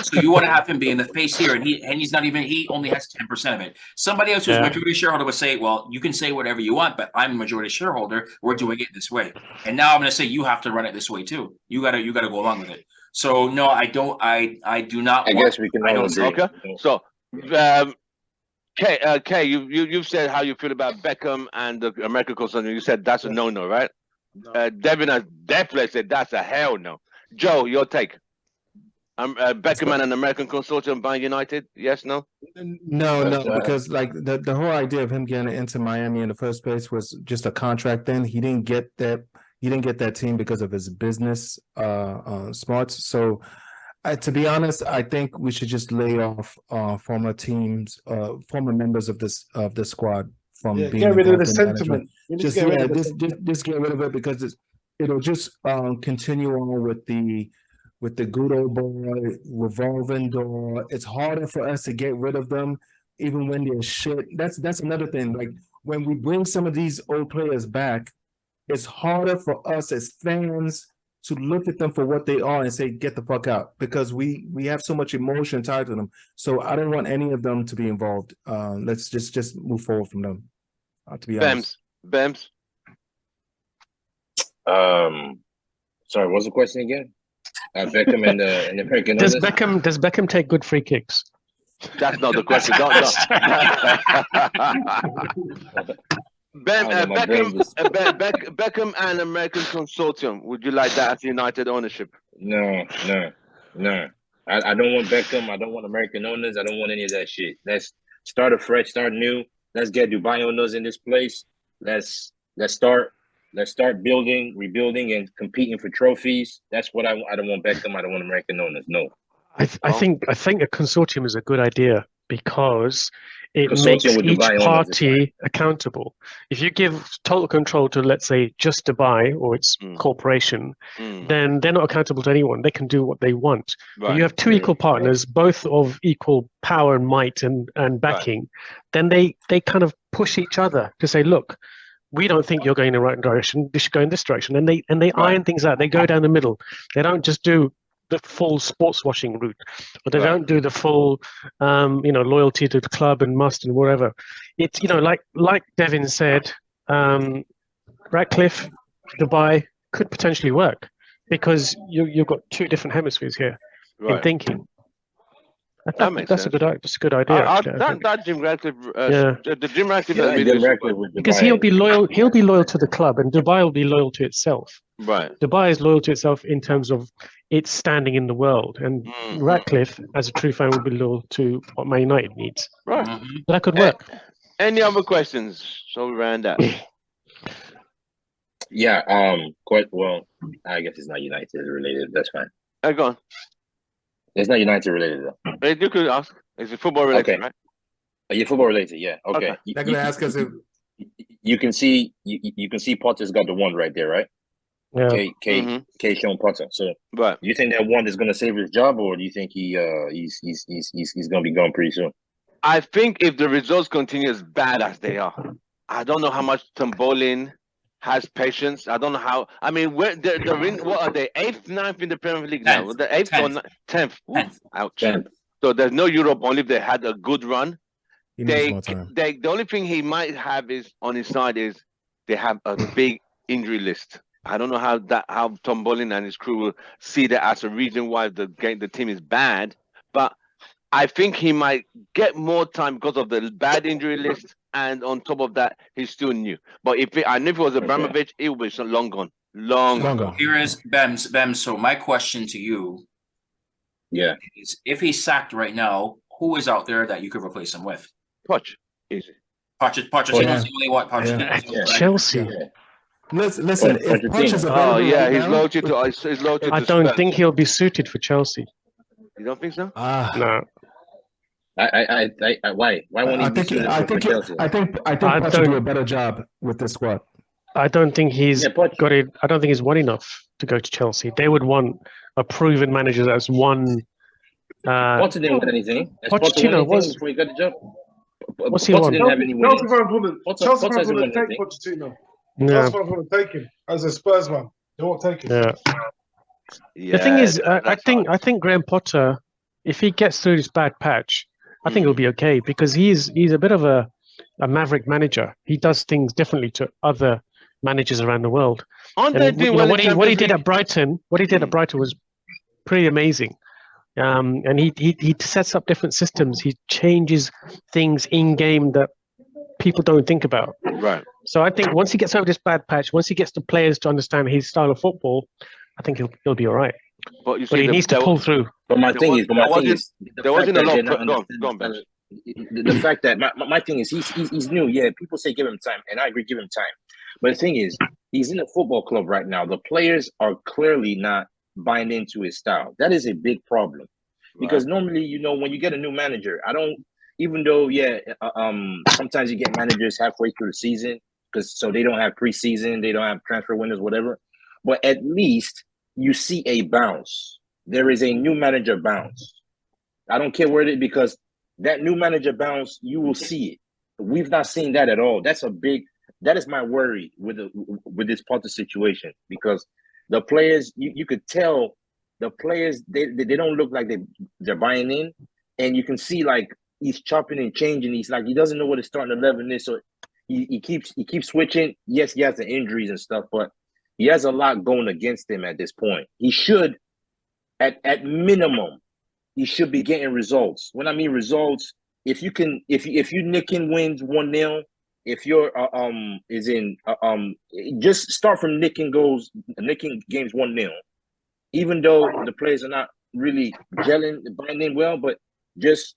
So you want to have him be in the face here, and he's not even. He only has 10% of it. Somebody else who's Yeah. majority shareholder would say, "Well, you can say whatever you want, but I'm a majority shareholder. We're doing it this way." And now I'm going to say you have to run it this way too. You gotta go along with it. So no, I don't. I do not. I guess we can all agree. Okay. So, Kay, you've said how you feel about Beckham and the American consortium. You said that's a no-no, right? No. Devin has definitely said that's a hell no. Joe, your take? Beckham and an American consortium buying United? Yes, no? No, because like the whole idea of him getting into Miami in the first place was just a contract. Then he didn't get that team because of his business smarts. So, to be honest, I think we should just lay off former members of this squad from being get rid of the involved in management. sentiment. You need to Just get rid of the sentiment. just get rid of it because it'll just continue on with the good old boy revolving door. It's harder for us to get rid of them, even when they're shit. That's another thing. Like when we bring some of these old players back, it's harder for us as fans to look at them for what they are and say, get the fuck out, because we have so much emotion tied to them. So I don't want any of them to be involved. Let's just move forward from them. To be honest. Bems. Sorry, what's the question again? Beckham and the American Does owners? Beckham take good free kicks? That's not the question. Don't. Beckham and American consortium. Would you like that as United ownership? No. I don't want Beckham. I don't want American owners. I don't want any of that shit. Let's start afresh, start new. Let's get Dubai owners in this place. Let's start building, rebuilding, and competing for trophies. That's what I don't want Beckham. I don't want American owners. No. I think a consortium is a good idea because it makes Consortium with each Dubai owners is party accountable. If you give total control to, let's say, just Dubai or its corporation, then they're not accountable to anyone. They can do what they want. But you have two equal partners, both of equal power and might and backing. Then they kind of push each other to say, look, we don't think you're going in the right direction. This should go in this direction. And they iron things out. They go down the middle. They don't just do the full sports washing route, or they don't do the full, loyalty to the club and must and whatever. It's like Devin said, Ratcliffe, Dubai could potentially work because you've got two different hemispheres here in thinking. That makes that's sense. That's a good idea. Actually, that Jim Ratcliffe, Yeah. the Jim Ratcliffe Yeah, admitted Jim is super. Ratcliffe with because Dubai. he'll be loyal. He'll be loyal to the club, and Dubai will be loyal to itself. Right. Dubai is loyal to itself in terms of its standing in the world, and Ratcliffe, as a true fan, will be loyal to what Man United needs. Right. That could work. Any other questions? So we ran that. Yeah, quite well. I guess it's not United related. That's fine. Go on. It's not United related though. You could ask. Is it football related, Okay. right? Yeah, football related. Yeah. Okay. They're gonna ask us if You can see you can see Potter's got the one right there, right? Yeah. K Sean Potter. So Right. do you think that one is gonna save his job, or do you think he's gonna be gone pretty soon? I think if the results continue as bad as they are, I don't know how much Tombolin has patience. I don't know how. I mean, they're in, what are they, 8th, 9th in the Premier League now? 10th. The 8th or 10th? 10th. Ouch. 10th. So there's no Europe. Only if they had a good run. he needs more time. The only thing he might have is on his side is they have a big injury list. I don't know how Tombolin and his crew will see that as a reason why the team is bad, but I think he might get more time because of the bad injury list, and on top of that, he's still new. But if it was Abramovich, it would be so long gone. Long gone. Here is Bems. So my question to you is, if he's sacked right now, who is out there that you could replace him with? Poch. Easy. Pochettino's the only one. Pochettino's the only one. Chelsea. Listen, if Poch is available Oh yeah, right he's now, loyalty to. He's loyalty to I don't Spurs. think he'll be suited for Chelsea. You don't think so? No. Why won't he I be think suited I for think Chelsea? I think Poch will do a better job with this squad. I don't think he's Poch- got it. I don't think he's won enough to go to Chelsea. They would want a proven manager that's won. Potter didn't win anything. Has Potter Pochettino won anything was- before he got the job. What's he Potter won? didn't have any Chelsea winnings. fans wouldn't. Potter Chelsea fans hasn't wouldn't won take anything. Pochettino. Yeah, Chelsea fans wouldn't take him as a Spurs man. They won't take him. yeah. Yeah, The thing is, I that's think hard. Graham Potter, if he gets through this bad patch, I think he'll be okay because he's a bit of a maverick manager. He does things differently to other managers around the world. Aren't And they doing well in what he Champions did League? at Brighton, was pretty amazing. And he sets up different systems. He changes things in game that people don't think about. Right. So I think once he gets over this bad patch, once he gets the players to understand his style of football, I think he'll be all right. But you see, But he needs to pull through. But my There thing was- is, the there fact wasn't a that lot they're of not go understanding on, Ben. the fact that my thing is he's new. Yeah, people say give him time, and I agree, give him time. But the thing is, he's in a football club right now. The players are clearly not buying into his style. That is a big problem because normally, when you get a new manager, even though sometimes you get managers halfway through the season so they don't have preseason, they don't have transfer windows, whatever. But at least you see a bounce. There is a new manager bounce. I don't care where it is, because that new manager bounce, you will see it. We've not seen that at all. That is my worry with this Potter situation, because the players, you could tell the players, they don't look like they're buying in, and you can see like he's chopping and changing. He's like, he doesn't know what his starting 11 is, so he keeps switching. Yes, he has the injuries and stuff, but he has a lot going against him at this point. He should, at minimum, he should be getting results. When I mean results, if you nicking wins 1-0, if you're just start from nicking games 1-0, even though the players are not really gelling, buying in well, but just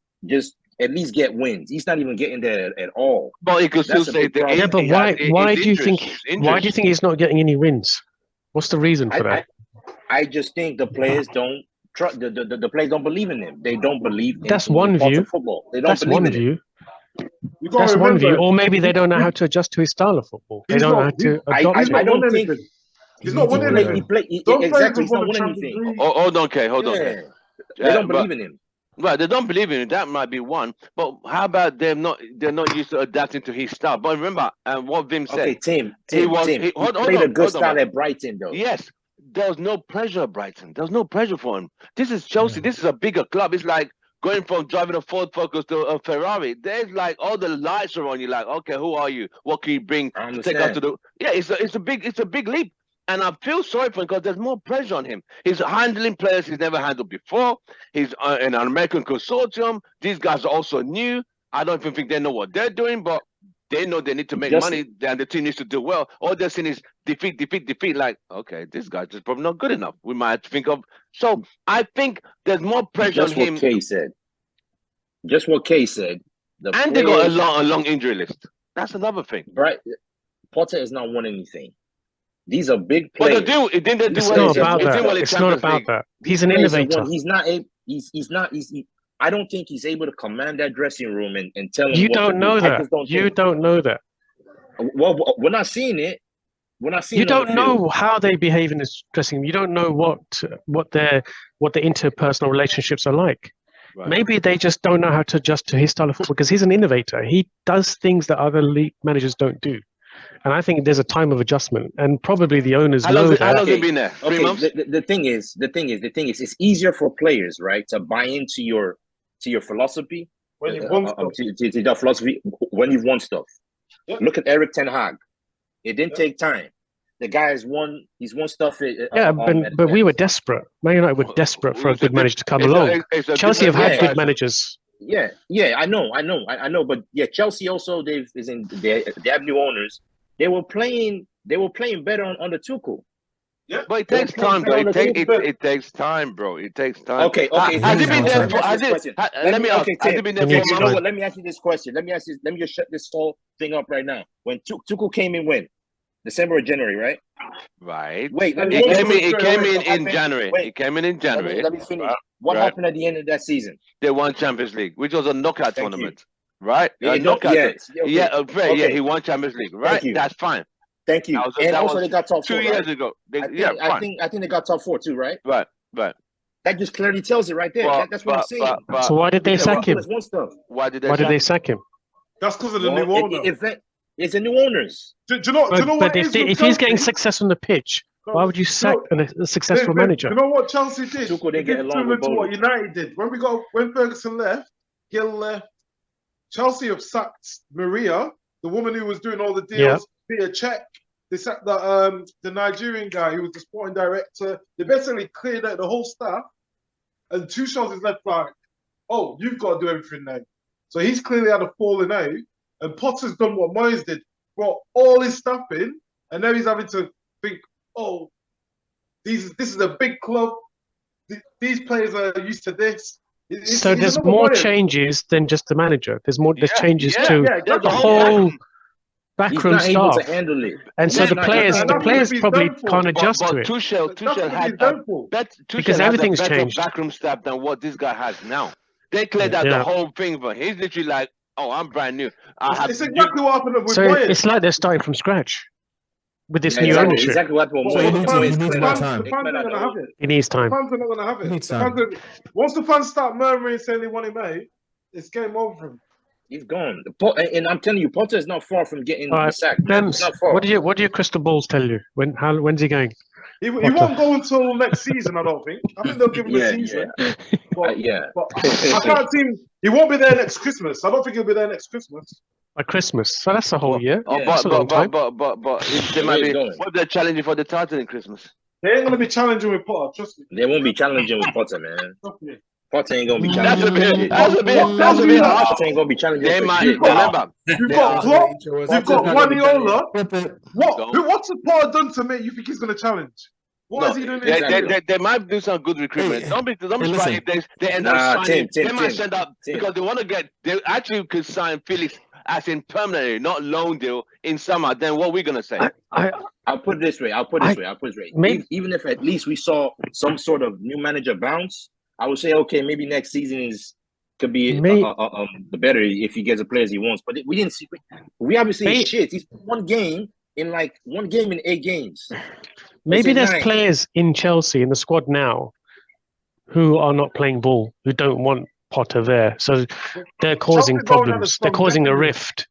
at least get wins. He's not even getting there at all. But you could still say that. Yeah, but why do you think he's not getting any wins? What's the reason for that? I just think the players don't trust. The players don't believe in him. They don't believe. That's one view. Football. They don't That's believe one in view. That's one view. Or maybe they don't know how to adjust to his style of football. They don't know how to adopt. I don't think he's not winning anything. Exactly. He's not winning anything. Hold on, Kay. Hold on. They don't believe in him. Right, they don't believe in it. That might be one. But how about they're not used to adapting to his style? But remember, what Vim said. Okay, Tim. He played a good style at Brighton, though. Yes, there was no pressure at Brighton. There was no pressure for him. This is Chelsea. This is a bigger club. It's like going from driving a Ford Focus to a Ferrari. There's like all the lights are on you. Like, okay, who are you? What can you bring to take us to the? Yeah, it's a big leap. And I feel sorry for him because there's more pressure on him. He's handling players he's never handled before. He's in an American consortium. These guys are also new. I don't even think they know what they're doing, but they know they need to make money, and the team needs to do well. All they're seeing is defeat. Like, okay, this guy's just probably not good enough. We might have to think of. So I think there's more pressure on him. Just what Kay said. And they got a long injury list. That's another thing. Right. Potter has not won anything. These are big players. But it's not about that. It's not about that. He's an innovator. He's not. I don't think he's able to command that dressing room and tell him. You don't know that. You don't know that. Well, we're not seeing it. We're not seeing. You don't know how they behave in this dressing room. You don't know what their interpersonal relationships are like. Right. Maybe they just don't know how to adjust to his style of football because he's an innovator. He does things that other league managers don't do. And I think there's a time of adjustment, and probably the owners know that. How long has he been there? 3 months? The thing is, it's easier for players, right, to buy into your philosophy when you've won stuff. To that philosophy when you've won stuff. Yep. Look at Eric Ten Hag. It didn't take time. The guy has won. He's won stuff. But we were desperate. Man United were desperate for a good manager to come along. Chelsea have had good managers. Yeah, I know. But yeah, Chelsea also they have new owners. They were playing better under Tuchel. Yeah, but it takes time, though. It takes time, bro. It takes time. Okay. Has he been there? Let me ask. Has he been there? You know what? Let me ask you this question. Let me just shut this whole thing up right now. When Tuchel came in, when December or January, right? Right. Wait. It came in in January. It came in January. Let me finish. What happened at the end of that season? They won Champions League, which was a knockout tournament, right? Knockout. Yeah. He won Champions League, right? That's fine. Thank you. And also they got top 4 years ago. I think they got top 4 too, right? Right. That just clearly tells it right there. That's what I'm saying. So why did they sack him? Why did they sack him? That's because of the new owner. It's the new owners. Do you know what? If he's getting success on the pitch, why would you sack a successful manager? You know what Chelsea did? Tuchel didn't get along with what United did. When Ferguson left, Gill left. Chelsea have sacked Maria, the woman who was doing all the deals. Peter Cech. They sacked the Nigerian guy who was the sporting director. They basically cleared out the whole staff, and Tuchel is left like, oh, you've got to do everything now. So he's clearly had a falling out, and Potter's done what Moyes did, brought all his stuff in, and now he's having to think, oh, this is a big club. These players are used to this. So there's more changes than just the manager. There's changes to the whole backroom staff. And so the players probably can't adjust to it. Tuchel had because everything's changed. Backroom staff than what this guy has now. They cleared out the whole thing for him. He's literally like, oh, I'm brand new. It's exactly what happened with So it's like they're starting from scratch with this new ownership. Exactly what He needs time. The fans are not going to have it. He needs time. Once the fans start murmuring saying they want him out, it's game over for him. He's gone. And I'm telling you, Potter is not far from getting sacked. What do your crystal balls tell you? When's he going? He won't go until next season, I don't think. I think they'll give him a season. But I can't see him. He won't be there next Christmas. I don't think he'll be there next Christmas. By Christmas, so that's a whole year. But they might be. What they're challenging for the title in Christmas? They ain't gonna be challenging with Potter. Trust me. They won't be challenging with Potter, man. Potter ain't gonna be challenging. That's a bit harsh. Potter ain't gonna be challenging. They might remember. You've got Klopp. You've got Guardiola. What's the Potter done to me? You think he's gonna challenge? What is he doing? They might do some good recruitment. Don't be surprised if they end up signing. They might send up because they want to get. They actually could sign Felix as in permanently, not loan deal in summer. Then what are we gonna say? I'll put it this way. Even if at least we saw some sort of new manager bounce, I would say okay, maybe next season could be the better if he gets the players he wants. But we didn't see. We haven't shit. He's one game in 8 games. Maybe there's players in Chelsea in the squad now who are not playing ball, who don't want Potter there. So they're causing problems. They're causing a rift.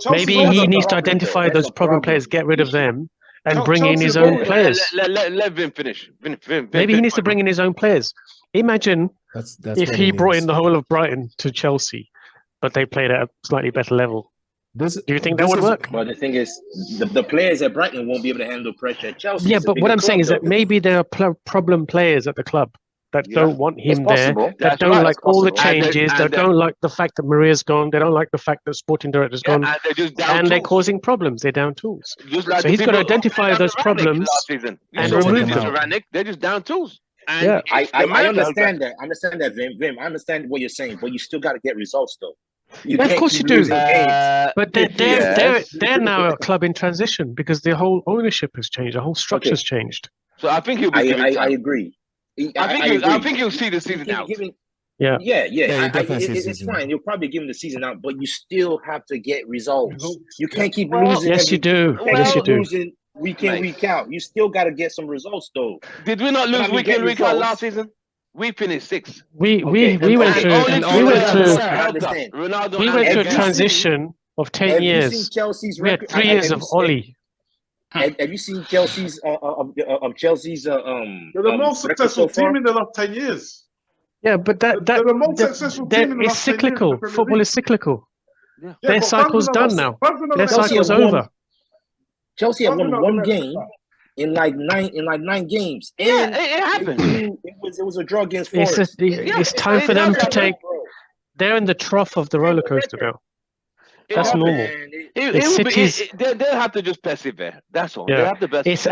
Maybe he needs to identify those problem players, get rid of them, and bring in his own players. Let Vim finish. Maybe he needs to bring in his own players. Imagine if he brought in the whole of Brighton to Chelsea, but they played at a slightly better level. Do you think that would work? But the thing is, the players at Brighton won't be able to handle pressure at Chelsea. Yeah, but what I'm saying is that maybe there are problem players at the club that don't want him there, that don't like all the changes, that don't like the fact that Maria's gone, they don't like the fact that sporting director's gone, and they're causing problems. They're down tools. So he's got to identify those problems and remove them. They're just down tools. And I understand that. I understand that, Vim. I understand what you're saying, but you still got to get results, though. Of course you do. But they're now a club in transition because the whole ownership has changed. The whole structure's changed. So I think he'll be. I agree. I think you'll see the season out. Yeah. It's fine. You'll probably give him the season out, but you still have to get results. You can't keep losing. Yes, you do. Yes, you do. Losing week in, week out. You still got to get some results, though. Did we not lose week in, week out last season? We finished 6th. We went through a transition of 10 years. We had 3 years of Oli. Have you seen Chelsea's Chelsea's they're the most successful team in the last 10 years. Yeah, but they're the most successful team in the last 10 years. Cyclical. Football is cyclical. Yeah. Their cycle's done now. Their cycle's over. Chelsea have won one game in like 9 games. And it happened. It was a draw against Forest. It's time for them to take. They're in the trough of the roller coaster now. That's normal. They'll have to just persevere. That's all. Yeah. It's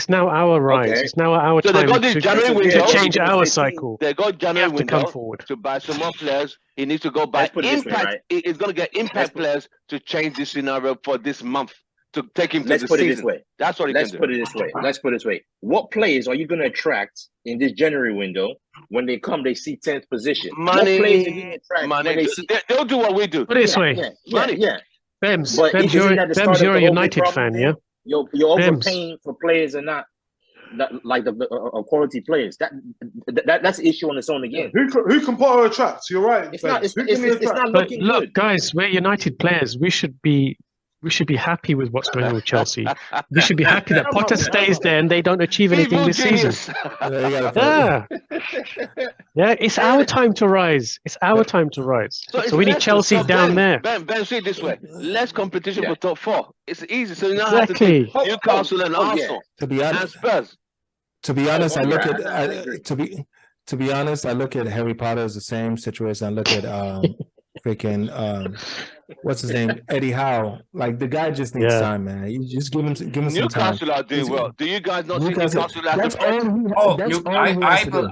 now our rise. Okay. It's now our time to change our cycle. They got January window to come forward to buy some more players. He needs to go buy impact. He's going to get impact players to change the scenario for this month. To take him to the season. Let's put it this way. That's what he can do. Let's put it this way. What players are you going to attract in this January window when they come? They see 10th position. Money. What players are you going to attract? Money. They'll do what we do. Put it this way. Money. Bems, you're a United fan, yeah? You're overpaying for players and not like the quality players. That's the issue on its own again. Who can Potter attract? You're right. It's not looking good. Look, guys, we're United players. We should be happy with what's going on with Chelsea. We should be happy that Potter stays there and they don't achieve anything this season. It's our time to rise. It's our time to rise. So we need Chelsea down there. Ben, see it this way. Less competition for top 4. It's easy. So you now have to take Newcastle and Arsenal and Spurs. To be honest, I look at Harry Potter as the same situation. I look at freaking what's his name, Eddie Howe. Like the guy just needs time, man. You just give him some time. Newcastle are doing well. Do you guys not see Newcastle as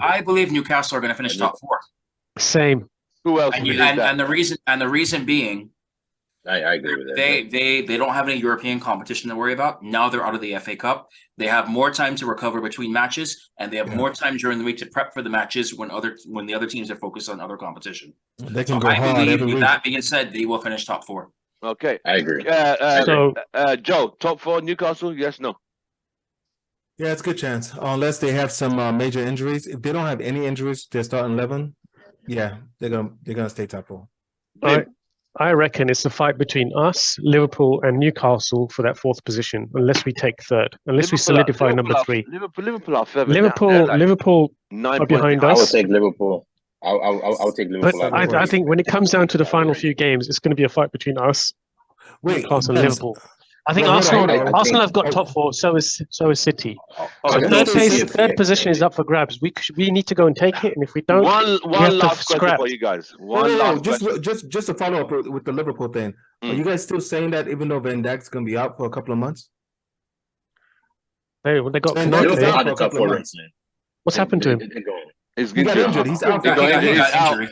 I believe Newcastle are going to finish top 4. Same. Who else? And the reason being, I agree with that. They don't have any European competition to worry about. Now they're out of the FA Cup. They have more time to recover between matches, and they have more time during the week to prep for the matches when the other teams are focused on other competition. They can go hard every week. With that being said, they will finish top 4. Okay, I agree. Joe, top 4 Newcastle? Yes, no. Yeah, it's a good chance, unless they have some major injuries. If they don't have any injuries, they're starting 11. Yeah, they're gonna stay top 4. I reckon it's a fight between us, Liverpool, and Newcastle for that 4th position, unless we take 3rd, unless we solidify number 3. Liverpool are further Liverpool are behind us. I would take Liverpool. I'll take Liverpool. But I think when it comes down to the final few games, it's going to be a fight between us, Newcastle, and Liverpool. I think Arsenal have got top 4. So is City. Third position is up for grabs. We need to go and take it, and if we don't, one last question for you guys. Just to follow up with the Liverpool thing. Are you guys still saying that even though Van Dijk's going to be out for a couple of months? They got What's happened to him? He's injured. He's out.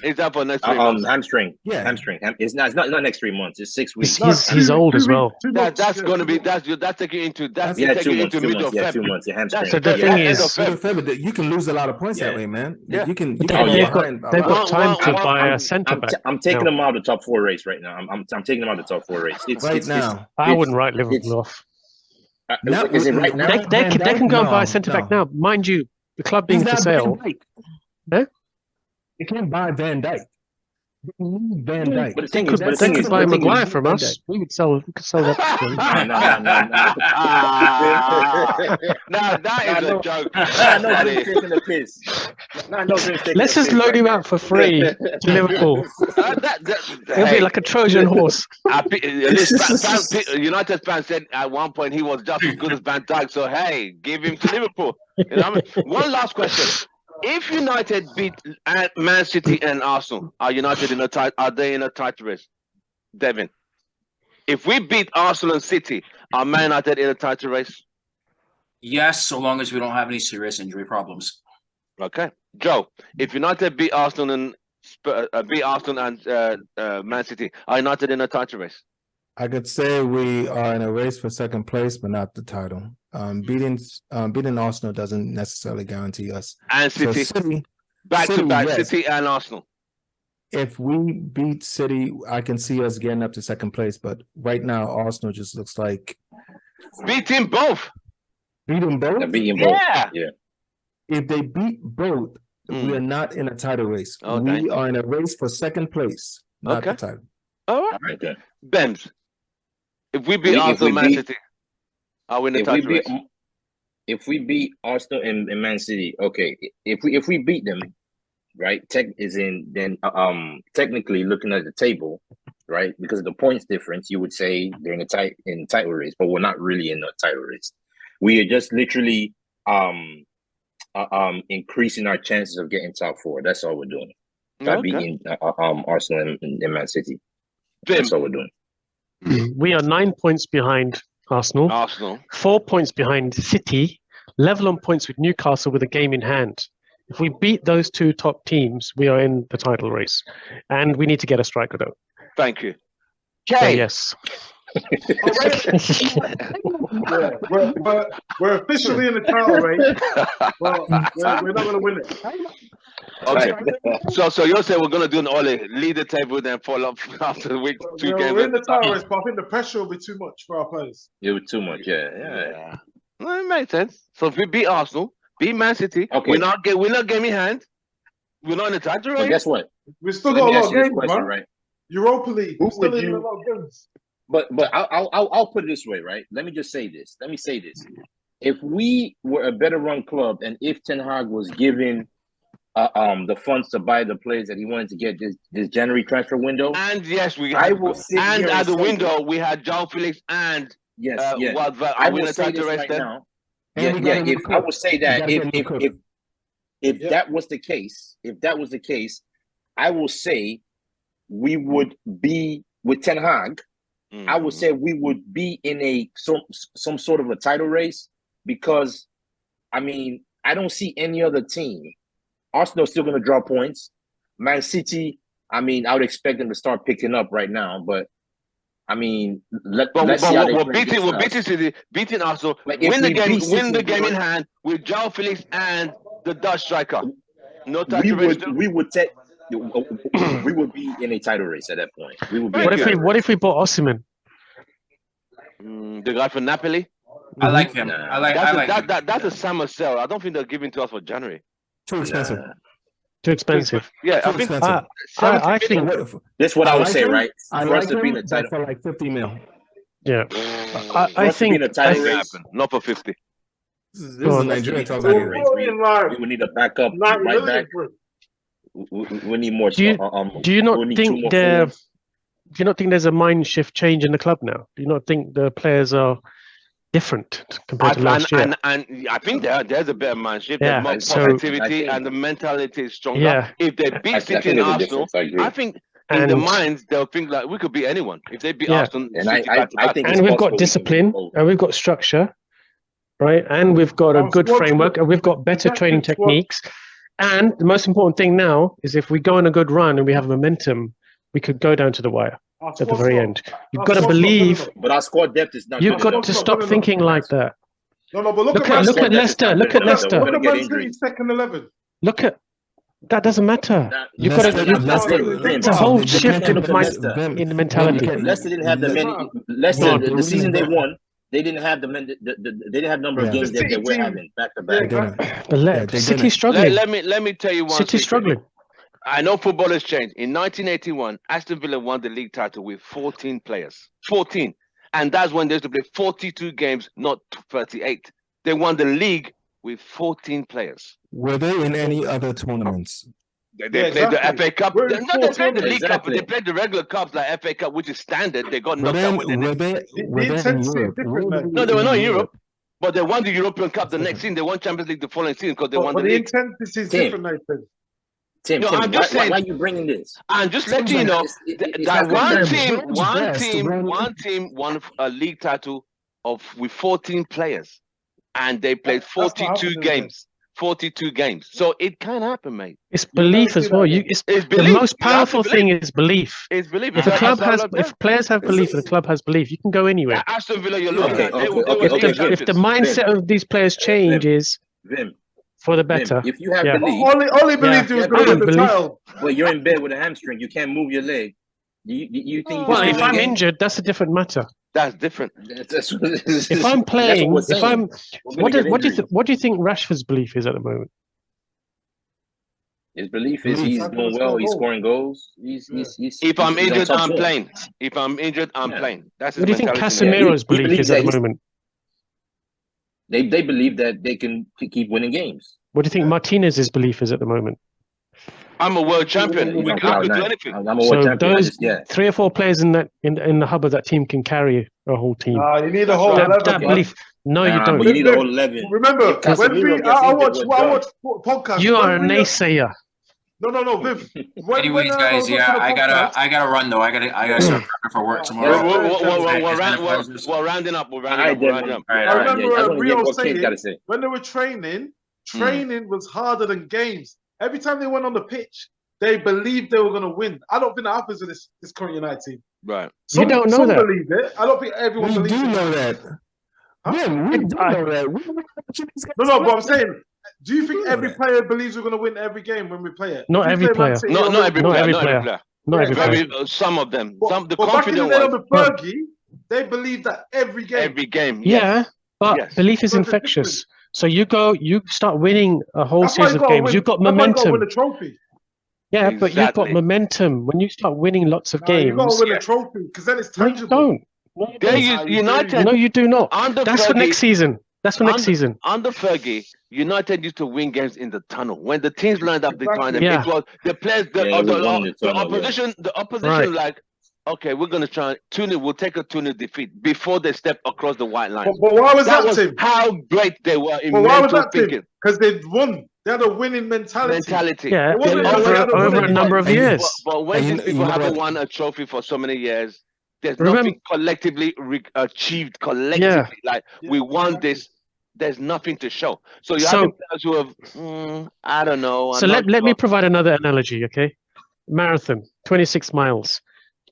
He's out for next 3 months. Hamstring. Yeah, hamstring. It's not next 3 months. It's 6 weeks. He's old as well. That's going to be that's taking into middle of February. 2 months. Yeah, hamstring. So the thing is, you can lose a lot of points that way, man. Yeah. You can. They've got time to buy a centre back. I'm taking them out of the top 4 race right now. I'm taking them out of the top 4 race. I wouldn't write Liverpool off. Is it right now? They can go and buy a centre back now, mind you. The club being for sale. You can't buy Van Dijk. Van Dijk. But the They thing could, is, but the they thing could is, buy the thing Maguire is, from us. We could sell that. Now that is a joke. No, Vim's taking the piss. No, Vim's taking Let's the just piss load right him now. out for free to Liverpool. It'll be like a Trojan horse. United fans said at one point he was just as good as Van Dijk. So hey, give him to Liverpool. You know what I mean? One last question: if United beat Man City and Arsenal, are United in a tight? Are they in a tight race? Devin, if we beat Arsenal and City, are Man United in a tight race? Yes, so long as we don't have any serious injury problems. Okay, Joe. If United beat Arsenal and Man City, are United in a title race? I could say we are in a race for second place, but not the title. Beating Arsenal doesn't necessarily guarantee us. And City, back to back, yes. City and Arsenal. If we beat City, I can see us getting up to second place. But right now, Arsenal just looks like beating both. Beating both. Yeah. If they beat both, we are not in a title race. We are in a race for second place, not the title. All right. Okay. Bems, if we beat Arsenal, Man City, are we in the title race? If we beat Arsenal and Man City, okay. If we beat them, right? Technically looking at the table, right? Because of the points difference, you would say they're in a title race, but we're not really in a title race. We are just literally increasing our chances of getting top four. That's all we're doing. By beating Arsenal and Man City. That's all we're doing. We are 9 points behind Arsenal. 4 points behind City. Level on points with Newcastle with a game in hand. If we beat those two top teams, we are in the title race. And we need to get a striker though. Thank you. So, yes. We're officially in the title race, but we're not going to win it. Okay, so you're saying we're going to do an Ole, lead the table, then fall off after the week 2 games. We're in the title race, but I think the pressure will be too much for our players. It was too much, yeah. Well, it makes sense. So if we beat Arsenal, beat Man City, we're not game in hand. We're not in the title race. But guess what? We still got a lot of games, man. Right? Europa League. We're still in a lot of games. But I'll put it this way, right? Let me just say this. If we were a better run club, and if Ten Hag was given the funds to buy the players that he wanted to get this January transfer window, and yes, we had, and at the window we had João Felix and I will say this right now. I would say that if that was the case, I will say we would be with Ten Hag. I would say we would be in some sort of a title race because, I mean, I don't see any other team. Arsenal's still going to draw points. Man City, I mean, I would expect them to start picking up right now, but I mean, let's see how they play. Beating Arsenal, win the game in hand with João Felix and the Dutch striker. No title race. We would be in a title race at that point. We would be. What if we bought Osimhen? The guy from Napoli. I like him. That's a summer sale. I don't think they're giving to us for January. Too expensive. Too expensive. Yeah, I think that's what I would say, right? For us to be in the title for like 50 mil. Yeah, I think not for 50. This is a Nigerian talking race. We would need a backup right back. We need more. Do you not think there's a mind shift change in the club now? Do you not think the players are different compared to last year? And I think there's a better mind shift. There's more positivity and the mentality is stronger. Yeah. If they beat City and Arsenal, I think in the minds they'll think like we could beat anyone if they beat Arsenal. And I think we've got discipline and we've got structure, right? And we've got a good framework and we've got better training techniques. And the most important thing now is if we go on a good run and we have momentum, we could go down to the wire at the very end. You've got to believe. But our squad depth is not. You've got to stop thinking like that. No, but look at Leicester. Look at Leicester. Look at Man City's second 11. Look at that. Doesn't matter. You've got to. It's a whole shift in the mentality. Leicester didn't have the season they won. They didn't have they didn't have number of games that we're having back to back. City's struggling. Let me tell you one. City's struggling. I know football has changed. In 1981, Aston Villa won the league title with 14 players. 14. And that's when they used to play 42 games, not 38. They won the league with 14 players. Were they in any other tournaments? They played the FA Cup. We're They played the League Cup, exactly. but they played the regular cups like FA Cup, which is standard. They got Were knocked out with the they in Europe? No, they were not in Europe, but they won the European Cup the next season. They won Champions League the following season because they won the league. The intensity is different, Nathan. Tim, No, I'm just saying. why are you bringing this? I'm just letting you know It's that not one team won a league title with 14 players, and they played 42 games. 42 games. So it can happen, mate. It's belief as well. It's belief. The most powerful thing is belief. It's belief. If if players have belief and the club has belief, you can go anywhere. Aston Villa, you're looking Okay, at. if the mindset of these players changes for the better. If you have belief, Only believed he was going to win the title. But you're in bed with a hamstring, you can't move your leg. You think? Well, if I'm injured, that's a different matter. That's different. If I'm playing, what do you think Rashford's belief is at the moment? His belief is he's doing well. He's scoring goals. If I'm injured, I'm playing. If I'm injured, I'm playing. That's his what do you think Casemiro's belief is at the moment? They believe that they can keep winning games. What do you think Martinez's belief is at the moment? I'm a world champion. We could do anything. I'm a world champion. Those 3 or 4 players in the hub of that team can carry a whole team. You need a whole 11. That belief. No, you don't. But you need a whole 11. Remember, I watch podcasts. You are a naysayer. No, Viv. Anyways, guys, I gotta run though. I gotta start prepping for work tomorrow. We're rounding up. I remember Rio saying when they were training was harder than games. Every time they went on the pitch, they believed they were going to win. I don't think that happens with this current United team. Right. You don't know that. Some believe it. I don't think everyone believes it. We do know that. Yeah, we do know that. No, but I'm saying, do you think every player believes we're going to win every game when we play it? Not every player. Not every player. Some of them. The confident ones. Under Fergie, they believe that every game. Every game. Yeah, but belief is infectious. So you start winning a whole series of games. You've got momentum. Win a trophy. Yeah, but you've got momentum. When you start winning lots of games, you've got to win a trophy because then it's tangible. No, you don't. United. No, you do not. That's for next season. That's for next season. Under Fergie, United used to win games in the tunnel. When the teams lined up behind them, it was the players, the opposition, like, okay, we're going to try 2-0. We'll take a 2-0 defeat before they step across the white line. But why was that, Tim? How great they were in mental thinking. Because they'd won. They had a winning mentality. Yeah, over a number of years. But when these people haven't won a trophy for so many years, there's nothing collectively achieved collectively. Yeah. Like, we won this. There's nothing to show. So you have players who have, I don't know. So let me provide another analogy, okay? Marathon, 26 miles.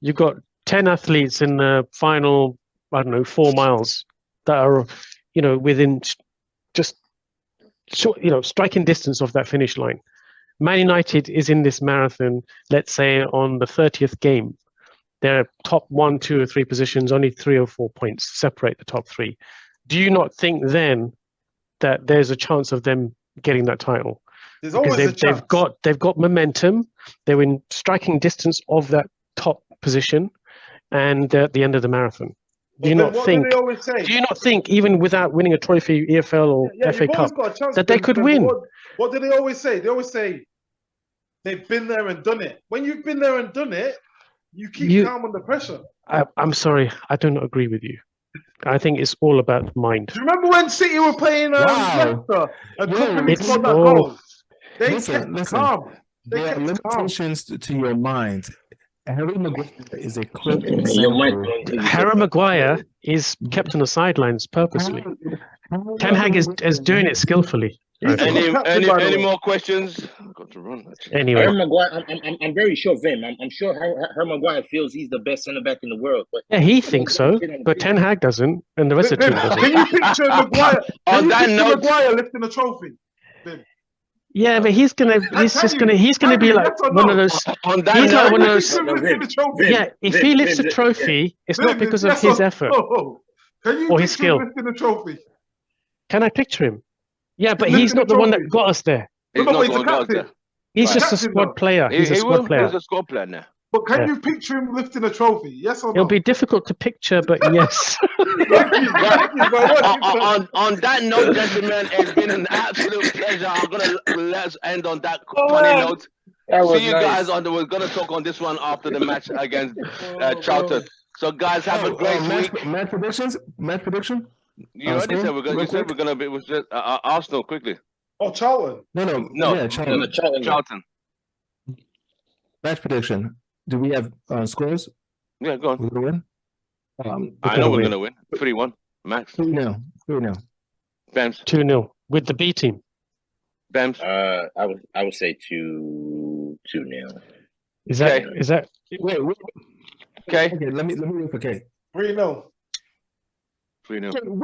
You've got 10 athletes in the final, 4 miles that are, within just short, striking distance of that finish line. Man United is in this marathon, let's say on the 30th game. They're top 1, 2, or 3 positions, only 3 or 4 points separate the top 3. Do you not think then that there's a chance of them getting that title? There's always a chance. They've got momentum. They're in striking distance of that top position, and they're at the end of the marathon. Do you not think, even without winning a trophy, EFL or FA Cup, that they could win? What do they always say? They always say they've been there and done it. When you've been there and done it, you keep calm under pressure. I'm sorry, I do not agree with you. I think it's all about mind. Do you remember when City were playing Leicester and Company scored that goal? They kept calm. There are limitations to your mind. Harry Maguire is a clip example. Harry Maguire is kept on the sidelines purposely. Ten Hag is doing it skillfully. Any more questions? I've got to run. Anyway, Harry Maguire, I'm very sure, Vim. I'm sure Harry Maguire feels he's the best centre back in the world. But yeah, he thinks so, but Ten Hag doesn't, and the rest of the team doesn't. Can you picture Maguire? On that note, Maguire lifting a trophy. Vim? Yeah, but he's gonna be like one of those. He's like one of those. Yeah, if he lifts a trophy, it's not because of his effort or his skill. Can I picture him? Yeah, but he's not the one that got us there. He's not the one that got us there. He's Right. just a squad player. He's a squad player. He's a squad player now. But can you picture him lifting a trophy? Yes or no? It'll be difficult to picture, but yes. On that note, gentlemen, it's been an absolute pleasure. Let's end on that funny note. See you guys we're gonna talk on this one after the match against Charlton. So guys, have a great week. Match predictions. Match prediction. You already said we're gonna be with Arsenal quickly. Oh, Charlton. No. Yeah, Charlton. Match prediction. Do we have scores? Yeah, go on. We're gonna win. I know we're gonna win. 3-1 max. 3-0. Bams. 2-0 with the B team. Bams. I would say 2-0. Is that? Wait. Okay. Okay. Let me wait for K. 3-0. 3-0.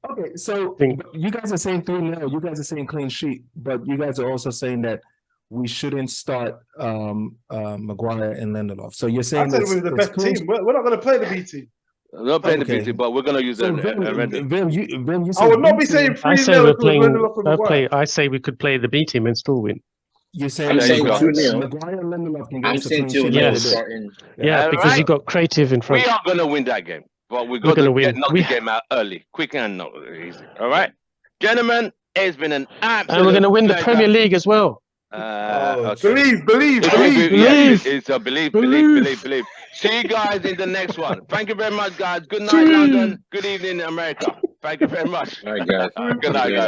Okay, so you guys are saying 3-0. You guys are saying clean sheet, but you guys are also saying that we shouldn't start Maguire and Lindelof. So you're saying I said we're the best team. We're not going to play the B team. We're not playing the B team, but we're going to use so Vim, you I would not be saying 3-0. I say we're playing. I say we could play the B team and still win. You're saying Maguire and Lindelof can go. I'm saying 2-0. Yes. Yeah, because you got creative in front. We are going to win that game, but we're going to knock the game out early, quick and not easy. All right, gentlemen, it's been an absolute. And we're going to win the Premier League as well. Okay. Believe. Yes, it's a believe. See you guys in the next one. Thank you very much, guys. Good night, London. Good evening, America. Thank you very much. All right, guys. Good night, guys.